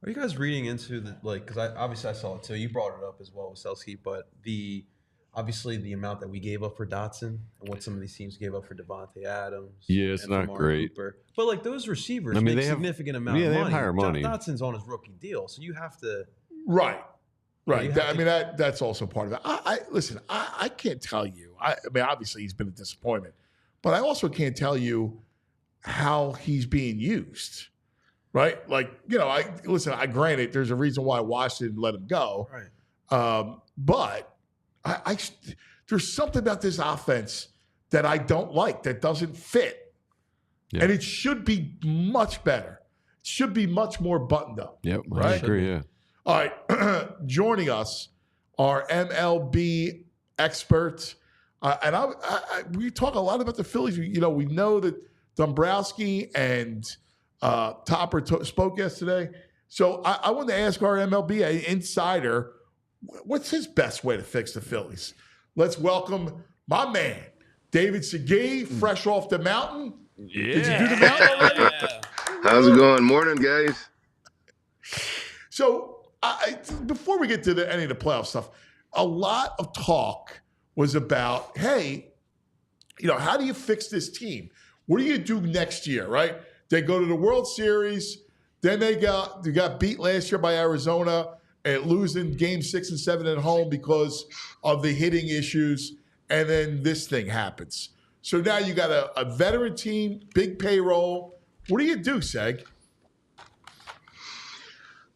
Are you guys reading into the because I saw it too. You brought it up as well with Selsky, but obviously the amount that we gave up for Dotson and what some of these teams gave up for Devontae Adams. Yeah, it's and for not Amari great. Cooper. But like those receivers I mean, make they have- significant amount yeah, of they have money. higher money. Dotson's on his rookie deal, so you have to. Right. Right. you have I to- mean, that's also part of it. Listen, I can't tell you. I mean, obviously he's been a disappointment, but I also can't tell you how he's being used. Right. Like, I granted there's a reason why Washington let him go. Right. But there's something about this offense that I don't like, that doesn't fit. Yeah. And it should be much better. It should be much more buttoned up. Yep, I Right? agree. Yeah. All right. Joining us are MLB experts. And we talk a lot about the Phillies. We know that Dombrowski and Topper spoke yesterday. So I wanted to ask our MLB insider, what's his best way to fix the Phillies? Let's welcome my man, David Segui, fresh off the mountain. Yeah. Did you do the mountain already? How's it going? Morning, guys. So before we get to any of the playoff stuff, a lot of talk was about, hey, how do you fix this team? What do you do next year, right? They go to the World Series, then they got beat last year by Arizona and losing Game 6 and 7 at home because of the hitting issues, and then this thing happens. So now you got a veteran team, big payroll. What do you do, Seg?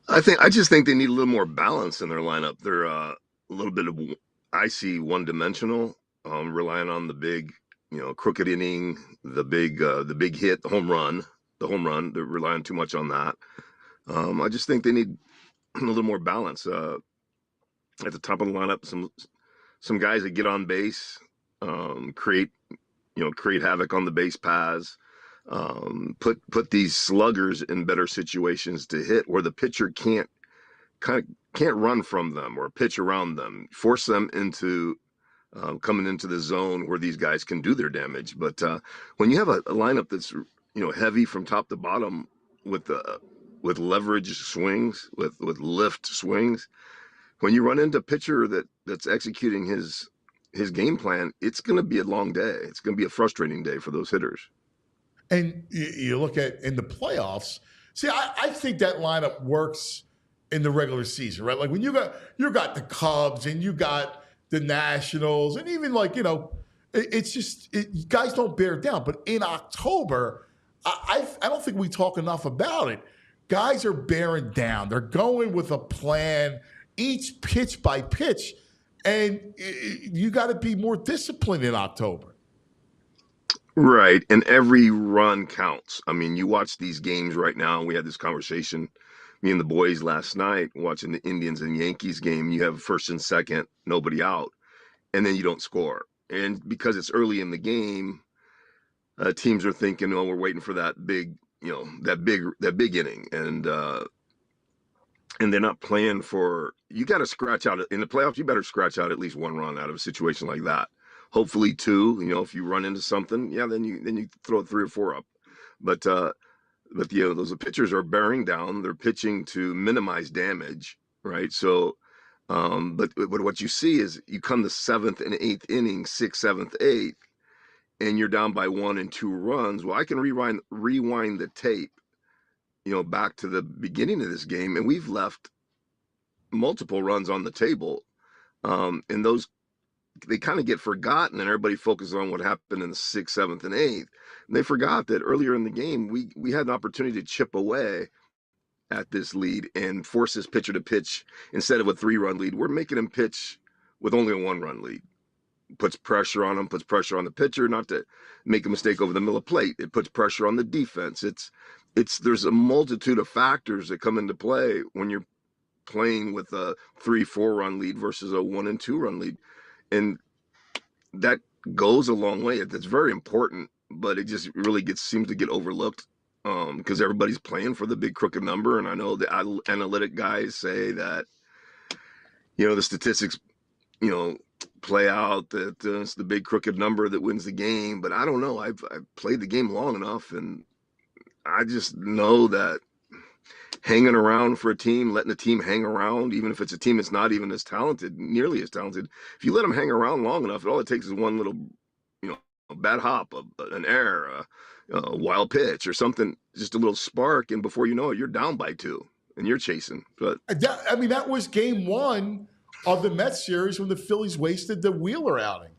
I just think they need a little more balance in their lineup. They're a little bit of, I see, one-dimensional, relying on the big, crooked inning, the big hit, the home run. They're relying too much on that. I just think they need a little more balance at the top of the lineup. Some guys that get on base, create havoc on the base paths. Put these sluggers in better situations to hit where the pitcher can't run from them or pitch around them. Force them into coming into the zone where these guys can do their damage. But when you have a lineup that's heavy from top to bottom with leverage swings, with lift swings, when you run into a pitcher that's executing his game plan, it's going to be a long day. It's going to be a frustrating day for those hitters. And you look at in the playoffs. See, I think that lineup works in the regular season, right? Like when you got the Cubs and you got the Nationals, and even it's just guys don't bear down. But in October, I don't think we talk enough about it. Guys are bearing down. They're going with a plan, each pitch by pitch, and you got to be more disciplined in October. Right. And every run counts. I mean, you watch these games right now. We had this conversation, me and the boys last night, watching the Indians and Yankees game. You have first and second, nobody out, and then you don't score. And because it's early in the game, teams are thinking, oh, we're waiting for that big, that big inning. And they're not playing for, you got to scratch out in the playoffs. You better scratch out at least one run out of a situation like that. Hopefully two, if you run into something, then you throw 3 or 4 up. But those pitchers are bearing down. They're pitching to minimize damage, right? So, but what you see is you come the 7th and 8th inning, 6th, 7th, 8th, and you're down by 1 and 2 runs. Well, I can rewind the tape, back to the beginning of this game, and we've left multiple runs on the table, and those, they kind of get forgotten, and everybody focuses on what happened in the 6th, 7th, and 8th. And they forgot that earlier in the game, we had an opportunity to chip away at this lead and force this pitcher to pitch instead of a 3-run lead. We're making him pitch with only a 1-run lead. Puts pressure on him, puts pressure on the pitcher not to make a mistake over the middle of plate. It puts pressure on the defense. There's a multitude of factors that come into play when you're playing with a 3-4-run lead versus a 1 and 2-run lead. And that goes a long way. It's very important, but it just really seems to get overlooked because everybody's playing for the big crooked number. And I know the analytic guys say that, the statistics, play out that it's the big crooked number that wins the game. But I don't know. I've played the game long enough, and I just know that hanging around for a team, letting the team hang around, even if it's a team that's not even as talented, nearly as talented. If you let them hang around long enough, all it takes is one little, a bad hop, an error, a wild pitch or something, just a little spark, and before you know it, you're down by 2 and you're chasing. But that was game 1 of the Mets series when the Phillies wasted the Wheeler outing,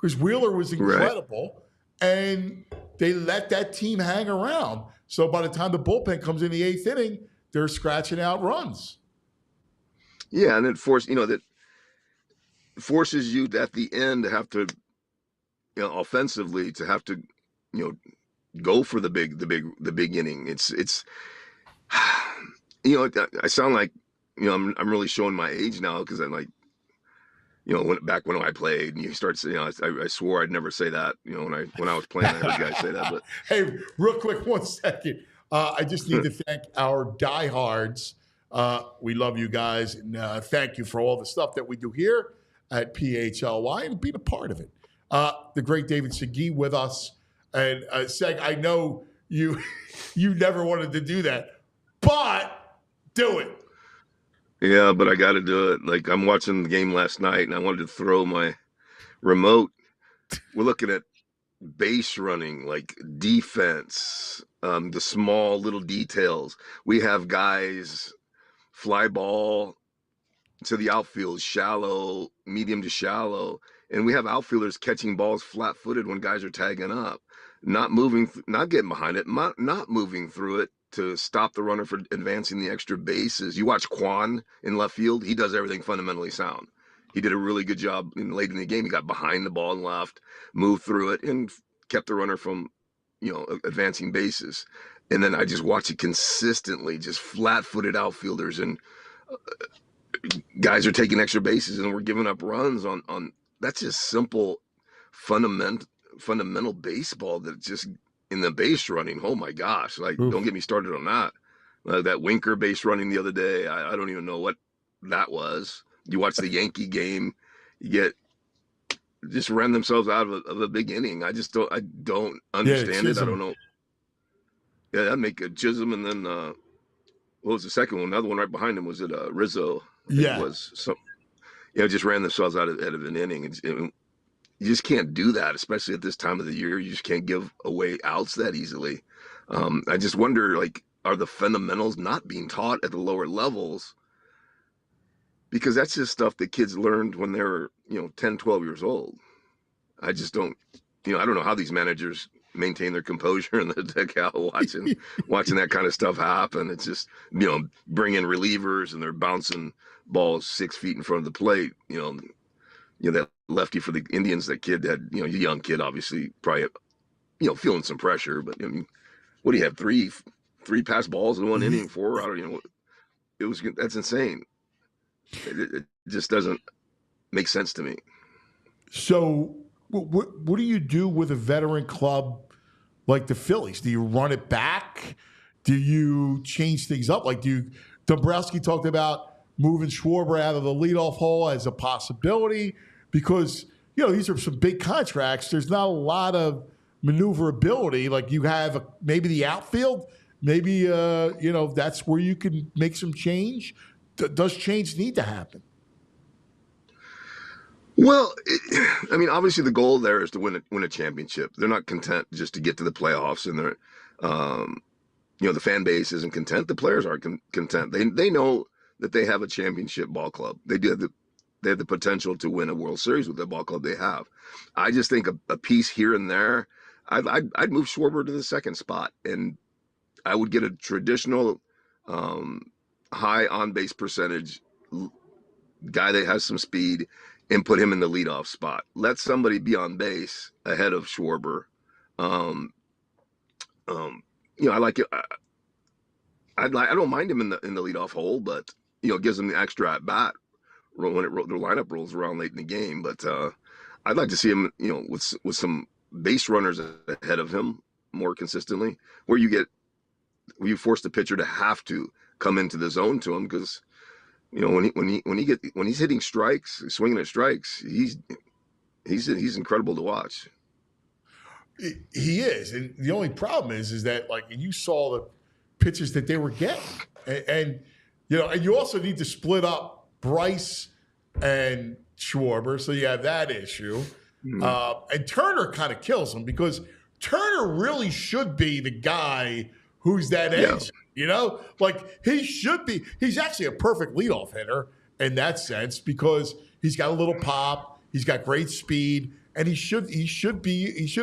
because Wheeler was incredible, and they let that team hang around. So by the time the bullpen comes in the 8th inning, they're scratching out runs. Yeah, and it that forces you at the end to have to, offensively, to have to, go for the big inning. It's I sound like, I'm really showing my age now, because I'm like, back when I played, and you start saying, I swore I'd never say that. When I was playing, I heard guys say that. But hey, real quick, 1 second. I just need to thank our diehards. We love you guys, and thank you for all the stuff that we do here at PHLY and being a part of it. The great David Segui with us, and Seg, I know you never wanted to do that, but do it. Yeah, but I got to do it. Like, I'm watching the game last night, and I wanted to throw my remote. We're looking at base running, like defense, the small little details. We have guys fly ball to the outfield, shallow, medium to shallow, and we have outfielders catching balls flat-footed when guys are tagging up, not moving, not getting behind it, not moving through it to stop the runner from advancing the extra bases. You watch Quan in left field; he does everything fundamentally sound. He did a really good job late in the game. He got behind the ball and left, moved through it, and kept the runner from, advancing bases. And then I just watch it consistently, just flat-footed outfielders, and guys are taking extra bases, and we're giving up runs on. That's just simple, fundamental baseball that just in the base running. Oh my gosh! Like, don't get me started on that. That Winker base running the other day, I don't even know what that was. You watch the Yankee game, you just ran themselves out of a big inning. I don't understand it. I don't know. Yeah, that'd make a Chisholm, and then what was the second one? Another one right behind him, was it Rizzo? I think it was. So, just ran themselves out of an inning. You just can't do that, especially at this time of the year. You just can't give away outs that easily. I just wonder, like, are the fundamentals not being taught at the lower levels? Because that's just stuff that kids learned when they were, 10, 12 years old. I just don't, I don't know how these managers maintain their composure in the dugout watching that kind of stuff happen. It's just, bring in relievers and they're bouncing balls 6 feet in front of the plate. That lefty for the Indians, that kid had, a young kid, obviously, probably, feeling some pressure. But what do you have? Three pass balls in one inning, 4? I don't know. That's insane. It just doesn't make sense to me. So what do you do with a veteran club like the Phillies? Do you run it back? Do you change things up? Like, Dombrowski talked about moving Schwarber out of the leadoff hole as a possibility, because, these are some big contracts. There's not a lot of maneuverability. Like, you have maybe the outfield, maybe, that's where you can make some change. Does change need to happen? Well, obviously the goal there is to win a championship. They're not content just to get to the playoffs, and they're, the fan base isn't content. The players aren't content. They know that they have a championship ball club. They have the potential to win a World Series with the ball club they have. I just think a piece here and there, I'd move Schwarber to the second spot, and I would get a traditional high on base percentage guy that has some speed and put him in the leadoff spot. Let somebody be on base ahead of Schwarber. I like it. I don't mind him in the leadoff hole, but it gives him the extra at bat when the lineup rolls around late in the game. But I'd like to see him, with some base runners ahead of him more consistently, where you force the pitcher to have to come into the zone to him, because when he's hitting strikes, swinging at strikes, he's incredible to watch. He is, and the only problem is that, like, you saw the pitches that they were getting. And you also need to split up Bryce and Schwarber, so you have that issue. And Turner kind of kills him because Turner really should be the guy who's that edge. Like he should be. He's actually a perfect leadoff hitter in that sense because he's got a little pop, he's got great speed, and he should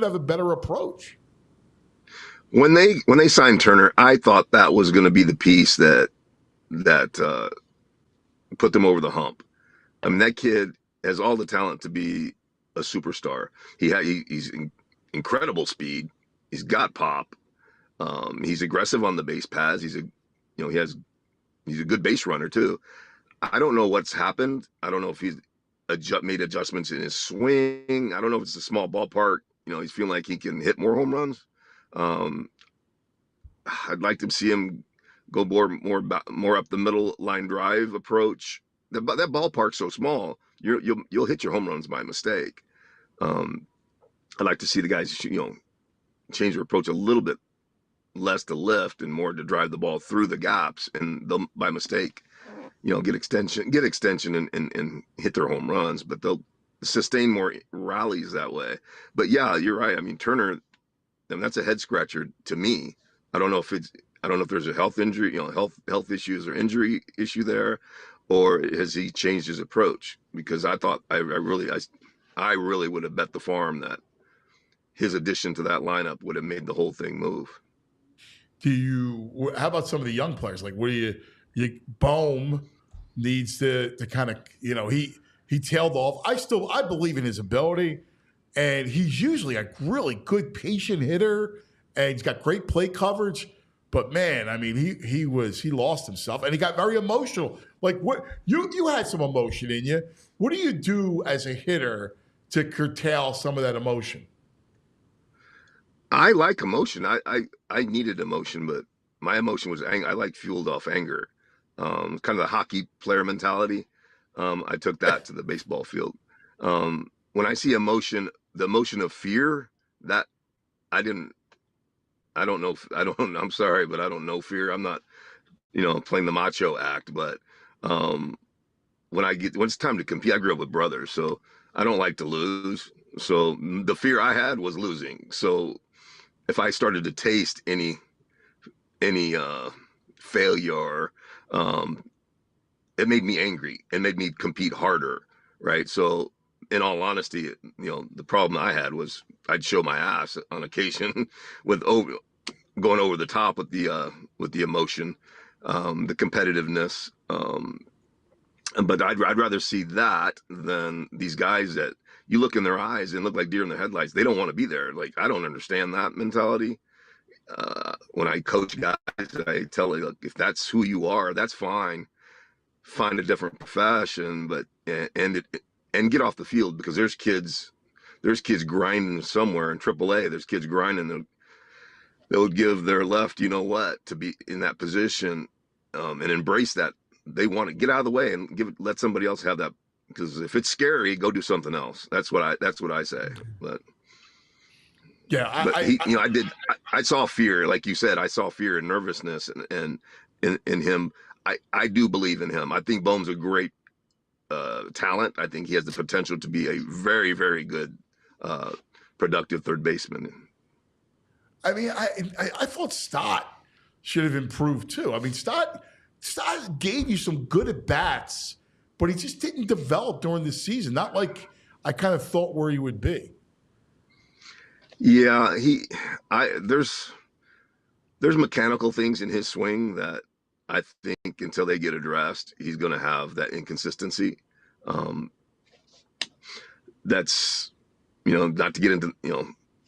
have a better approach. When they signed Turner, I thought that was going to be the piece that put them over the hump. I mean, that kid has all the talent to be a superstar. He's incredible speed. He's got pop. He's aggressive on the base paths. He's a good base runner too. I don't know what's happened. I don't know if he's made adjustments in his swing. I don't know if it's a small ballpark. He's feeling like he can hit more home runs. I'd like to see him go more up the middle line drive approach. That ballpark's so small, you'll hit your home runs by mistake. I'd like to see the guys change their approach a little bit, less to lift and more to drive the ball through the gaps, and they'll by mistake get extension and hit their home runs, but they'll sustain more rallies that way. But yeah, you're right. I mean, Turner, that's a head scratcher to me. I don't know if there's a health injury, health issues or injury issue there, or has he changed his approach? Because I thought I really would have bet the farm that his addition to that lineup would have made the whole thing move. How about some of the young players? Like, what do you Bohm needs to kind of, he tailed off. I believe in his ability, and he's usually a really good patient hitter, and he's got great plate coverage. But man, I mean, he lost himself, and he got very emotional. Like, what you had some emotion in you. What do you do as a hitter to curtail some of that emotion? I like emotion. I needed emotion, but my emotion was anger. I like fueled off anger. Kind of the hockey player mentality. I took that to the baseball field. When I see emotion, the emotion of fear, that I'm sorry, but I don't know fear. I'm not, playing the macho act, but when it's time to compete, I grew up with brothers, so I don't like to lose. So the fear I had was losing. So if I started to taste any failure, it made me angry and made me compete harder, right? So in all honesty, the problem I had was I'd show my ass on occasion with going over the top with the emotion, the competitiveness. But I'd rather see that than these guys that you look in their eyes and look like deer in the headlights. They don't want to be there. Like, I don't understand that mentality. When I coach guys, I tell them, look, if that's who you are, that's fine. Find a different profession, but and get off the field, because there's kids grinding somewhere in AAA. There's kids grinding. They would give their left, to be in that position, and embrace that. They want to get out of the way and let somebody else have that. Because if it's scary, go do something else. That's what I say. But yeah, I saw fear, like you said. I saw fear and nervousness, and in him. I do believe in him. I think Bohm's a great talent. I think he has the potential to be a very, very good, productive third baseman. I mean, I thought Stott should have improved too. I mean, Stott gave you some good at bats, but he just didn't develop during the season. Not like I kind of thought where he would be. Yeah, there's mechanical things in his swing that I think until they get addressed, he's going to have that inconsistency. That's, not to get into,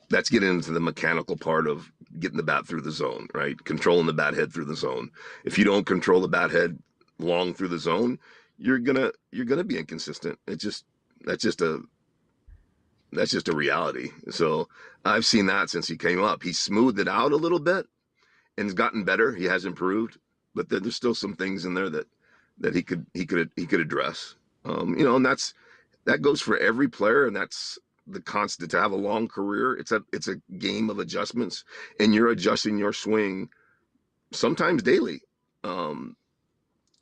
that's getting into the mechanical part of getting the bat through the zone, right? Controlling the bat head through the zone. If you don't control the bat head long through the zone, you're gonna be inconsistent. That's just a reality. So I've seen that since he came up. He smoothed it out a little bit and has gotten better. He has improved, but there's still some things in there that he could address. And that goes for every player, and that's the constant. To have a long career, it's a game of adjustments, and you're adjusting your swing sometimes daily.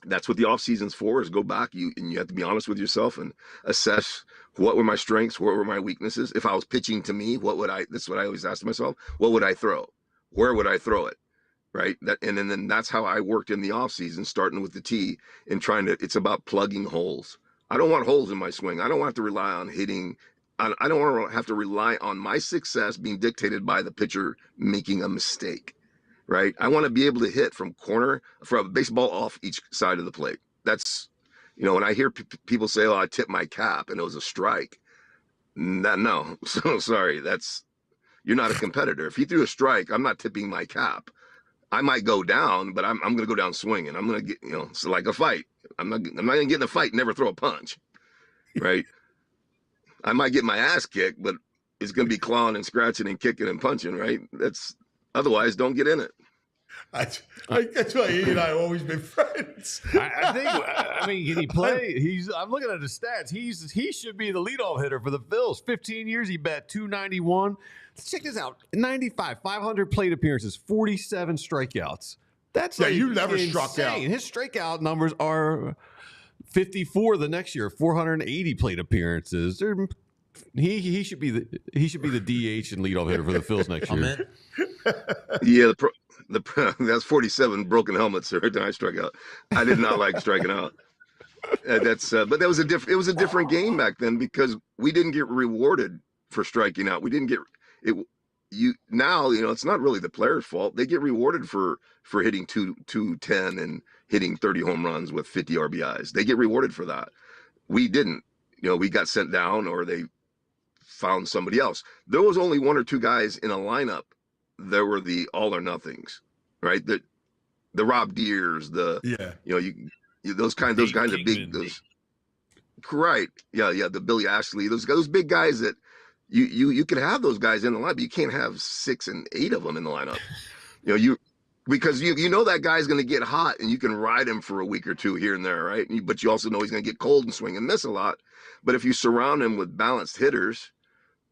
That's what the off season's for, is go back and you have to be honest with yourself and assess what were my strengths, what were my weaknesses. If I was pitching to me, this is what I always ask myself, what would I throw? Where would I throw it? Right. And then that's how I worked in the off season, starting with the tee and it's about plugging holes. I don't want holes in my swing. I don't want to rely on hitting. I don't want to have to rely on my success being dictated by the pitcher making a mistake. Right. I want to be able to hit from a baseball off each side of the plate. That's, when I hear people say, oh, I tipped my cap and it was a strike. No. So sorry. You're not a competitor. If he threw a strike, I'm not tipping my cap. I might go down, but I'm going to go down swinging. I'm going to get, it's like a fight. I'm not going to get in a fight and never throw a punch. Right. I might get my ass kicked, but it's going to be clawing and scratching and kicking and punching. Right. Otherwise, don't get in it. That's why he and I have always been friends. I mean, can he play? I'm looking at his stats. He should be the leadoff hitter for the Phillies. 15 years, he bat .291. Check this out: 95, 500 plate appearances, 47 strikeouts. That's you never insane. struck out. His strikeout numbers are 54 the next year, 480 plate appearances. He should be the DH and leadoff hitter for the Phillies next year. Yeah, that's 47 broken helmets every time I struck out. I did not like striking out. But that was it was a different game back then, because we didn't get rewarded for striking out. We didn't get it. Now, it's not really the player's fault. They get rewarded for hitting 210 and hitting 30 home runs with 50 RBIs. They get rewarded for that. We didn't. We got sent down, or they found somebody else. There was only one or two guys in a lineup. There were the all or nothings, right? The Rob Deers, those guys of big, right? Yeah, the Billy Ashley, those big guys that you can have those guys in the lineup, but you can't have 6 and 8 of them in the lineup. Because that guy's going to get hot and you can ride him for a week or two here and there, right? But you also know he's going to get cold and swing and miss a lot. But if you surround him with balanced hitters,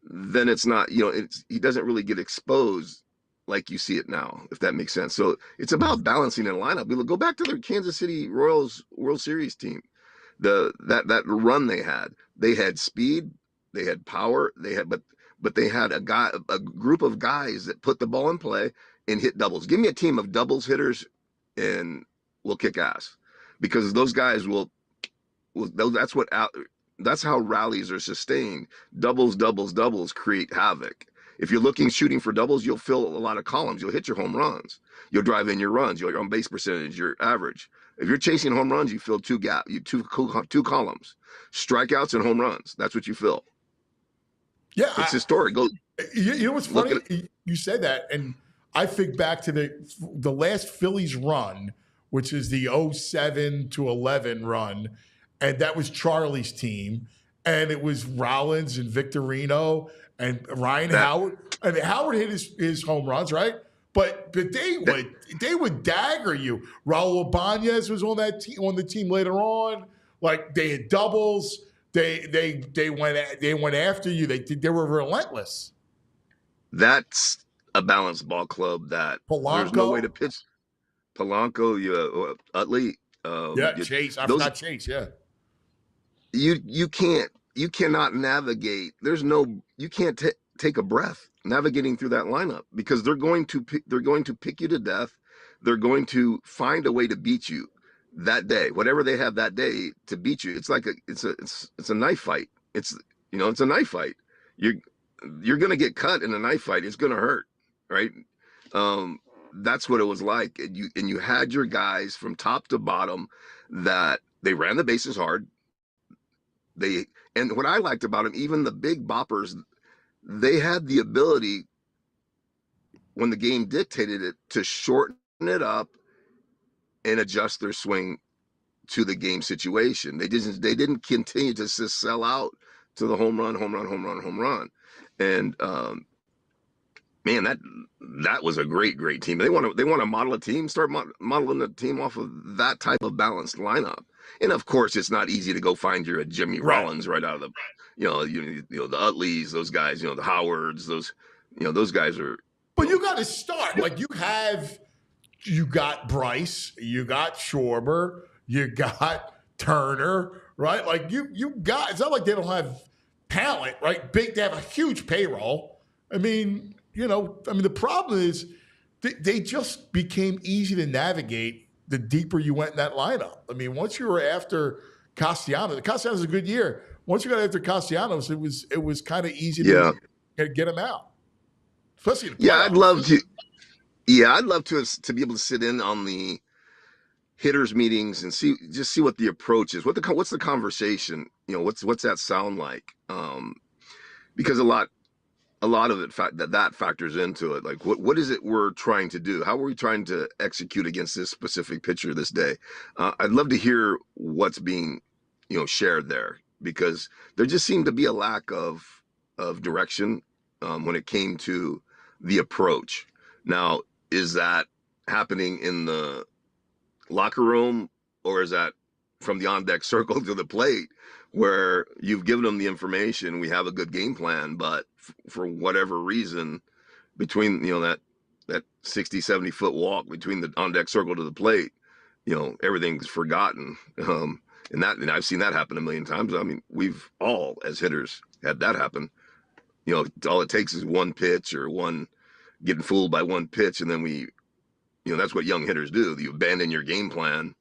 then it's not, he doesn't really get exposed like you see it now, if that makes sense. So it's about balancing a lineup. We'll go back to the Kansas City Royals World Series team. That run they had speed, they had power, but they had a group of guys that put the ball in play and hit doubles. Give me a team of doubles hitters and we'll kick ass, because those guys that's how rallies are sustained. Doubles create havoc. If you're shooting for doubles, you'll fill a lot of columns. You'll hit your home runs. You'll drive in your runs. Your on base percentage, your average. If you're chasing home runs, you fill two columns. Strikeouts and home runs. That's what you fill. Yeah, it's historic. You know what's funny? You said that, and I think back to the last Phillies run, which is the 07 to 11 run, and that was Charlie's team, and it was Rollins and Victorino and Ryan Howard. And Howard hit his home runs, right? But they would dagger you. Raul Ibanez was on the team later on. Like, they had doubles. They went after you. They were relentless. That's a balanced ball club that there's no way to pitch. Polanco, Utley. Chase. I forgot Chase. Yeah. You cannot navigate. You can't take a breath navigating through that lineup, because they're going to pick you to death. They're going to find a way to beat you that day, whatever they have that day to beat you. It's like it's a knife fight. It's a knife fight. You're going to get cut in a knife fight. It's going to hurt, right? That's what it was like. And you had your guys from top to bottom that they ran the bases hard. And what I liked about them, even the big boppers, they had the ability, when the game dictated it, to shorten it up and adjust their swing to the game situation. They didn't continue to just sell out to the home run. And man, that was a great team. They want to model a team, start modeling a team off of that type of balanced lineup. And of course, it's not easy to go find your Jimmy Rollins right out of the, the Utleys, those guys, the Howards, those guys are. But you got to start. Like, you have you got Bryce, you got Schwarber, you got Turner, right? Like you got. It's not like they don't have talent, right? They have a huge payroll. I mean, the problem is they just became easy to navigate the deeper you went in that lineup. I mean, once you were after Castellanos a good year. Once you got after Castellanos, it was kind of easy to get him out, especially in the playoffs. I'd love to. Yeah, I'd love to be able to sit in on the hitters meetings and see what the approach is. What's the conversation? What's that sound like? Because a lot of it that factors into it. Like what is it we're trying to do? How are we trying to execute against this specific pitcher this day? I'd love to hear what's being shared there, because there just seemed to be a lack of direction when it came to the approach. Now, is that happening in the locker room, or is that from the on-deck circle to the plate, where you've given them the information, we have a good game plan, but for whatever reason, between that 60, 70 foot walk between the on-deck circle to the plate, everything's forgotten. And I've seen that happen a million times. I mean, we've all, as hitters, had that happen. All it takes is one pitch or getting fooled by one pitch, and then that's what young hitters do. You abandon your game plan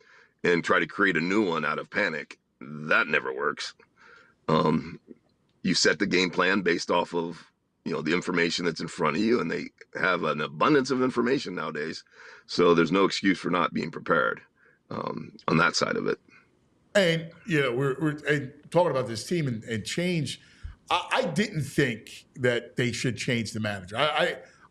and try to create a new one out of panic. That never works. You set the game plan based off of the information that's in front of you, and they have an abundance of information nowadays, so there's no excuse for not being prepared on that side of it. And we're talking about this team and change. I didn't think that they should change the manager.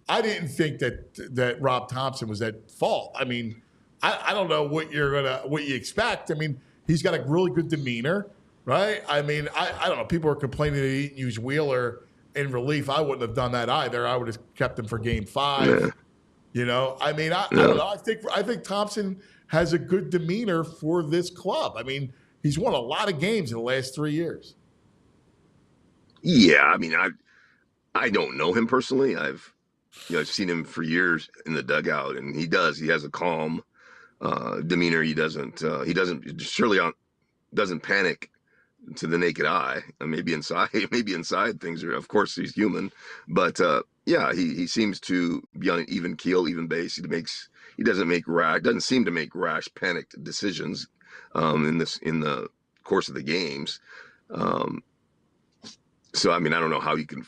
I didn't think that Rob Thomson was at fault. I mean, I don't know what you expect. I mean, he's got a really good demeanor, right? I mean, I don't know. People are complaining that he didn't use Wheeler in relief. I wouldn't have done that either. I would have kept him for Game 5. Yeah. I mean, I don't know. I think Thomson has a good demeanor for this club. I mean, he's won a lot of games in the last 3 years. Yeah, I mean, I don't know him personally. I've seen him for years in the dugout, and he has a calm demeanor. He doesn't panic to the naked eye. Maybe inside things are, of course, he's human, but he seems to be on an even keel, even base. He doesn't seem to make rash, panicked decisions in the course of the games. So I mean, I don't know how you can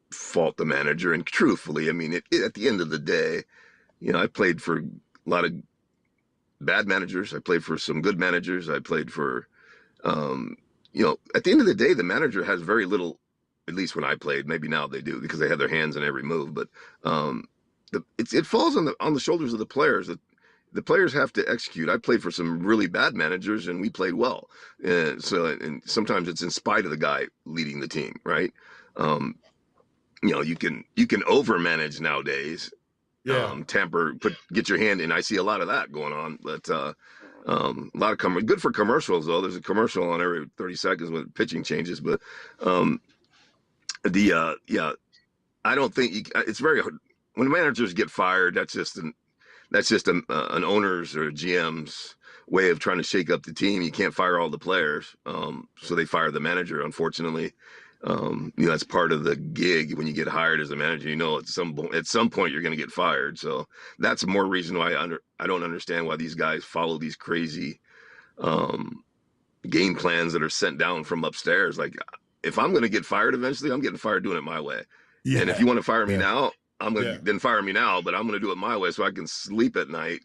fault the manager. And truthfully, I mean, at the end of the day, I played for a lot of bad managers. I played for some good managers. I played for, at the end of the day, the manager has very little, at least when I played. Maybe now they do because they have their hands in every move. But it falls on the shoulders of the players. The players have to execute. I played for some really bad managers, and we played well. And sometimes it's in spite of the guy leading the team, right? You can overmanage nowadays. Yeah. Get your hand in. I see a lot of that going on, but a lot of good for commercials though. There's a commercial on every 30 seconds when pitching changes, but I don't think it's very hard. When managers get fired, that's just an owner's or GM's way of trying to shake up the team. You can't fire all the players, so they fire the manager. Unfortunately, that's part of the gig when you get hired as a manager. At some point you're going to get fired. So that's more reason why I don't understand why these guys follow these crazy game plans that are sent down from upstairs. Like, if I'm going to get fired eventually, I'm getting fired doing it my way. Yeah. And if you want to fire me now, then fire me now, but I'm going to do it my way so I can sleep at night,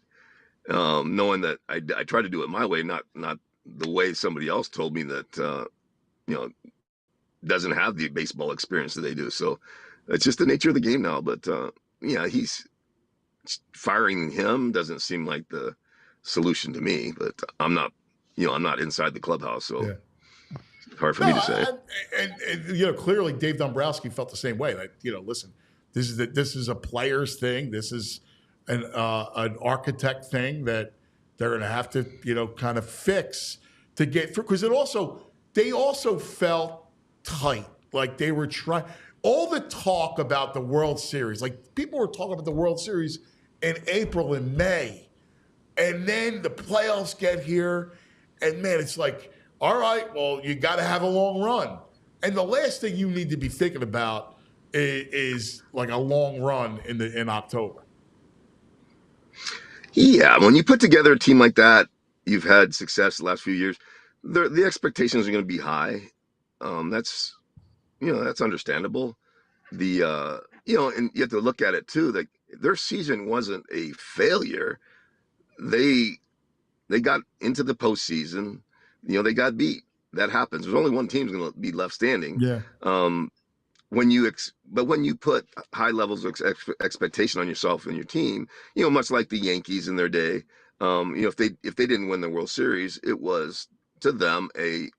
knowing that I try to do it my way, not the way somebody else told me that, doesn't have the baseball experience that they do. So it's just the nature of the game now. But he's firing him doesn't seem like the solution to me. But I'm not inside the clubhouse, so it's hard for me to say. And clearly Dave Dombrowski felt the same way. Like, listen, this is a player's thing. This is an architect thing that they're going to have to kind of fix to get through, because they also felt tight, like they were trying. All the talk about the World Series, like people were talking about the World Series in April and May. And then the playoffs get here. And, man, it's like, all right, well, you got to have a long run. And the last thing you need to be thinking about is like a long run in October. Yeah, when you put together a team like that, you've had success the last few years. The expectations are going to be high. That's understandable. And you have to look at it too. Like their season wasn't a failure. They got into the postseason. They got beat. That happens. There's only one team's going to be left standing. Yeah. When you put high levels of expectation on yourself and your team, much like the Yankees in their day, if they didn't win the World Series, it was to them a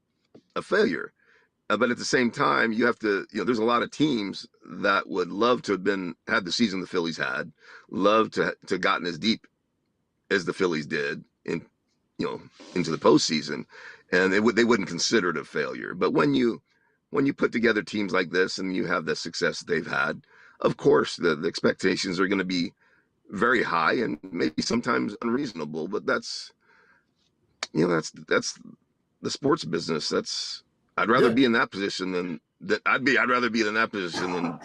failure. But at the same time, you have to, there's a lot of teams that would love to have had the season the Phillies had, love to gotten as deep as the Phillies did into the postseason, and they wouldn't consider it a failure. But when you put together teams like this and you have the success they've had, of course the expectations are going to be very high and maybe sometimes unreasonable. But that's the sports business. I'd rather be in that position than that. I'd rather be in that position than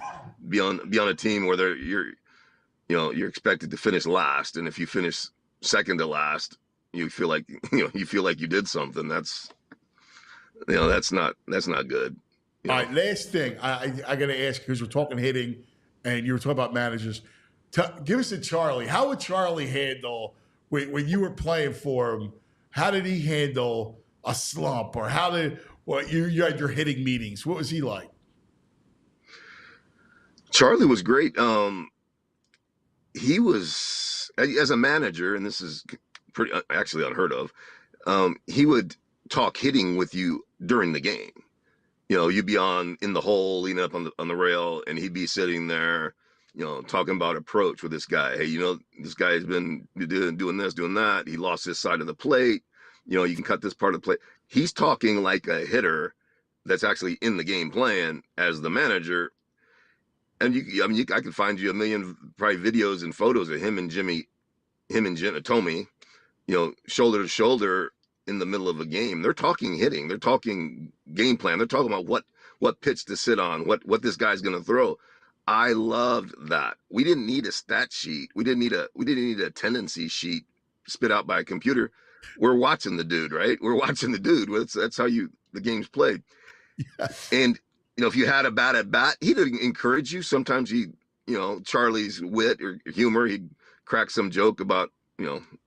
be on a team where you're expected to finish last, and if you finish second to last, you feel like you did something. That's not good. All right, last thing I got to ask, because we're talking hitting, and you were talking about managers. Give us a Charlie. How would Charlie handle when you were playing for him? How did he handle a slump, or you had your hitting meetings? What was he like? Charlie was great. He was, as a manager, and this is pretty actually unheard of. He would talk hitting with you during the game. You'd be in the hole, leaning up on the rail, and he'd be sitting there, talking about approach with this guy. Hey, this guy has been doing this, doing that. He lost his side of the plate. You can cut this part of the plate. He's talking like a hitter that's actually in the game playing as the manager. And I could find you a million probably videos and photos of him and Tommy, shoulder to shoulder in the middle of a game. They're talking hitting. They're talking game plan. They're talking about what pitch to sit on, what this guy's going to throw. I loved that. We didn't need a stat sheet. We didn't need a tendency sheet spit out by a computer. We're watching the dude, right? We're watching the dude. That's how the game's played. Yeah. And if you had a bad at bat, he'd encourage you. Sometimes Charlie's wit or humor, he'd crack some joke about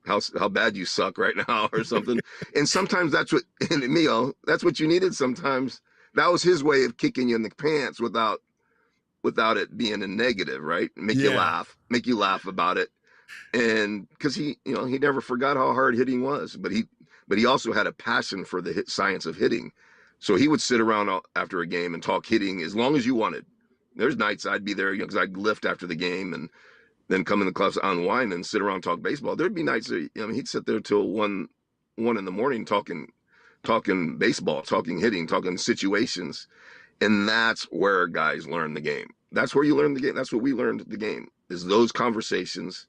how bad you suck right now or something. And sometimes that's what you needed. Sometimes that was his way of kicking you in the pants without it being a negative, right? Make you laugh about it. And because he never forgot how hard hitting was, but he also had a passion for the science of hitting. So he would sit around after a game and talk hitting as long as you wanted. There's nights I'd be there, because I'd lift after the game and then come in the clubs, unwind and sit around and talk baseball. There'd be nights he'd sit there till 1 in the morning talking baseball, talking hitting, talking situations. And that's where guys learn the game. That's where you learn the game. That's what we learned the game, is those conversations,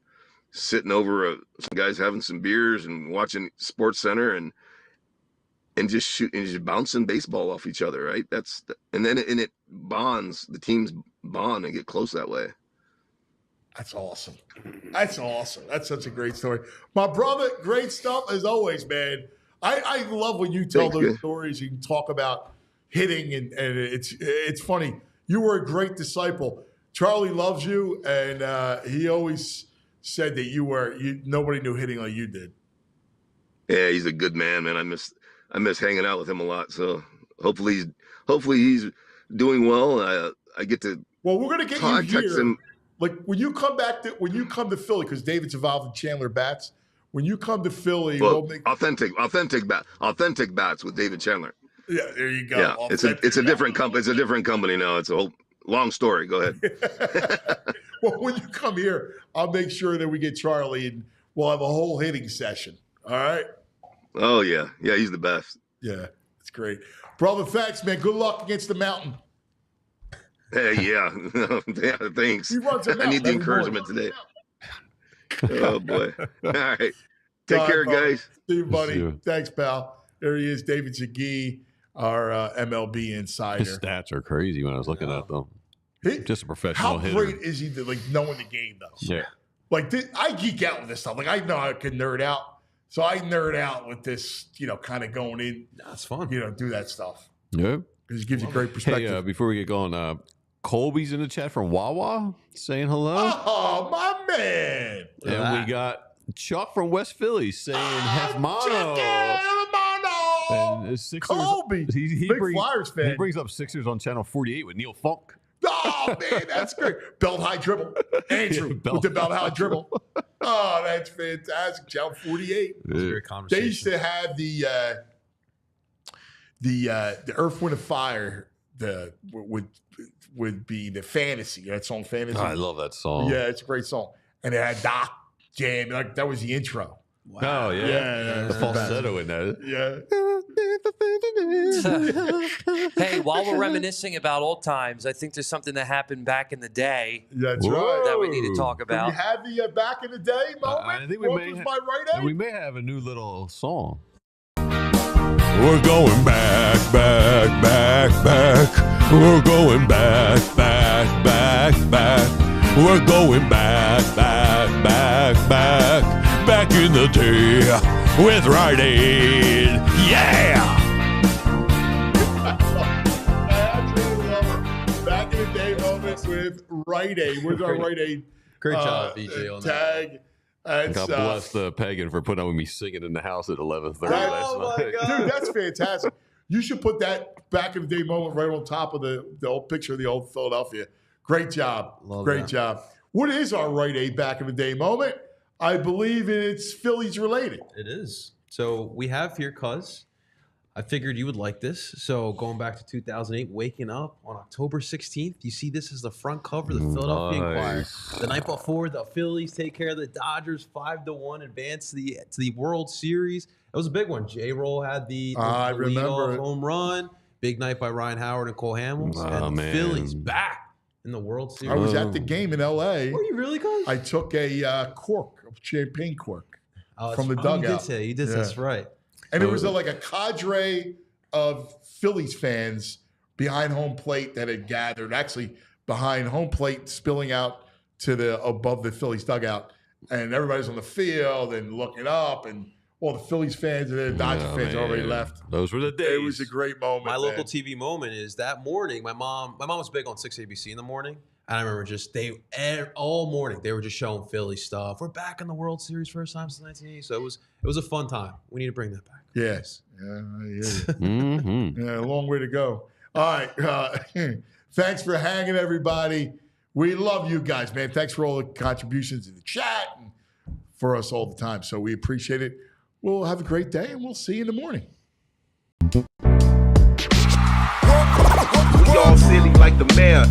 sitting over some guys having some beers and watching Sports Center and just shooting, just bouncing baseball off each other, right? And it bonds, the teams bond and get close that way. That's awesome. That's such a great story. My brother, great stuff as always, man. I love when you tell those stories. You can talk about hitting, and it's funny. You were a great disciple. Charlie loves you, and he always said that nobody knew hitting like you did. Yeah, he's a good man, man. I miss hanging out with him a lot. So hopefully he's doing well. I get to. Well, we're gonna get you here. Him. Like when you come to Philly, because David's involved in Chandler Bats. When you come to Philly, we'll make authentic bats with David Chandler. Yeah, there you go. Yeah, it's a different company. It's a different company now. It's a whole long story. Go ahead. Well, when you come here, I'll make sure that we get Charlie, and we'll have a whole hitting session. All right. Oh yeah, he's the best. Yeah, it's great, brother. Thanks, man. Good luck against the Mountain. Hey, yeah, thanks. He runs a mountain I need the encouragement today. Oh boy! All right, take care, guys. See you, buddy. See you. Thanks, pal. There he is, David Zagee, our MLB insider. His stats are crazy when I was looking at them. Just a How professional hitter. great is he to knowing the game though? Yeah. Like I geek out with this stuff. Like I know I can nerd out, so I nerd out with this. Kind of going in. That's fun. Do that stuff. Yeah. Because it gives you great perspective. Hey, before we get going, Colby's in the chat from Wawa saying hello. Oh, my man! And we got Chuck from West Philly saying Hefmano. And Sixers. Colby, He big brings, Flyers fan. He brings up Sixers on channel 48 with Neil Funk. Oh man, that's great. Belt high dribble, Andrew with the belt high dribble. Oh, that's fantastic. Channel 48. That's a great conversation. They used to have the Earth, Wind, and Fire. Would be the fantasy. That song, Fantasy. Oh, I love that song. Yeah, it's a great song. And it had Doc Jam. Like that was the intro. Wow. Oh yeah. The falsetto in that. Yeah. Hey, while we're reminiscing about old times, I think there's something that happened back in the day. That's right. That we need to talk about. You have the back in the day moment. I think we may have a new little song. We're going back. We're going back. We're going back in the day with Rite Aid. Yeah! I absolutely love it. Back in the day moment with Rite Aid. Where's our Rite Aid? Great job, BJ, on tag. God bless the pagan for putting up with me singing in the house at 11:30 last night. Dude, that's fantastic. You should put that back in the day moment right on top of the old picture of the old Philadelphia. Great job. Great job. What is our Rite Aid back in the day moment? I believe it's Phillies related. It is. So we have here, cuz I figured you would like this. So going back to 2008, waking up on October 16th, you see this is the front cover of the Philadelphia Inquirer. The night before, the Phillies take care of the Dodgers 5-1, advance to the World Series. It was a big one. J-Roll had the leadoff home run. Big night by Ryan Howard and Cole Hamels. And the Phillies back in the World Series. I was at the game in L.A. Were you really, cuz? I took a cork, a champagne cork from the dugout. You did. That's right. And there was like a cadre of Phillies fans behind home plate that had gathered, actually behind home plate, spilling out to above the Phillies dugout. And everybody's on the field and looking up, and all the Phillies fans and the Dodger fans already left. Those were the days. It was a great moment. My local TV moment is that morning. My mom was big on 6 ABC in the morning. And I remember all morning they were just showing Philly stuff. We're back in the World Series first time since 1980. So it was a fun time. We need to bring that back. Yes. Yeah, I hear you. Yeah, a long way to go. All right. Thanks for hanging, everybody. We love you guys, man. Thanks for all the contributions in the chat and for us all the time. So we appreciate it. We'll have a great day, and we'll see you in the morning. We all silly like the mayor.